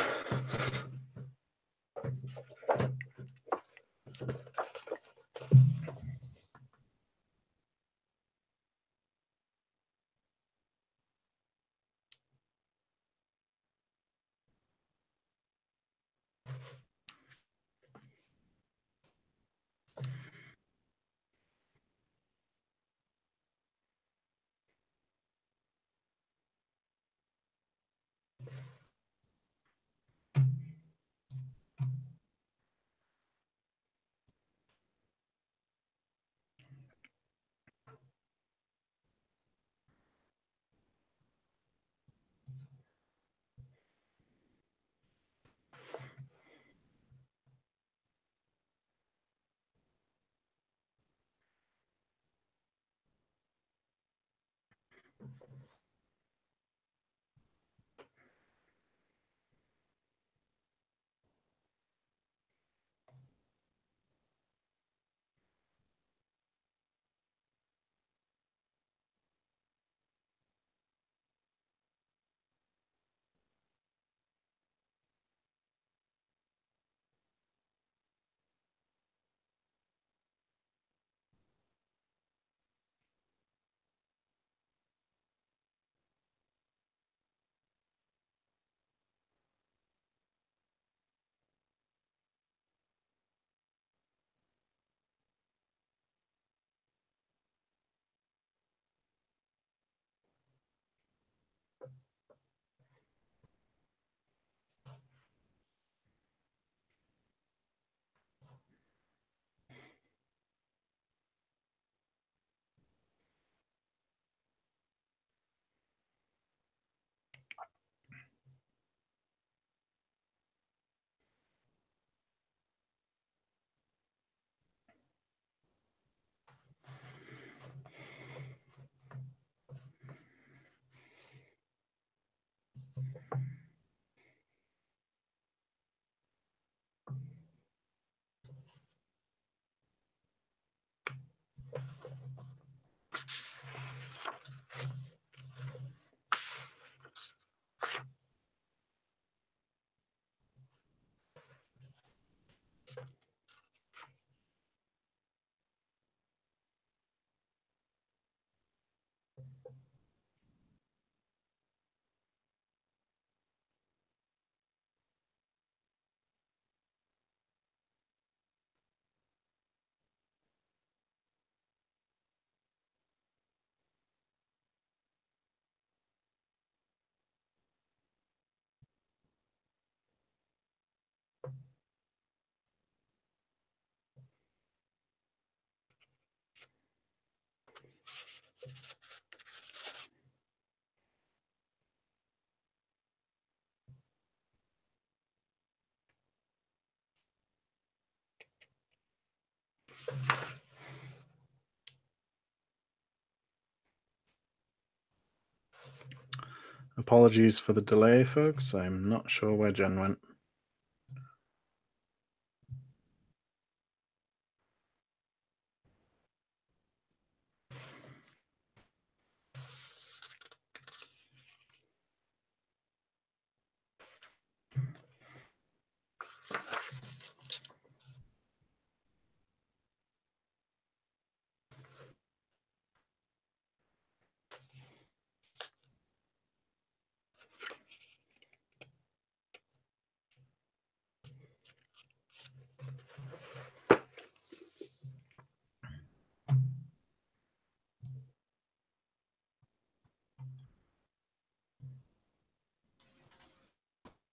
Apologies for the delay, folks. I'm not sure where Jen went.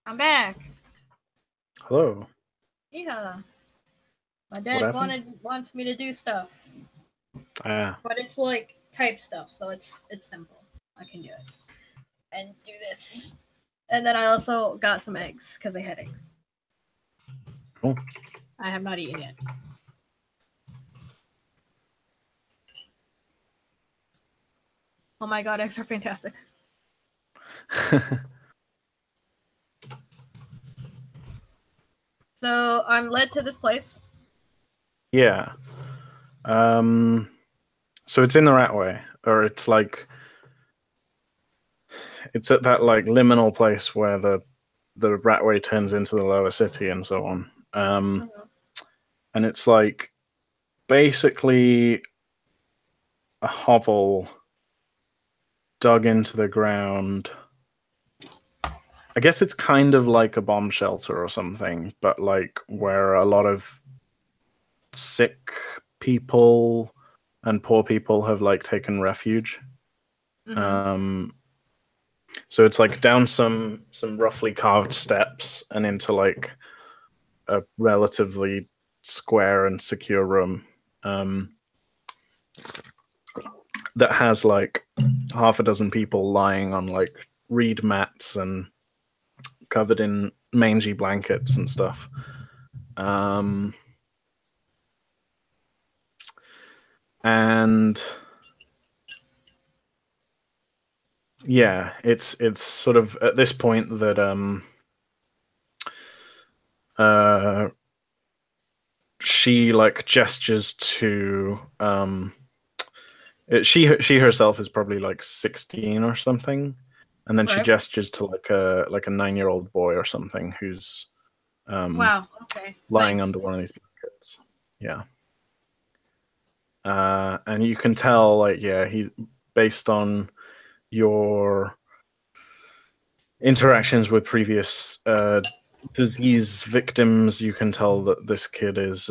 I'm back. Hello. Yeah. My What dad happened? wants me to do stuff, Ah. but it's like type stuff, so it's simple. I can do it and do this. And then I also got some eggs because I had eggs. Cool. I have not eaten yet. Oh my god, eggs are fantastic. So I'm led to this place. Yeah. So it's in the Ratway, or it's like it's at that like liminal place where the Ratway turns into the lower city and so on. And it's like basically a hovel dug into the ground. I guess it's kind of like a bomb shelter or something, but like where a lot of sick people and poor people have like taken refuge. So it's like down some roughly carved steps and into like a relatively square and secure room that has like half a dozen people lying on like reed mats and covered in mangy blankets and stuff. And yeah, it's sort of at this point that she like gestures to she herself is probably like 16 or something, and then she gestures to like a 9-year-old boy or something who's Wow. Okay. lying Thanks. under one of these blankets. Yeah. And you can tell, like, yeah, he's based on your interactions with previous disease victims. You can tell that this kid is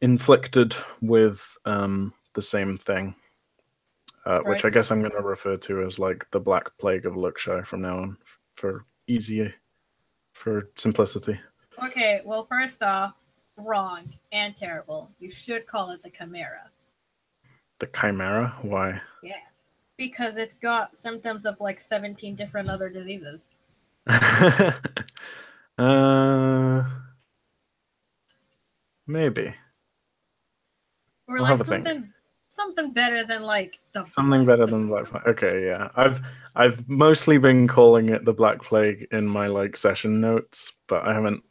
inflicted with the same thing, which I guess I'm going to refer to as like the Black Plague of Lookshire from now on, for simplicity. Okay. Well, first off, wrong and terrible. You should call it the Chimera. The Chimera? Why? Yeah. Because it's got symptoms of like 17 different other diseases. Maybe. Or I'll like have a think. something better than like the Something better than Black Plague. Okay, yeah. I've mostly been calling it the Black Plague in my like session notes, but I haven't.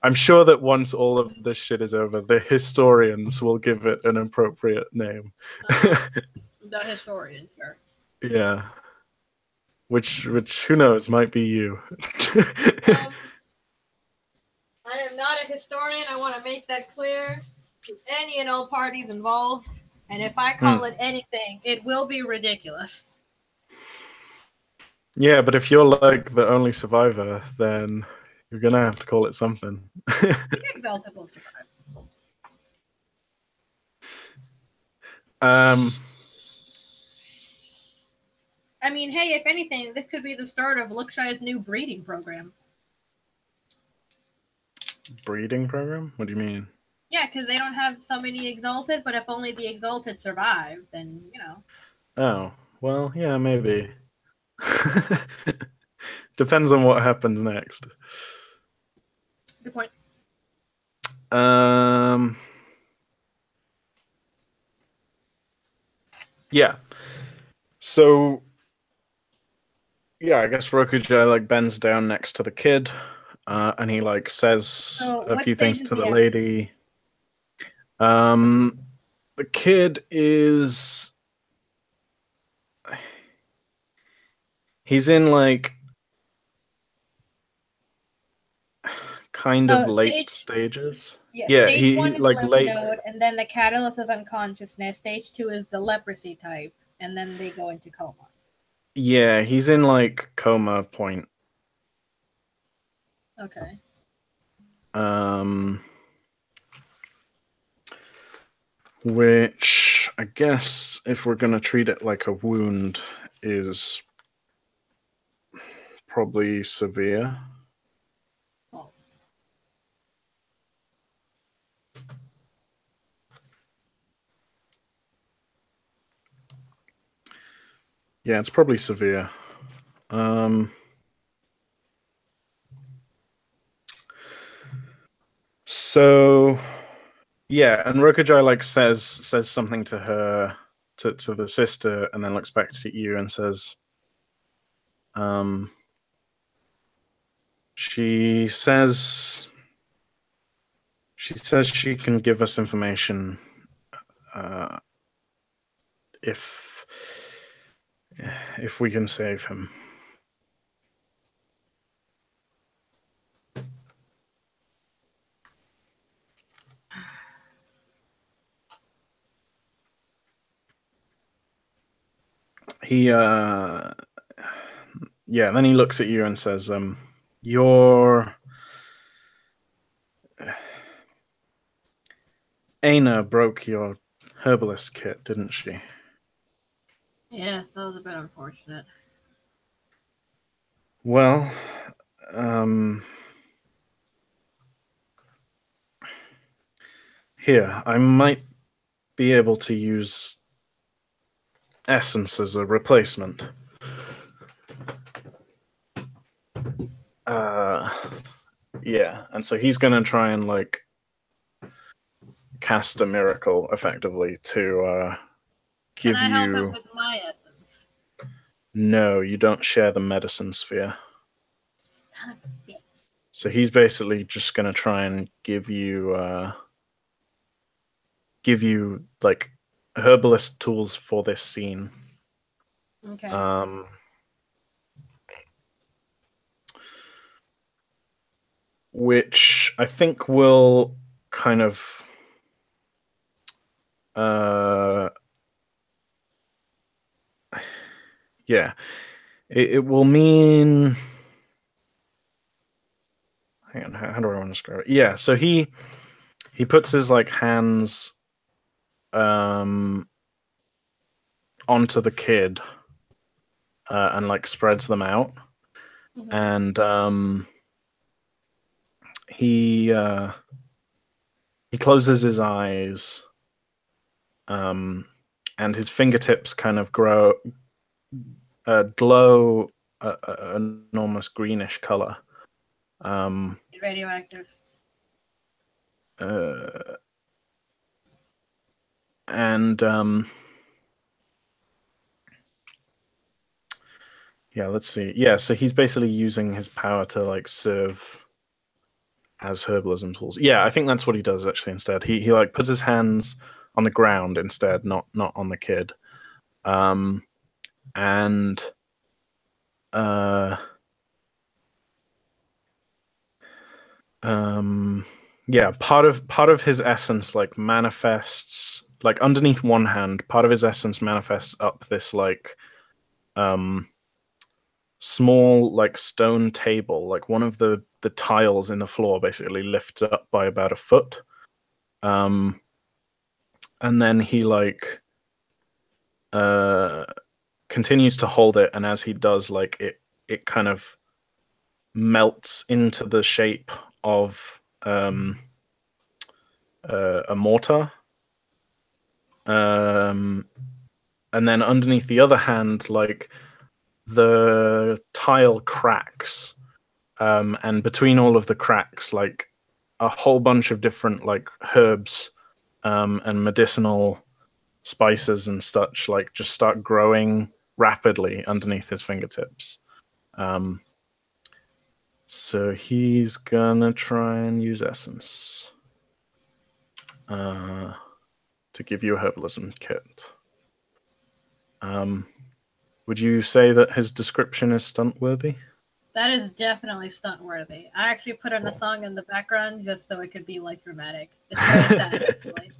I'm sure that once all of this shit is over, the historians will give it an appropriate name. The historian, sure. Yeah. Which who knows, might be you. I am not a historian. I want to make that clear to any and all parties involved. And if I call it anything, it will be ridiculous. Yeah, but if you're like the only survivor, then you're gonna have to call it something. Exalted will survive. I mean, hey, if anything, this could be the start of Lookshire's new breeding program. Breeding program? What do you mean? Yeah, because they don't have so many Exalted, but if only the Exalted survive, then, you know. Oh, well, yeah, maybe. Depends on what happens next. Good point. Yeah. So yeah, I guess Rokujai like bends down next to the kid, and he like says So a what few stage things is to he the at? lady. Um, the kid is he's in like kind of Oh, late stage. stages. Yeah, Yeah, stage he one is like lymph late. node, and then the catalyst is unconsciousness. Stage two is the leprosy type, and then they go into coma. Yeah, he's in like coma point. Okay. Um, which I guess if we're gonna treat it like a wound is probably severe. False. Yeah, it's probably severe. Um, so yeah, and Rokujai like says something to her to the sister, and then looks back at you and says, um, she says she can give us information uh, if we can save him. He yeah, then he looks at you and says, your Aina broke your herbalist kit, didn't she? Yes, that was a bit unfortunate. Well, um, here, I might be able to use essence as a replacement. Uh, yeah, and so he's gonna try and like cast a miracle effectively to Can give I help him you. with my essence? No, you don't share the medicine sphere. Son of a bitch. So he's basically just gonna try and give you like herbalist tools for this scene. Okay. Um, which I think will kind of uh, yeah, it will mean. Hang on, how do I want to describe it? Yeah, so he puts his like hands um onto the kid and like spreads them out, Mm-hmm. and he uh, he closes his eyes, um, and his fingertips kind of glow an enormous greenish color. Um, Radioactive. uh, and yeah, let's see. Yeah, so he's basically using his power to like serve as herbalism tools. Yeah, I think that's what he does actually. Instead, he like puts his hands on the ground instead, not on the kid. And uh, um, yeah, part of his essence like manifests like underneath one hand. Part of his essence manifests up this like um small like stone table, like one of the tiles in the floor basically lifts up by about a foot. Um, and then he like uh continues to hold it, and as he does, like it kind of melts into the shape of a mortar. Um, and then underneath the other hand, like the tile cracks, and between all of the cracks, like a whole bunch of different like herbs and medicinal spices and such like just start growing rapidly underneath his fingertips. So he's gonna try and use essence to give you a herbalism kit. Would you say that his description is stunt worthy? That is definitely stunt worthy. I actually put on a song in the background just so it could be like dramatic. It's very sad, actually.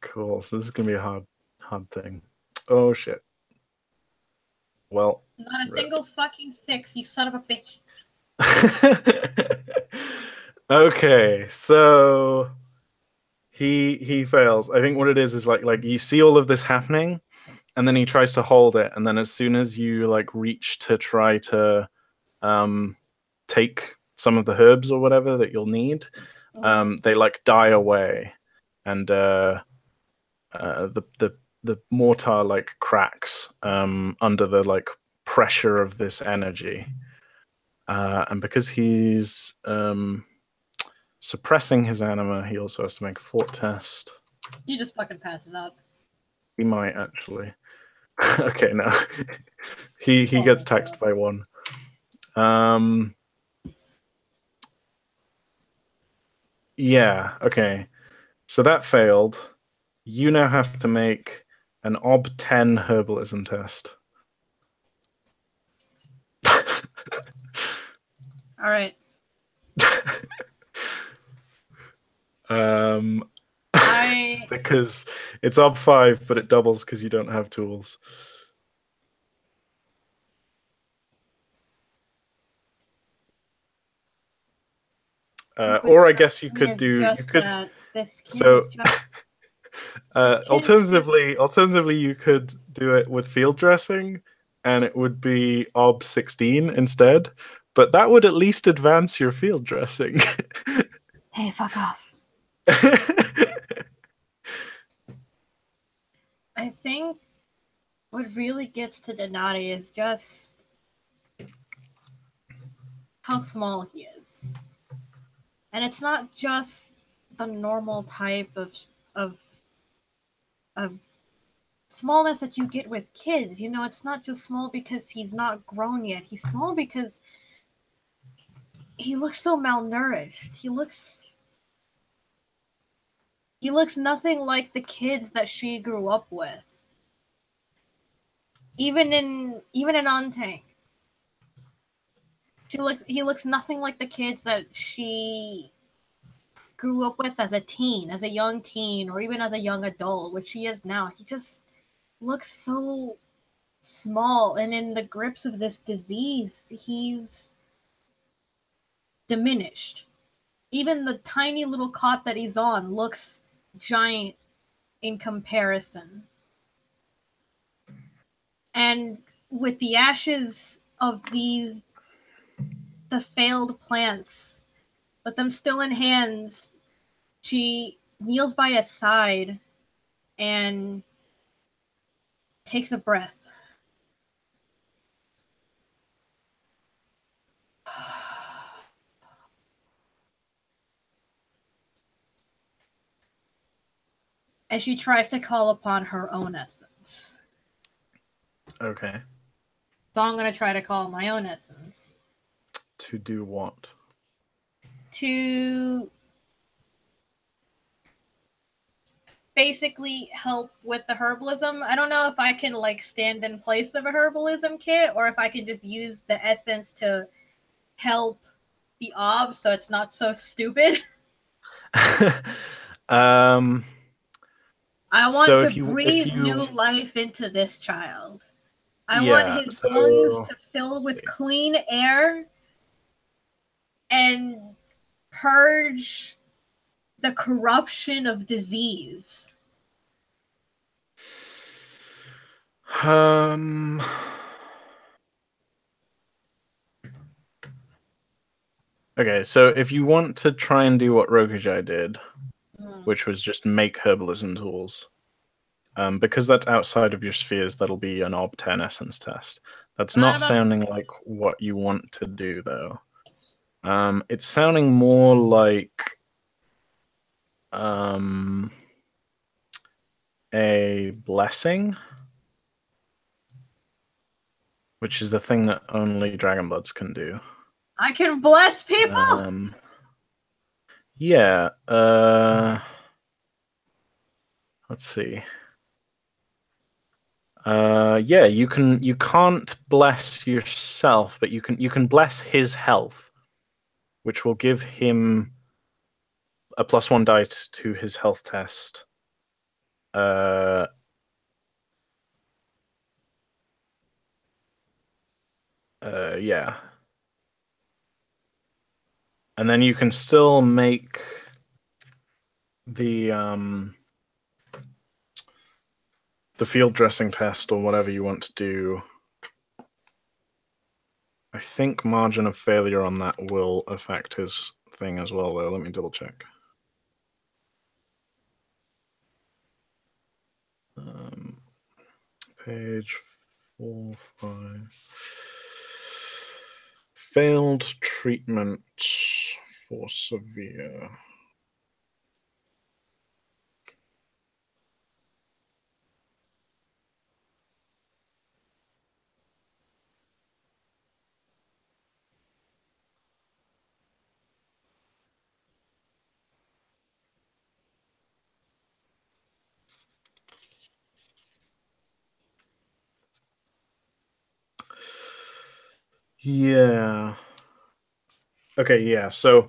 Cool. So this is gonna be a hard thing. Oh shit. Well, Not a rip. single fucking 6, you son of a bitch. Okay, so he fails. I think what it is like you see all of this happening, and then he tries to hold it, and then as soon as you like reach to try to take some of the herbs or whatever that you'll need, they like die away, and the mortar like cracks under the like pressure of this energy, and because he's suppressing his anima, he also has to make a fort test. He just fucking passes out. He might actually. Okay, no. he gets taxed by 1. Yeah, okay. So that failed. You now have to make an ob 10 herbalism test. All right. Because it's ob 5, but it doubles because you don't have tools. Or I guess you could do. You could. So, alternatively, you could do it with field dressing, and it would be ob 16 instead. But that would at least advance your field dressing. Hey, fuck off. I think what really gets to Donati is just how small he is. And it's not just the normal type of smallness that you get with kids. You know, it's not just small because he's not grown yet. He's small because he looks so malnourished. He looks nothing like the kids that she grew up with. Even in Ontang. He looks nothing like the kids that she grew up with as a teen, as a young teen, or even as a young adult, which he is now. He just looks so small, and in the grips of this disease, he's diminished. Even the tiny little cot that he's on looks giant in comparison. And with the ashes of the failed plants, with them still in hands, she kneels by his side and takes a breath. And she tries to call upon her own essence. Okay. So I'm going to try to call my own essence. To do what? To basically help with the herbalism. I don't know if I can like stand in place of a herbalism kit or if I can just use the essence to help the ob so it's not so stupid. I want to breathe new life into this child. I want his lungs to fill with clean air and purge the corruption of disease. Okay, so if you want to try and do what Rokujai did, which was just make herbalism tools, because that's outside of your spheres, that'll be an ob 10 essence test. That's not sounding like what you want to do, though. It's sounding more like a blessing. which is the thing that only Dragonbloods can do. I can bless people. Yeah. Let's see. Yeah, you can't bless yourself, but you can bless his health, which will give him a +1 dice to his health test. Yeah. And then you can still make the field dressing test or whatever you want to do. I think margin of failure on that will affect his thing as well, though. Let me double check. Page 4, 5. Failed treatment for severe. Yeah. Okay, yeah. So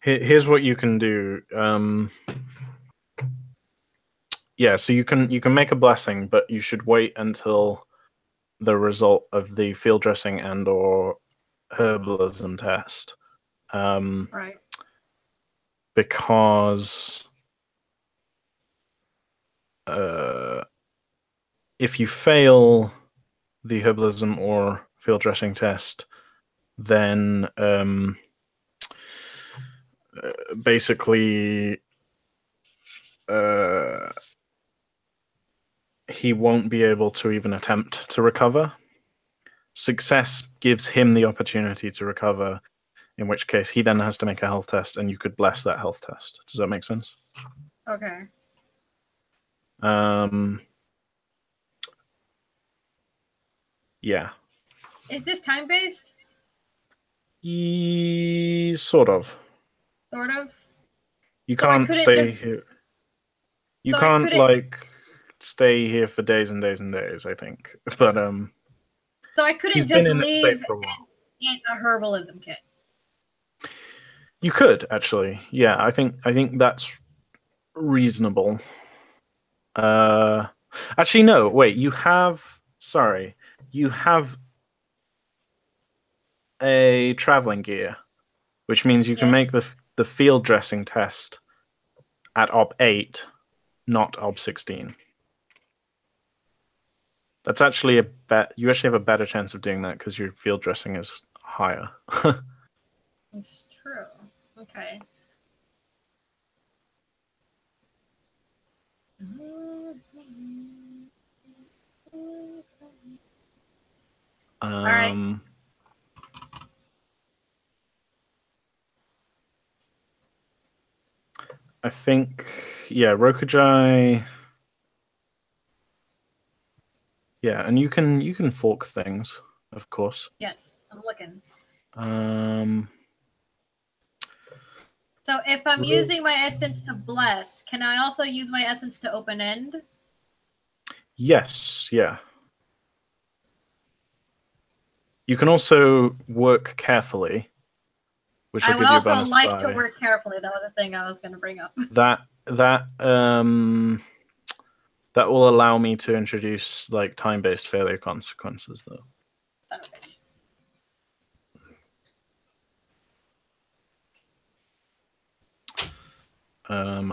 here's what you can do. Yeah, so you can make a blessing, but you should wait until the result of the field dressing and or herbalism test. Right. Because if you fail the herbalism or field dressing test, then basically he won't be able to even attempt to recover. Success gives him the opportunity to recover, in which case he then has to make a health test, and you could bless that health test. Does that make sense? Okay. Yeah. Is this time based? Sort of. Sort of. You So I can't couldn't stay just. here. You So I can't couldn't. like stay here for days and days and days, I think. But So I he's couldn't been just in this state leave for a while. and eat a herbalism kit. You could actually. Yeah, I think that's reasonable. Actually no, wait, you have a traveling gear, which means you can make Yes. the field dressing test at op 8, not op 16. That's actually you actually have a better chance of doing that because your field dressing is higher. It's true. Okay. All right. I think, yeah, Rokujai. Yeah, and you can fork things, of course. Yes, I'm looking. Um. So if I'm using my essence to bless, can I also use my essence to open end? Yes, yeah. You can also work carefully, which will I would give you a also bonus like to die. work carefully. That was the thing I was going to bring up. That will allow me to introduce like time-based failure consequences, though. Son of a bitch.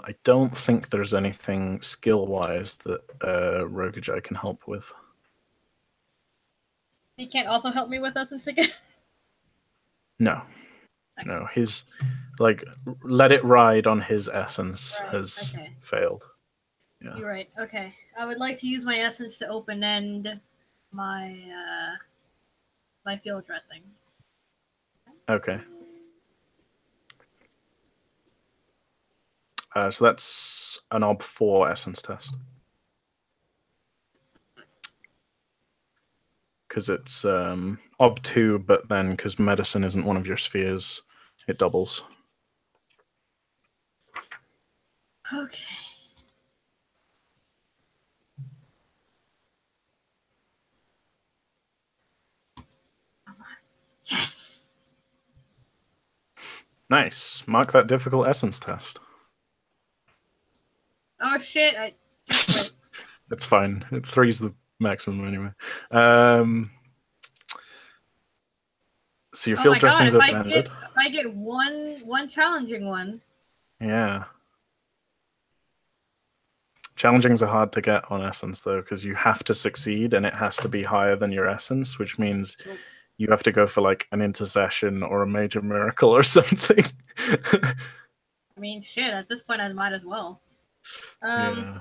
I don't think there's anything skill-wise that Rokujai can help with. He can't also help me with essence again? No. Okay. No, his like let it ride on his essence has failed. Yeah. You're right. Okay. I would like to use my essence to open end my my field dressing. Okay. So that's an ob 4 essence test. because it's ob 2, but then because medicine isn't one of your spheres, it doubles. Okay. Come on. Yes. Nice. Mark that difficult essence test. Oh shit! I just quit. It's fine. 3's the maximum anyway. So your field dressing's open-ended. If I get one challenging one. Yeah. Challengings are hard to get on essence though, because you have to succeed and it has to be higher than your essence, which means you have to go for like an intercession or a major miracle or something. I mean, shit. At this point, I might as well. Yeah.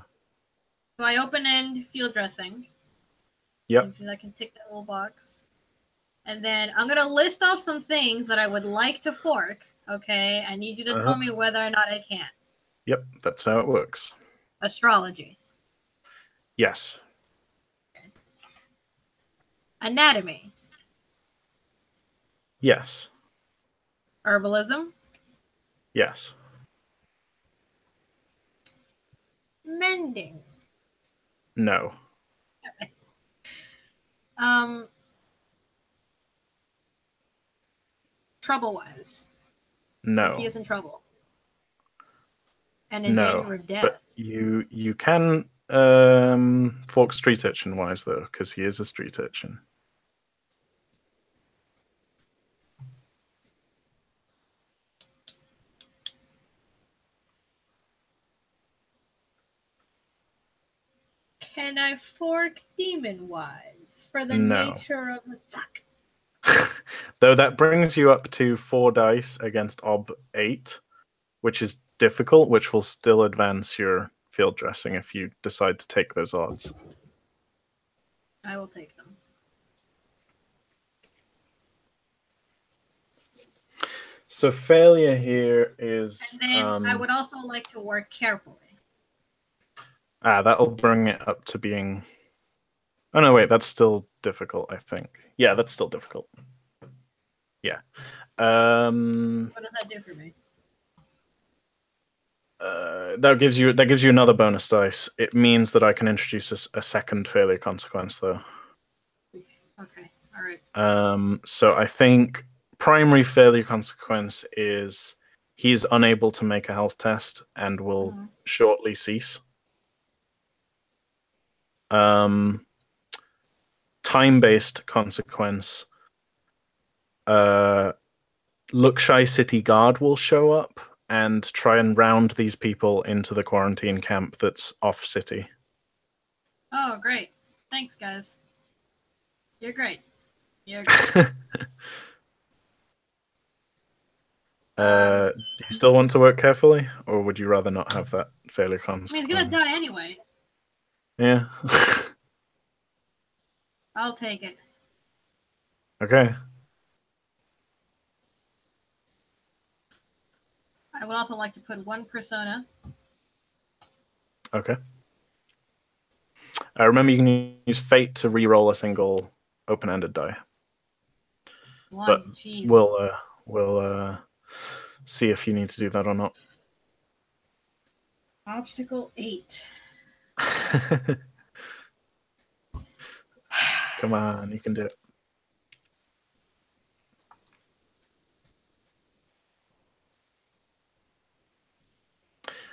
So I open end field dressing. Yep. I can tick that little box. And then I'm going to list off some things that I would like to fork, okay? I need you to tell me whether or not I can. Yep, that's how it works. Astrology. Yes. Okay. Anatomy. Yes. Herbalism. Yes. Mending. No. Trouble-wise. No. He is in trouble. And in danger of death. But you can fork street urchin wise though, because he is a street urchin. Can I fork demon-wise for the nature of the fuck? Though that brings you up to 4 dice against ob 8, which is difficult, which will still advance your field dressing if you decide to take those odds. I will take them. So failure here is... And then I would also like to work carefully. That'll bring it up to being... Oh no, wait, that's still difficult, I think. Yeah, that's still difficult. Yeah. What does that do for me? That gives you another bonus dice. It means that I can introduce a second failure consequence, though. Okay, all right. So I think primary failure consequence is he's unable to make a health test and will shortly cease. Time-based consequence. Luxai City Guard will show up and try and round these people into the quarantine camp that's off city. Oh, great. Thanks, guys. You're great. You're great. Do you still want to work carefully, or would you rather not have that failure consequence? I mean, he's gonna die anyway. Yeah. I'll take it. Okay. I would also like to put 1 persona. Okay. Remember, you can use fate to re-roll a single open-ended die. But we'll see if you need to do that or not. Obstacle 8. Come on, you can do it.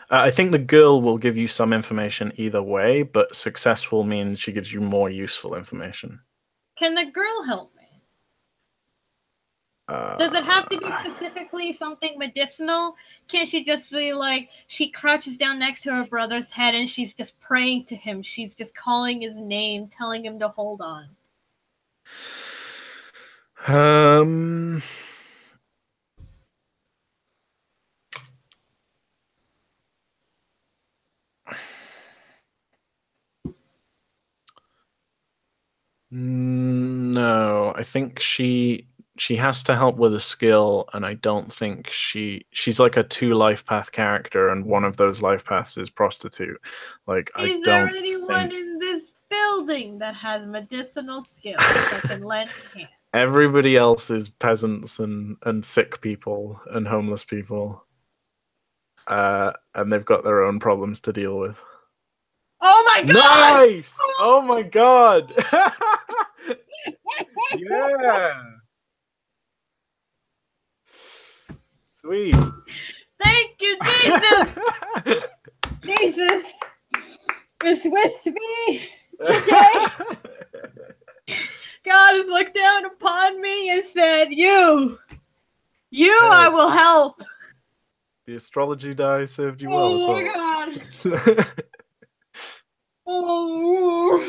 I think the girl will give you some information either way, but successful means she gives you more useful information. Can the girl help me? Does it have to be specifically something medicinal? Can't she just be like, she crouches down next to her brother's head and she's just praying to him. She's just calling his name, telling him to hold on. No, I think she has to help with a skill, and I don't think she's like a 2 life path character, and one of those life paths is prostitute. Like, Is there anyone in this building that has medicinal skills that can lend a hand. Everybody else is peasants and sick people and homeless people. And they've got their own problems to deal with. Oh my god! Nice! Oh my god! Yeah! Sweet. Thank you, Jesus! Jesus is with me today. God has looked down upon me and said, You, I will help. The astrology die served you well as Oh well. my god. Oh.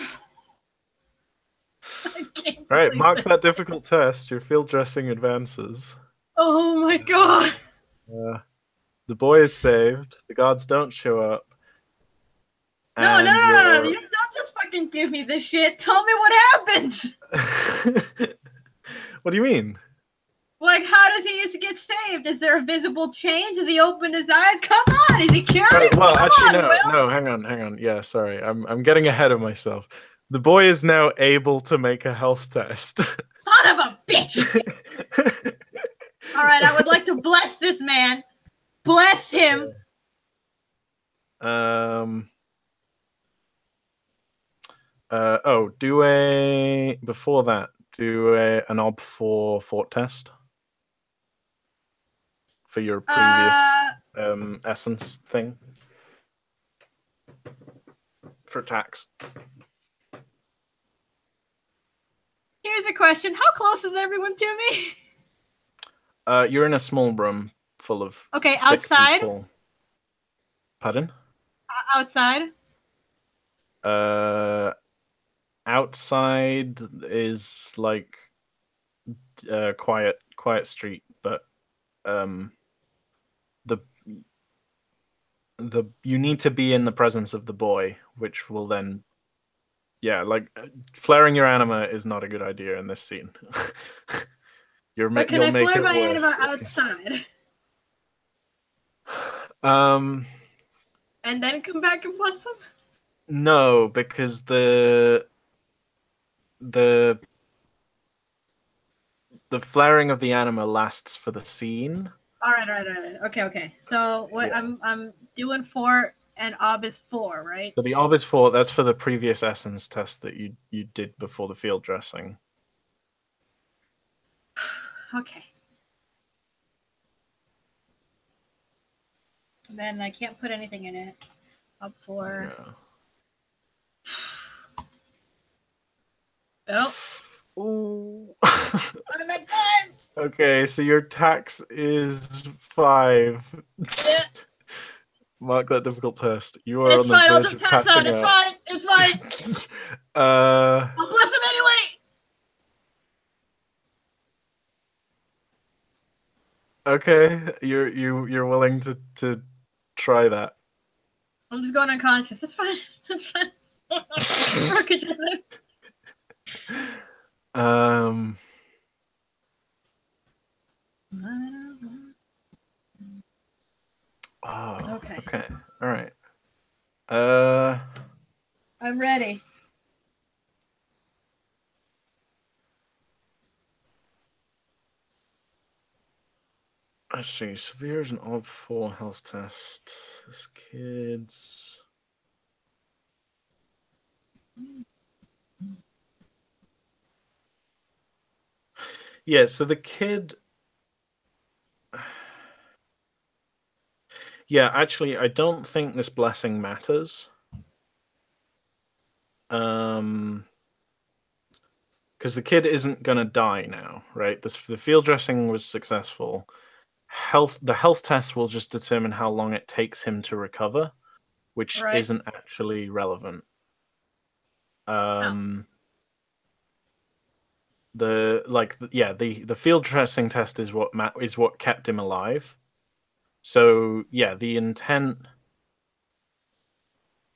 I can't Right, believe mark it. that difficult test. Your field dressing advances. Oh my god. The boy is saved. The guards don't show up. No, And you don't just fucking give me this shit. Tell me what happens. What do you mean? Like, how does he get saved? Is there a visible change? Does he open his eyes? Come on, is he cured? Well, Come actually, on, Will. no. Hang on. Yeah, sorry, I'm getting ahead of myself. The boy is now able to make a health test. Son of a bitch! All right, I would like to bless this man. Bless him. Before that, do an ob for fort test for your previous essence thing for attacks. Here's a question: how close is everyone to me? You're in a small room full of okay, sick outside. people. Pardon? Outside. Outside is like quiet street, but the you need to be in the presence of the boy, which will then flaring your anima is not a good idea in this scene. But can I flare my anima outside? And then come back and bless him? No, because the flaring of the anima lasts for the scene. All right. Okay. So what I'm doing for an ob is 4, right? So the ob is 4. That's for the previous essence test that you did before the field dressing. Okay. Then I can't put anything in it. Up 4. Yeah. Oh. Ooh. I'm at 5. Okay, so your tax is 5. Yeah. Mark that difficult test. You are it's on the fine. verge I'll just of pass passing out. out. It's fine. I'll bless him anyway. Okay, you're willing to try that. I'm just going unconscious. It's fine. It's fine. Oh, okay. All right. I'm ready. Let's see. Severe is an ob 4 health test. This kid's. Yeah, so the kid. Yeah, actually, I don't think this blessing matters. Because the kid isn't gonna die now, right? The field dressing was successful. The health test will just determine how long it takes him to recover, which isn't actually relevant. The field dressing test is what kept him alive. So yeah, the intent.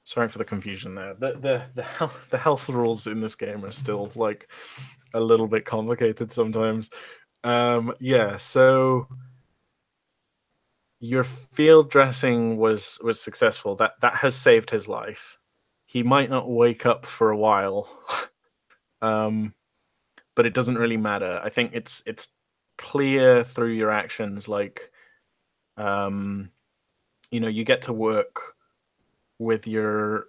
Sorry for the confusion there. The health rules in this game are still like a little bit complicated sometimes. Yeah, so your field dressing was successful. That has saved his life. he might not wake up for a while. But it doesn't really matter. I think it's clear through your actions, like you get to work with your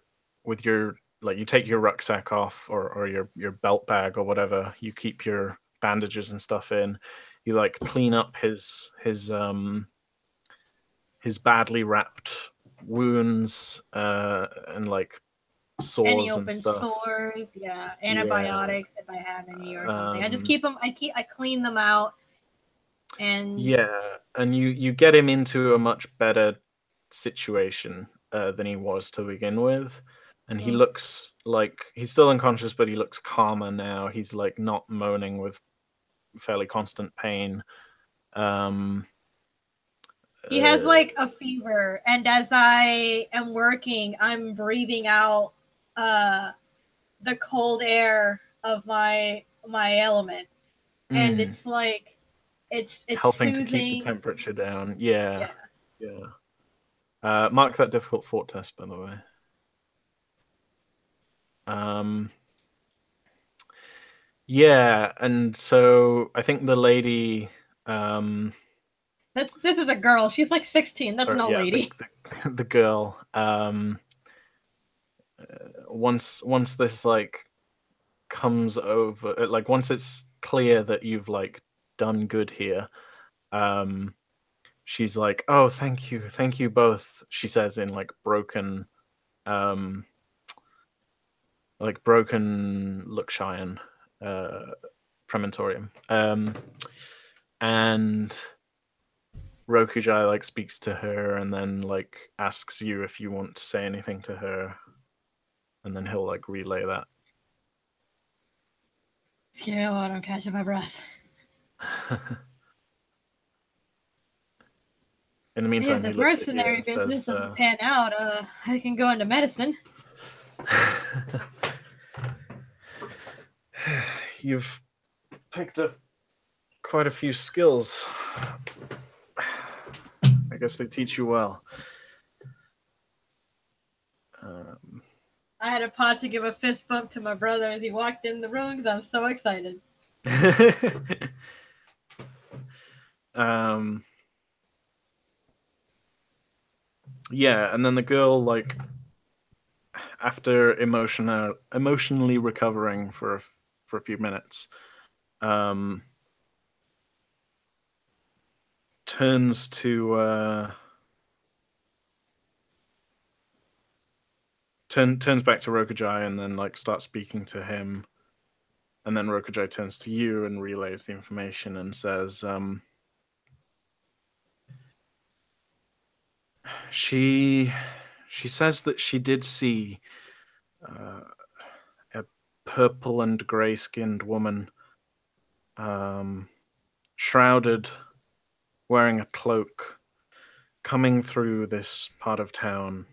like you take your rucksack off or your belt bag or whatever. You keep your bandages and stuff in. You like clean up his badly wrapped wounds and like Any sores and open stuff. sores, yeah, Yeah. antibiotics if I have any or something. I just Um, keep them. I clean them out, and yeah, and you get him into a much better situation than he was to begin with, and he mm, looks like he's still unconscious, but he looks calmer now. He's like not moaning with fairly constant pain. Um, he has uh, like a fever. And as I am working, I'm breathing out uh, the cold air of my element, and mm, it's like it's helping to keep the soothing. temperature down. Yeah, Yeah. yeah. Mark that difficult fort test, by the way. Um, yeah, and so I think the lady. This is a girl. She's like 16. That's Or no yeah, lady. the girl. Once this like comes over, like once it's clear that you've like done good here, um, she's like, "Oh, thank you both." She says in um, like broken Luxian, uh, Prementorium, and Rokujai like speaks to her and then like asks you if you want to say anything to her, and then he'll like relay that. Excuse me, I'm catching my breath. In the Yeah, if meantime, he this looks at you mercenary and business says, doesn't pan out, I can go into medicine. "You've picked up quite a few skills. I guess they teach you well." Um, I had a pause to give a fist bump to my brother as he walked in the room because I'm so excited. um, yeah, and then the girl, like, after emotionally recovering for a few minutes, um, turns to turns back to Rokujai and then like starts speaking to him, and then Rokujai turns to you and relays the information and says, she she says that she did see uh, a purple and grey-skinned woman, um, shrouded, wearing a cloak, coming through this part of town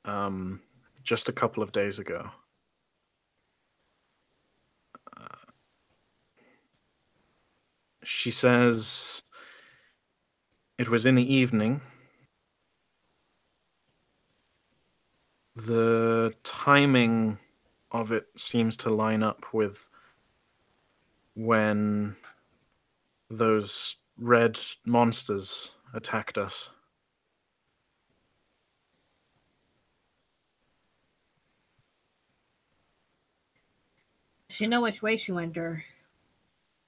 um, just a couple of days ago. Uh, she says it was in the evening. The timing of it seems to line up with when those red monsters attacked us. Does she know which way she went, or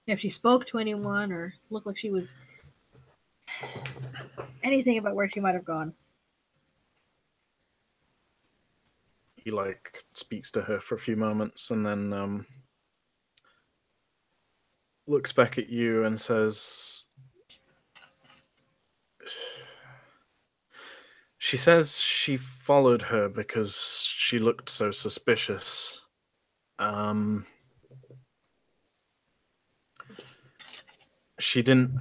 if she spoke to anyone, or looked like she was anything about where she might have gone? He like speaks to her for a few moments and then looks back at you and says, she says she followed her because she looked so suspicious. Um, she didn't.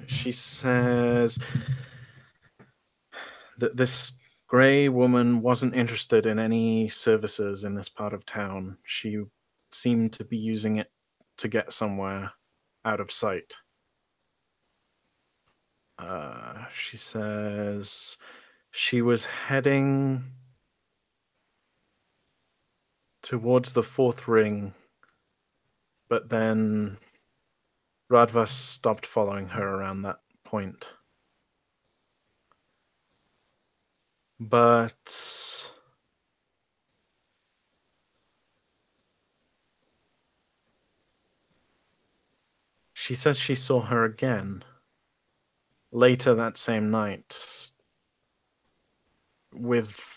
She says that this grey woman wasn't interested in any services in this part of town. She seemed to be using it to get somewhere out of sight. She says She was heading towards the fourth ring, but then Radva stopped following her around that point. But she says she saw her again later that same night with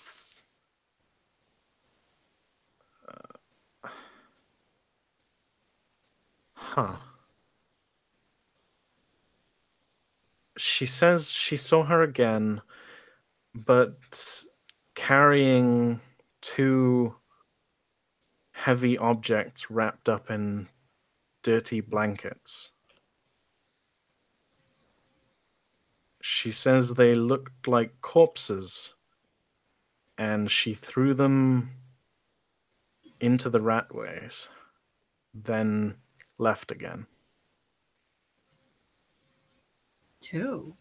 she says she saw her again, but carrying two heavy objects wrapped up in dirty blankets. She says they looked like corpses, and she threw them into the ratways, then left again. 2.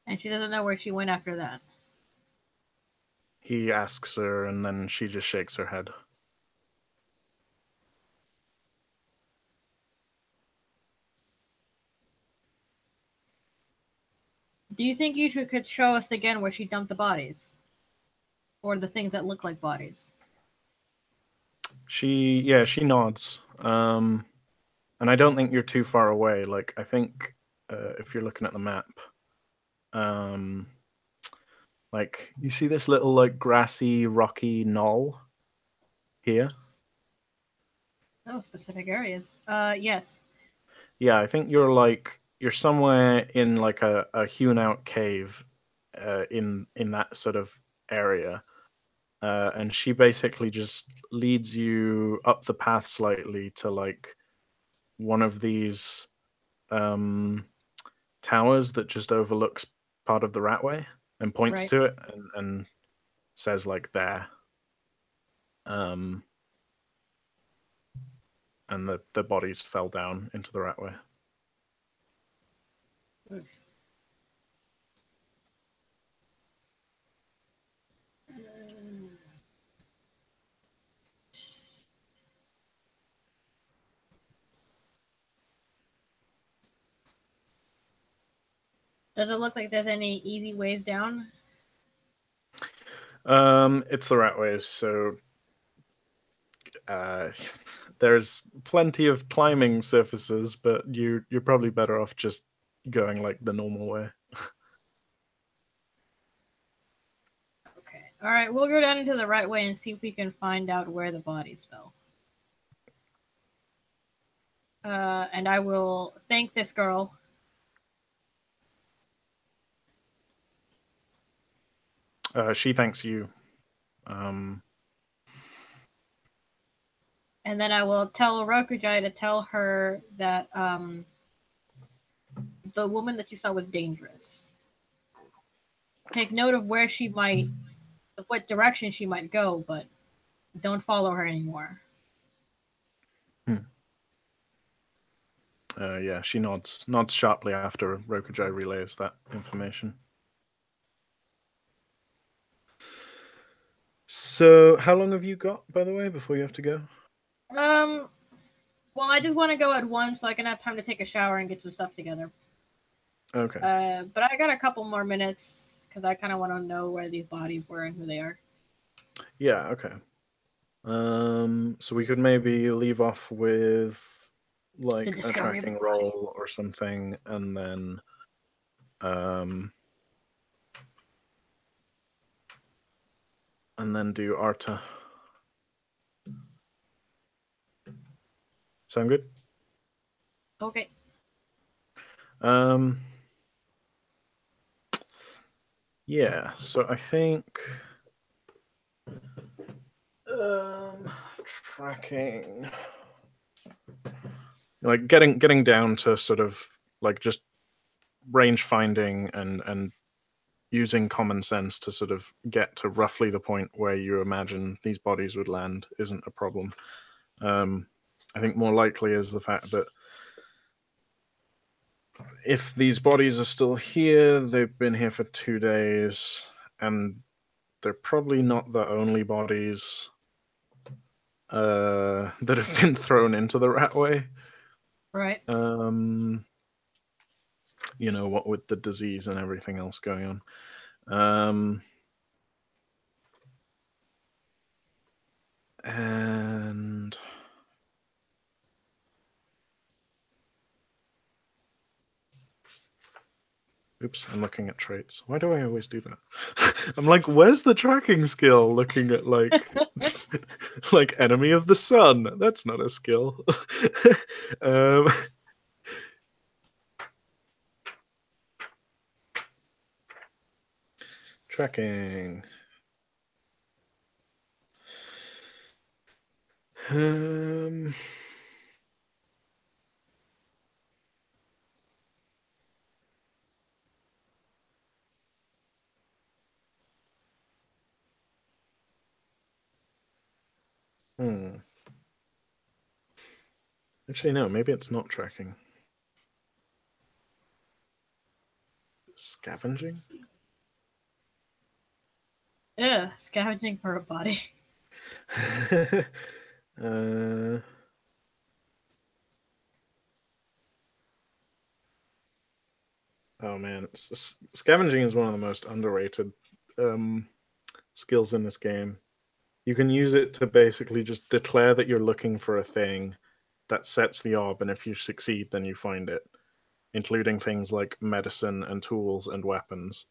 And she doesn't know where she went after that. He asks her, and then she just shakes her head. Do you think you could show us again where she dumped the bodies? Or the things that look like bodies? She nods. And I don't think you're too far away. Like, I think if you're looking at the map, like, you see this little, like, grassy, rocky knoll here? Oh, specific areas. Yes. Yeah, I think you're somewhere in like a hewn out cave in that sort of area. And she basically just leads you up the path slightly to like one of these towers that just overlooks part of the ratway and points Right. to it and says like there. And the bodies fell down into the ratway. Does it look like there's any easy ways down? It's the ratways, so there's plenty of climbing surfaces, but you're probably better off just going like the normal way. Okay. All right, we'll go down into the right way and see if we can find out where the bodies fell. And I will thank this girl. She thanks you. And then I will tell Rokujai to tell her that the woman that you saw was dangerous. Take note of where she might, what direction she might go, but don't follow her anymore. Yeah, she nods sharply after Rokujai relays that information. So, how long have you got, by the way, before you have to go? Well, I just want to go at once so I can have time to take a shower and get some stuff together. Okay. But I got a couple more minutes because I kind of want to know where these bodies were and who they are. Yeah. Okay. So we could maybe leave off with like a tracking roll or something, and then do Arta. Sound good? Okay. Yeah. So I think tracking, like getting down to sort of like just range finding and using common sense to sort of get to roughly the point where you imagine these bodies would land isn't a problem. I think more likely is the fact that if these bodies are still here, they've been here for 2 days, and they're probably not the only bodies that have been thrown into the ratway. Right. What with the disease and everything else going on. And oops, I'm looking at traits. Why do I always do that? I'm like, where's the tracking skill? Looking at like like enemy of the sun. That's not a skill. um, tracking. Um, hmm. Actually, no. Maybe it's not tracking. Scavenging. Yeah, scavenging for a body. uh, oh man, scavenging is one of the most underrated skills in this game. You can use it to basically just declare that you're looking for a thing that sets the orb, and if you succeed, then you find it, including things like medicine and tools and weapons.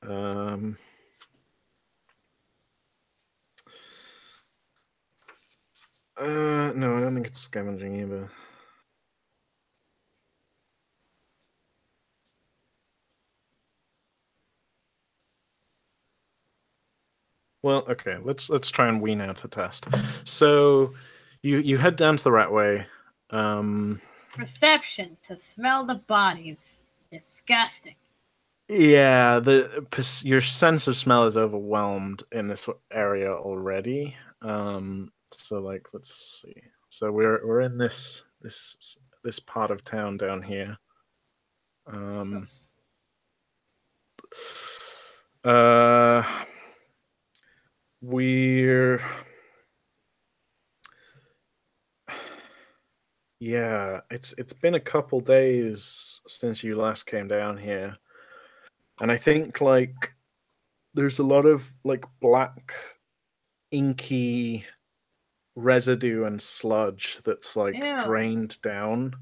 um, no, I don't think it's scavenging either. Well, okay, let's try and wean out a test. So you head down to the ratway. Perception to smell the bodies. Disgusting. Yeah, your sense of smell is overwhelmed in this area already. So like, let's see. So we're in this part of town down here. Gross. Uh, we're yeah. It's been a couple days since you last came down here, and I think like there's a lot of like black, inky residue and sludge that's like Ew. drained down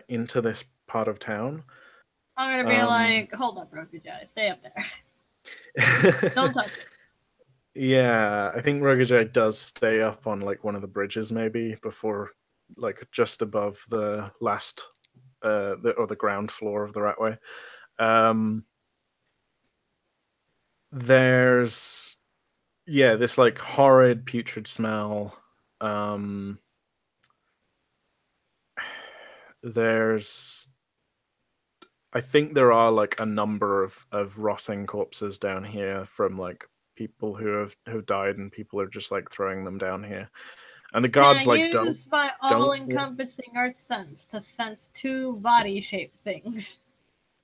into this part of town. I'm gonna be like, hold up, Roku Jai, stay up there. Don't touch it. Yeah, I think Rogajai does stay up on like one of the bridges maybe before like just above the last the ground floor of the ratway. There's this like horrid putrid smell. There's I think there are like a number of rotting corpses down here from like people who have died, and people are just like throwing them down here. And the Can I guards like use my don't all-encompassing earth sense to sense two body-shaped things?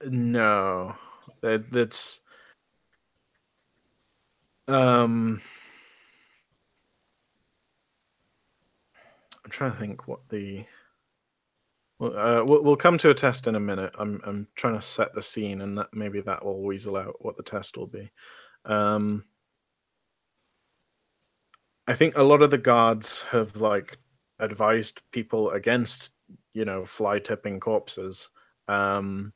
no. That's I'm trying to think what the we'll come to a test in a minute. I'm trying to set the scene, and maybe that will weasel out what the test will be. I think a lot of the guards have like advised people against, fly tipping corpses. But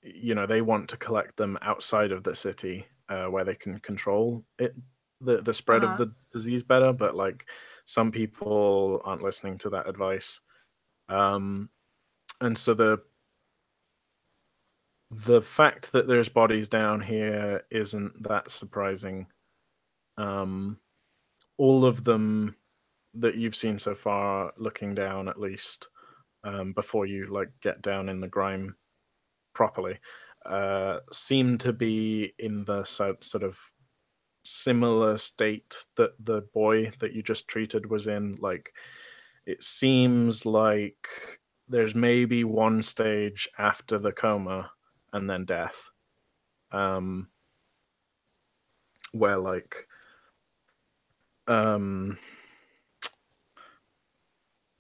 they want to collect them outside of the city, where they can control it, the spread of Uh-huh. the disease better. But like some people aren't listening to that advice, and so the fact that there's bodies down here isn't that surprising. All of them that you've seen so far, looking down at least, before you like get down in the grime properly, seem to be in the sort of similar state that the boy that you just treated was in. Like, it seems like there's maybe one stage after the coma and then death, where like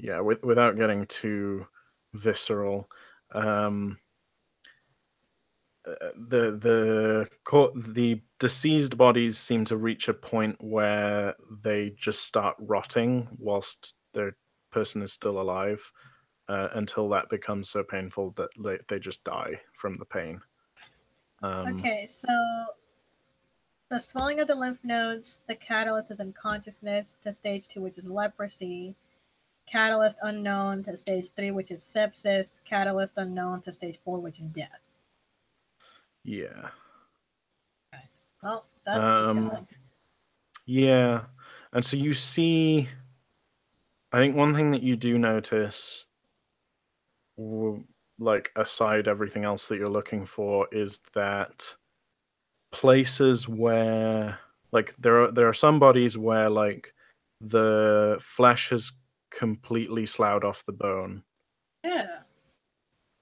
yeah, without getting too visceral, the deceased bodies seem to reach a point where they just start rotting whilst their person is still alive, until that becomes so painful that they just die from the pain. Okay, so the swelling of the lymph nodes, the catalyst is unconsciousness to stage 2, which is leprosy. Catalyst unknown to stage 3, which is sepsis. Catalyst unknown to stage 4, which is death. Yeah. Okay. Well, that's disgusting. Yeah. And so you see, I think one thing that you do notice, like aside everything else that you're looking for, is that places where like there are some bodies where like the flesh has completely sloughed off the bone, Yeah.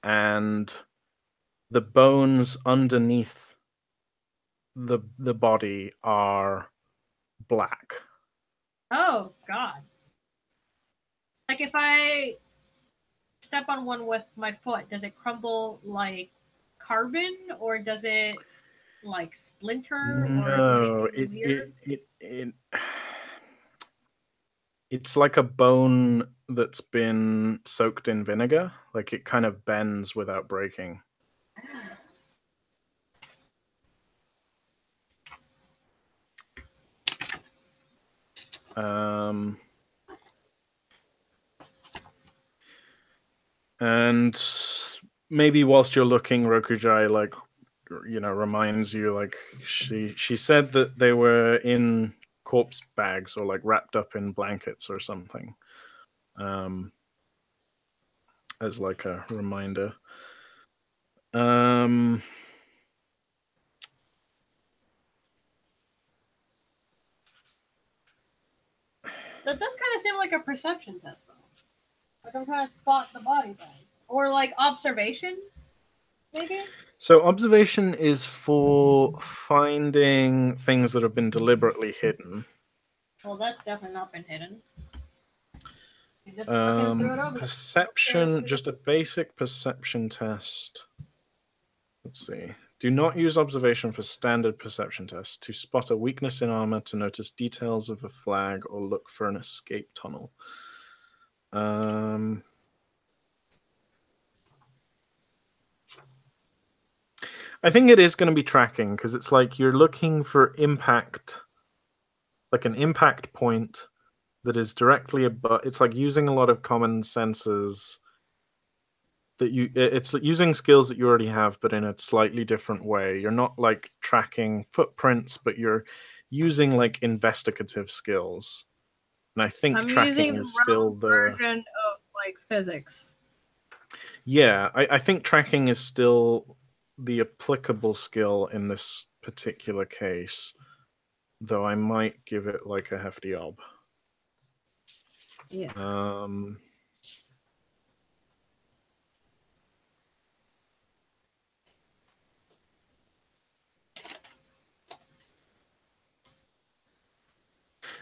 and the bones underneath the body are black. Oh, God. Like if I step on one with my foot, does it crumble like carbon, or does it like splinter, or No, anything weird? it's like a bone that's been soaked in vinegar. Like, it kind of bends without breaking. And maybe whilst you're looking, Rokujai like reminds you, like, she said that they were in corpse bags or like wrapped up in blankets or something, as like a reminder. That does kind of seem like a perception test, though. Like I'm trying to spot the body bags, or like observation, maybe. So observation is for finding things that have been deliberately hidden. Well, that's definitely not been hidden. You just fucking threw it over. Perception, just a basic perception test. Let's see. Do not use observation for standard perception tests. To spot a weakness in armor, to notice details of a flag, or look for an escape tunnel. I think it is going to be tracking, because it's like you're looking for impact, like an impact point that is directly above. It's like using a lot of common senses that it's using skills that you already have, but in a slightly different way. You're not like tracking footprints, but you're using like investigative skills. And I think I'm tracking using the is still rogue the version of like physics. yeah. I think tracking is still the applicable skill in this particular case, though I might give it like a hefty ob. Yeah.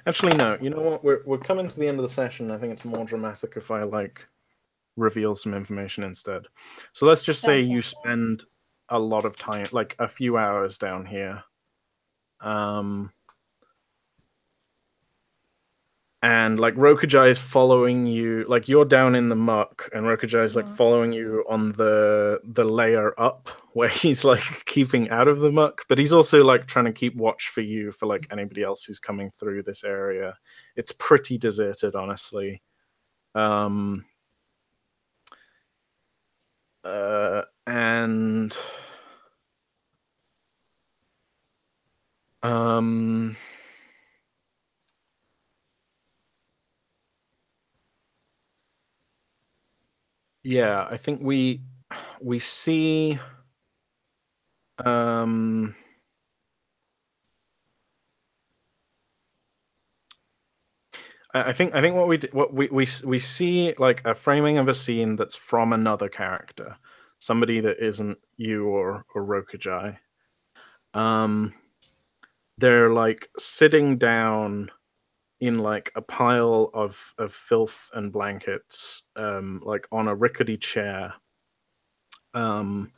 Actually, no. You know what? We're coming to the end of the session. I think it's more dramatic if I like reveal some information instead. So let's just say you spend a lot of time, like a few hours down here. And like Rokujai is following you, like you're down in the muck, and Rokujai is like following you on the layer up where he's like keeping out of the muck, but he's also like trying to keep watch for you for like anybody else who's coming through this area. It's pretty deserted, honestly. And Yeah, I think we see I think what we see like a framing of a scene that's from another character, somebody that isn't you or Rokujai. They're like sitting down in like a pile of filth and blankets, like on a rickety chair, in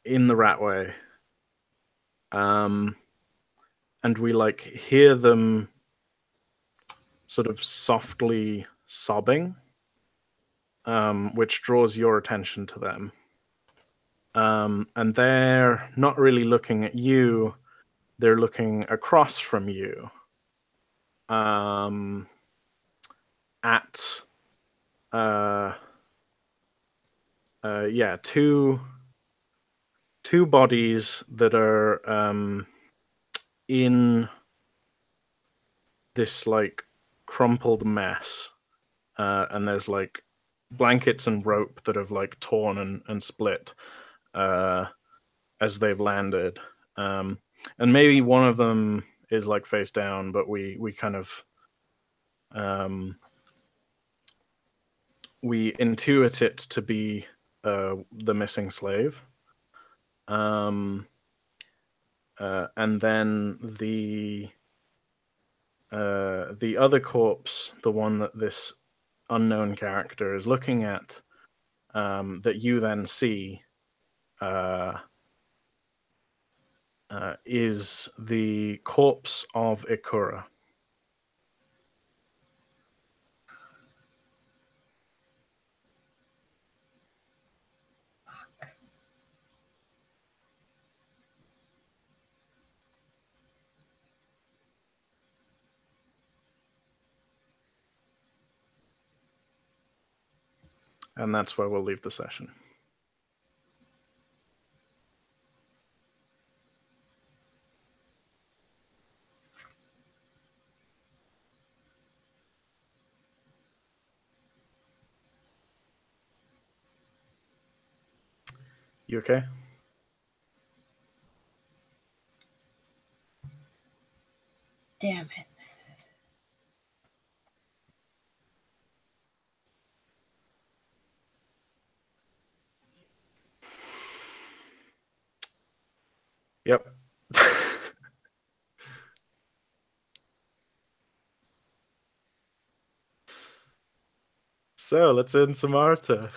the Ratway. And we like hear them sort of softly sobbing, which draws your attention to them. And they're not really looking at you; they're looking across from you, at yeah, two bodies that are in this like crumpled mess, and there's like blankets and rope that have like torn and split as they've landed, and maybe one of them is like face down, but we kind of we intuit it to be the missing slave. And then the other corpse, the one that this unknown character is looking at, that you then see, is the corpse of Ikura. And that's where we'll leave the session. You okay? Damn it. Yep. So let's end Samarta.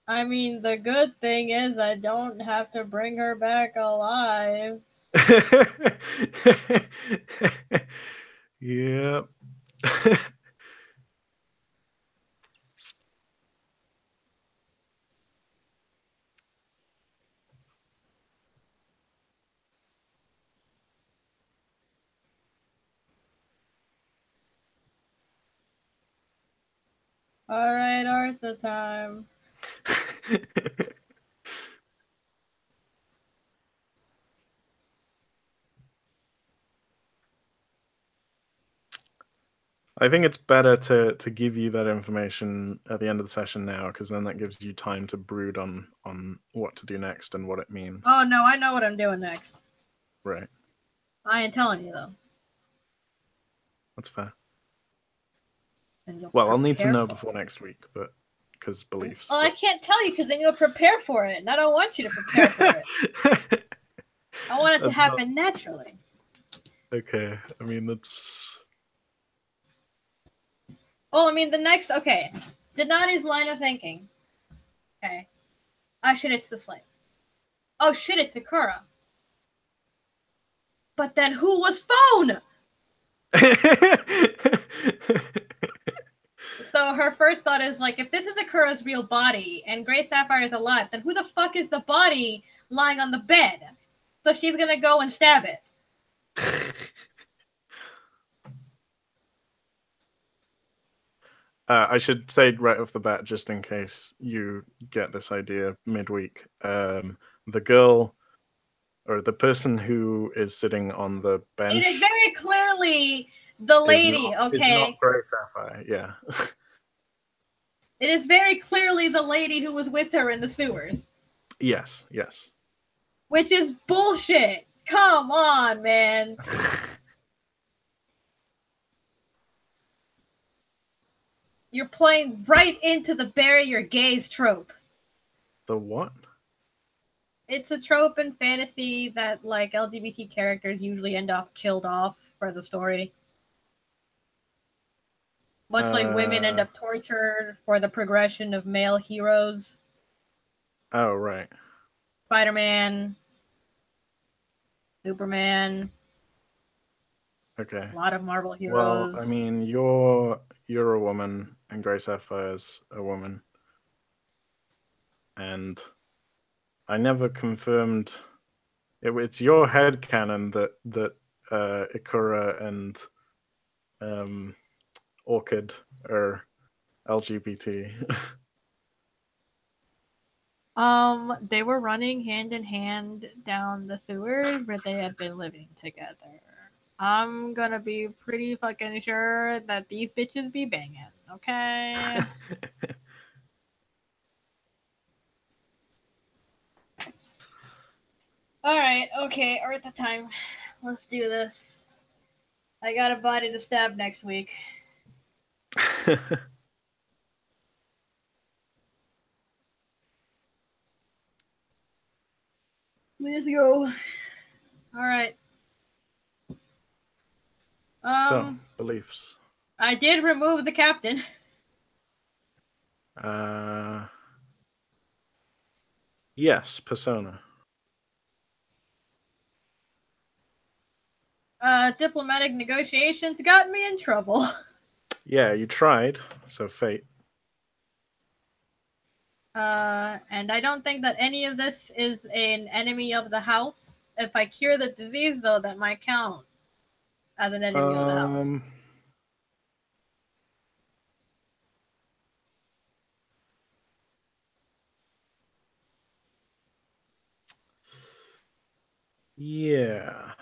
I mean, the good thing is I don't have to bring her back alive. Yeah. Alright, Artha time. I think it's better to give you that information at the end of the session now, because then that gives you time to brood on what to do next and what it means. Oh no, I know what I'm doing next. Right. I ain't telling you though. That's fair. And Well, I'll need to know for before next week, but because beliefs. Well, I can't tell you because then you'll prepare for it, and I don't want you to prepare for it. I want it to happen naturally. Okay, I mean that's. Well, I mean the next. Okay, Denati's line of thinking. Okay. Oh shit, it's the slave. Oh shit, it's Ikura. But then who was phone? So her first thought is like, if this is Ikura's real body and Gray Sapphire is alive, then who the fuck is the body lying on the bed? So she's gonna go and stab it. I should say right off the bat, just in case you get this idea midweek, the girl or the person who is sitting on the bench. It is very clearly the lady, is not okay? Grey Sapphire, yeah. It is very clearly the lady who was with her in the sewers. Yes, yes. Which is bullshit. Come on, man. You're playing right into the bury your gays trope. The what? It's a trope in fantasy that like LGBT characters usually end up killed off for the story. Much like women end up tortured for the progression of male heroes. Oh, right. Spider-Man, Superman. Okay. A lot of Marvel heroes. Well, I mean, you're a woman, and Grey Sapphire's a woman, and I never confirmed. It's your headcanon that Ikura and Orchid are LGBT. They were running hand in hand down the sewers where they had been living together. I'm gonna be pretty fucking sure that these bitches be banging, okay? Alright, okay, Earth the time. Let's do this. I got a body to stab next week. Let's go. Alright. So, beliefs. I did remove the captain. Yes, persona. Diplomatic negotiations got me in trouble. Yeah, you tried, so fate. And I don't think that any of this is an enemy of the house. If I cure the disease, though, that might count as an enemy of the house. Yeah.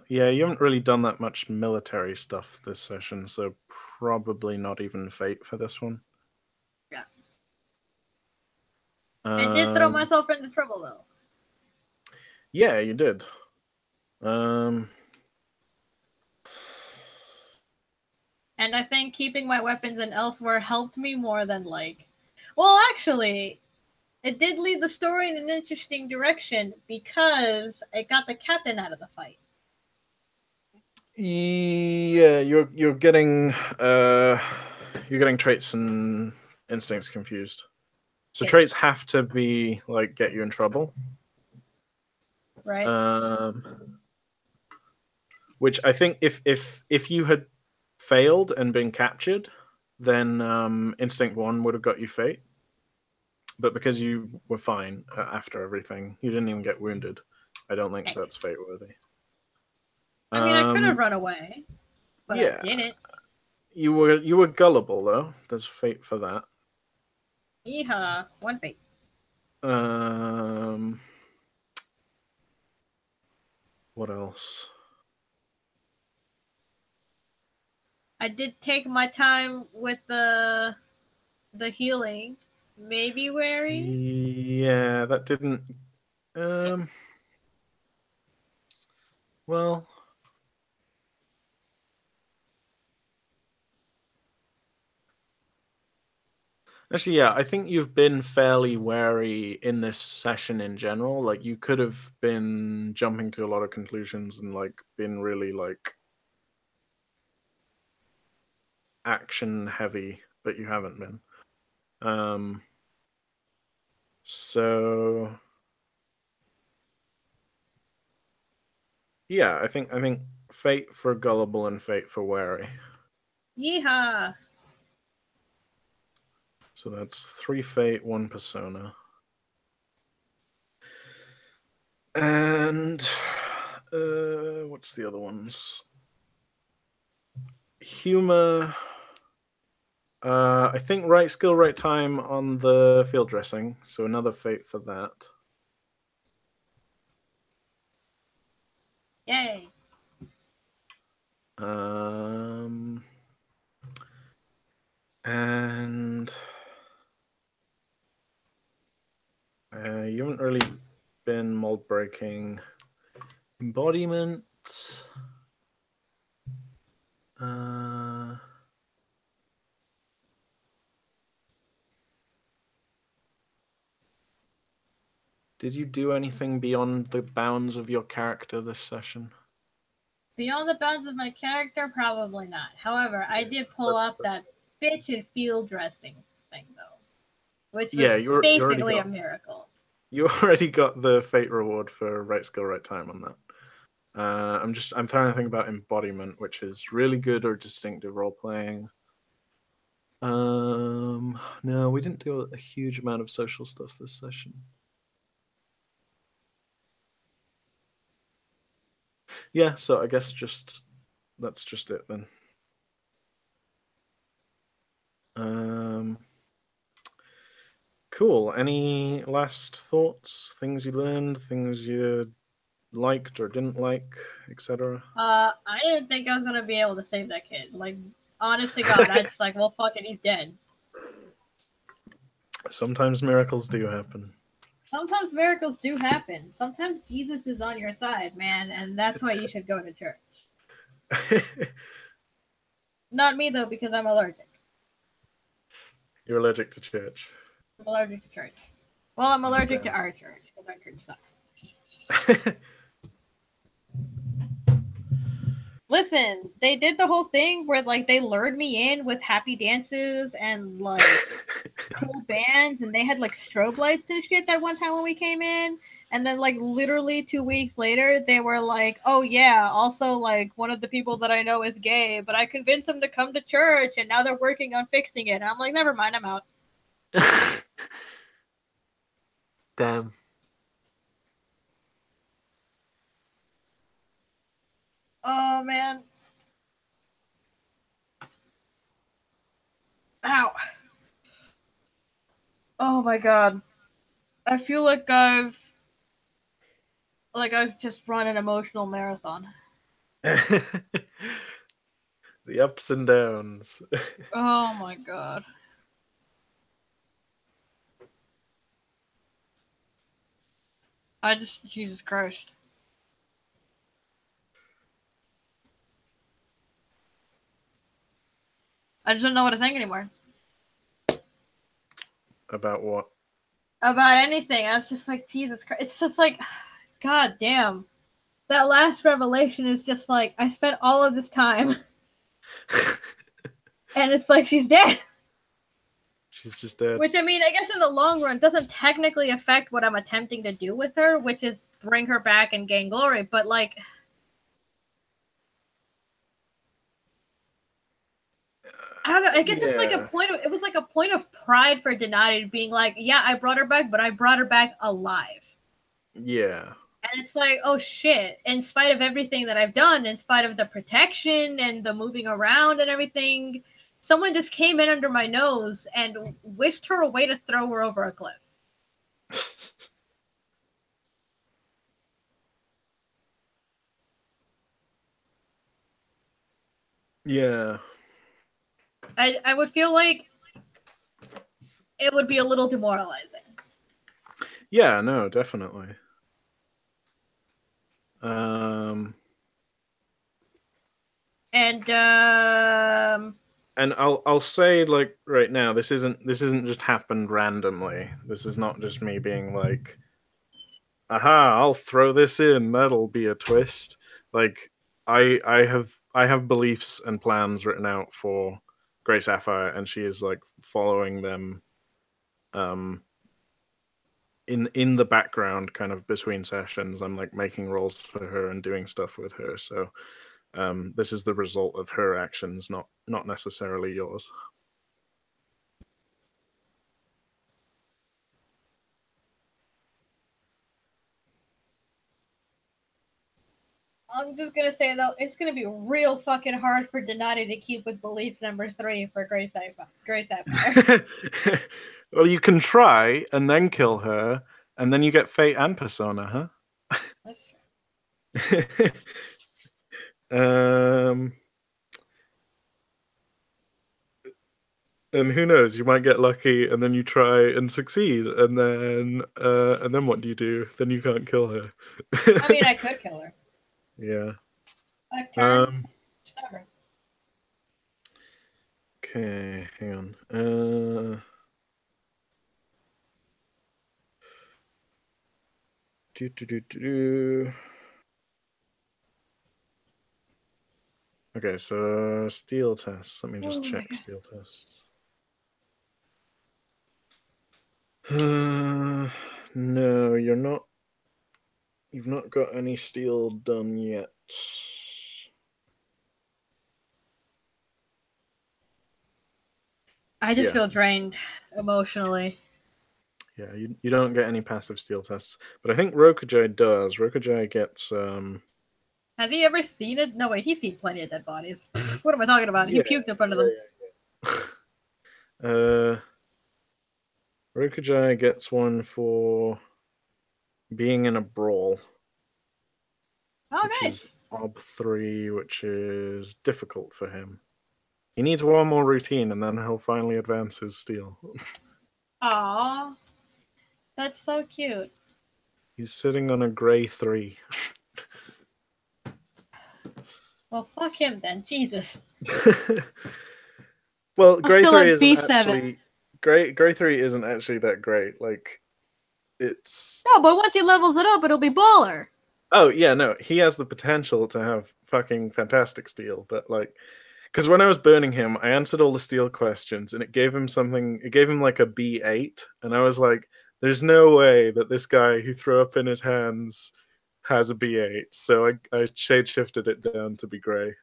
Yeah, you haven't really done that much military stuff this session, so probably not even fate for this one. Yeah. I did throw Um, myself into trouble, though. yeah, you did. And I think keeping my weapons in elsewhere helped me more than, like... Well, actually, it did lead the story in an interesting direction because it got the captain out of the fight. Yeah, you're getting traits and instincts confused. So Okay. traits have to be like get you in trouble. Right. Which I think if you had failed and been captured, then instinct 1 would have got you fate. But because you were fine after everything, you didn't even get wounded. I don't think that's fate worthy. I mean, I could have run away, but yeah, I didn't. You were gullible though. There's fate for that. Yeehaw! 1 fate. What else? I did take my time with the healing. Maybe wary. Yeah, that didn't. Well, actually, yeah, I think you've been fairly wary in this session in general. Like, you could have been jumping to a lot of conclusions and like been really like action heavy, but you haven't been. So yeah, I think fate for gullible and fate for wary. Yeehaw! So that's 3 fate, 1 persona. And what's the other ones? Humor. I think right skill, right time on the field dressing, so another fate for that. Yay. Um, and you haven't really been mold breaking. Embodiment. Uh, did you do anything beyond the bounds of your character this session? Beyond the bounds of my character, probably not. However, I did pull off that bitchin' field dressing thing, though, which Yeah, was you already basically a got miracle. you already got the fate reward for right skill, right time on that. I'm trying to think about embodiment, which is really good or distinctive role playing. No, we didn't do a huge amount of social stuff this session. Yeah, so I guess that's just it then. Um, cool. Any last thoughts? Things you learned? Things you liked or didn't like, etc. I didn't think I was gonna be able to save that kid. Like, honest to God, I just like, well, fuck it, he's dead. Sometimes miracles do happen. Sometimes miracles do happen. Sometimes Jesus is on your side, man, and that's why you should go to church. Not me though, because I'm allergic. You're allergic to church. I'm allergic to church. Well, I'm allergic to Damn. our church because our church sucks. Listen, they did the whole thing where like they lured me in with happy dances and like cool bands, and they had like strobe lights and shit that one time when we came in. And then like literally 2 weeks later, they were like, "Oh yeah, also like one of the people that I know is gay, but I convinced him to come to church, and now they're working on fixing it." And I'm like, "Never mind, I'm out." Damn. Oh man, ow! Oh my god, I feel like I've just run an emotional marathon. The ups and downs. Oh my god. Jesus Christ. I just don't know what to think anymore. About what? About anything. I was just like, Jesus Christ. It's just like, god damn. That last revelation is just like, I spent all of this time, and it's like she's dead. She's just dead. Which, I mean, I guess in the long run doesn't technically affect what I'm attempting to do with her, which is bring her back and gain glory, but like, I don't know. I guess it's like Yeah. it was like a point of pride for Denati being like, yeah, I brought her back, but I brought her back alive. Yeah. And it's like, oh shit, in spite of everything that I've done, in spite of the protection and the moving around and everything, someone just came in under my nose and whisked her away to throw her over a cliff. Yeah. I would feel like it would be a little demoralizing. Yeah, no, definitely. Um And and I'll say like right now, this isn't just happened randomly. This is not just me being like, aha, I'll throw this in, that'll be a twist. Like I have beliefs and plans written out for Grey Sapphire, and she is like following them um in the background, kind of between sessions. I'm like making rolls for her and doing stuff with her. So this is the result of her actions, not necessarily yours. I'm just gonna say though, it's gonna be real fucking hard for Donati to keep with belief number 3 for Grey Sapphire. Well, you can try and then kill her, and then you get Fate and Persona, huh? That's true. And who knows? You might get lucky, and then you try and succeed, and then what do you do? Then you can't kill her. I mean, I could kill her. Yeah. Turn. Stubborn. Okay, hang on. Okay, so steel tests. Let me just check steel tests. No, you're not. You've not got any steel done yet. I just feel drained emotionally. Yeah, you don't get any passive steel tests, but I think Rokujai does. Rokujai gets. Has he ever seen it? No, wait, he's seen plenty of dead bodies. What am I talking about? Yeah, He puked in front of them. Rokujai gets one for being in a brawl. Oh, which nice. is Ob 3, which is difficult for him. He needs one more routine, and then he'll finally advance his steel. Aww. That's so cute. He's sitting on a grey 3. Well, fuck him then. Jesus. Well, grey 3 isn't B7. Actually... Grey 3 isn't actually that great. Like, it's... No, but once he levels it up, it'll be baller. Oh, yeah, no. He has the potential to have fucking fantastic steel, but, like... Because when I was burning him, I answered all the steel questions, and it gave him something... It gave him, like, a B8, and I was like, there's no way that this guy who threw up in his hands has a B8, so I shade-shifted it down to be grey.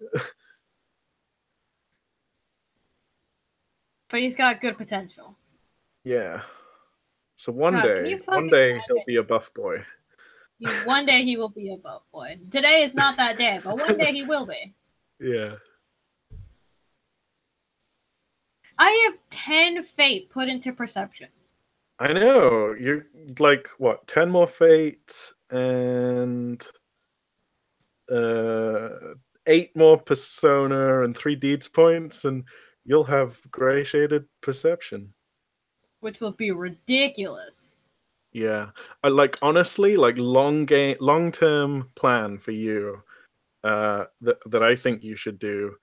But he's got good potential. Yeah. So one day he'll be a buff boy. One day he will be a buff boy. Today is not that day, but one day he will be. Yeah. I have 10 fate put into perception. I know. You're like, what, 10 more fate and 8 more persona and 3 deeds points, and you'll have gray shaded perception. Which will be ridiculous. Yeah. Like, honestly, like, long-term plan for you that I think you should do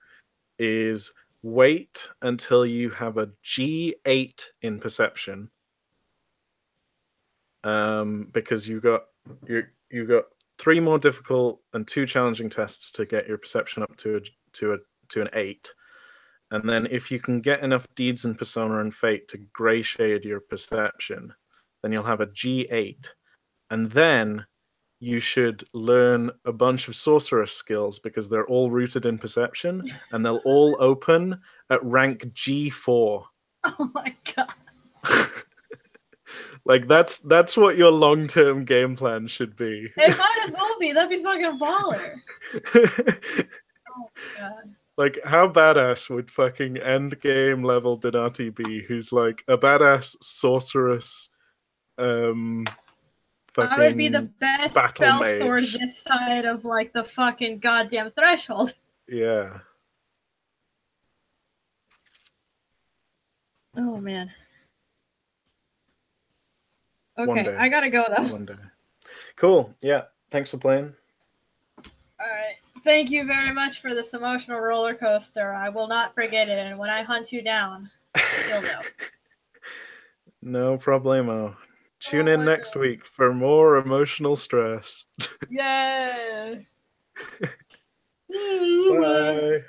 is wait until you have a G8 in perception. Because you got 3 more difficult and 2 challenging tests to get your perception up to an 8. And then if you can get enough deeds and persona and fate to gray shade your perception, then you'll have a G8. And then you should learn a bunch of sorceress skills because they're all rooted in perception, and they'll all open at rank G4. Oh my god. Like, that's what your long-term game plan should be. It might as well be. That'd be fucking baller. Oh my god. Like, how badass would fucking end game level Donati be, who's like a badass sorceress fucking I would be the best spell mage. sword this side of like the fucking goddamn threshold. Yeah. Oh man. Okay, I gotta go though. One day. Cool. Yeah. Thanks for playing. Alright. Thank you very much for this emotional roller coaster. I will not forget it, and when I hunt you down, you'll know. No problemo. Tune in next week for more emotional stress. Yeah. Bye.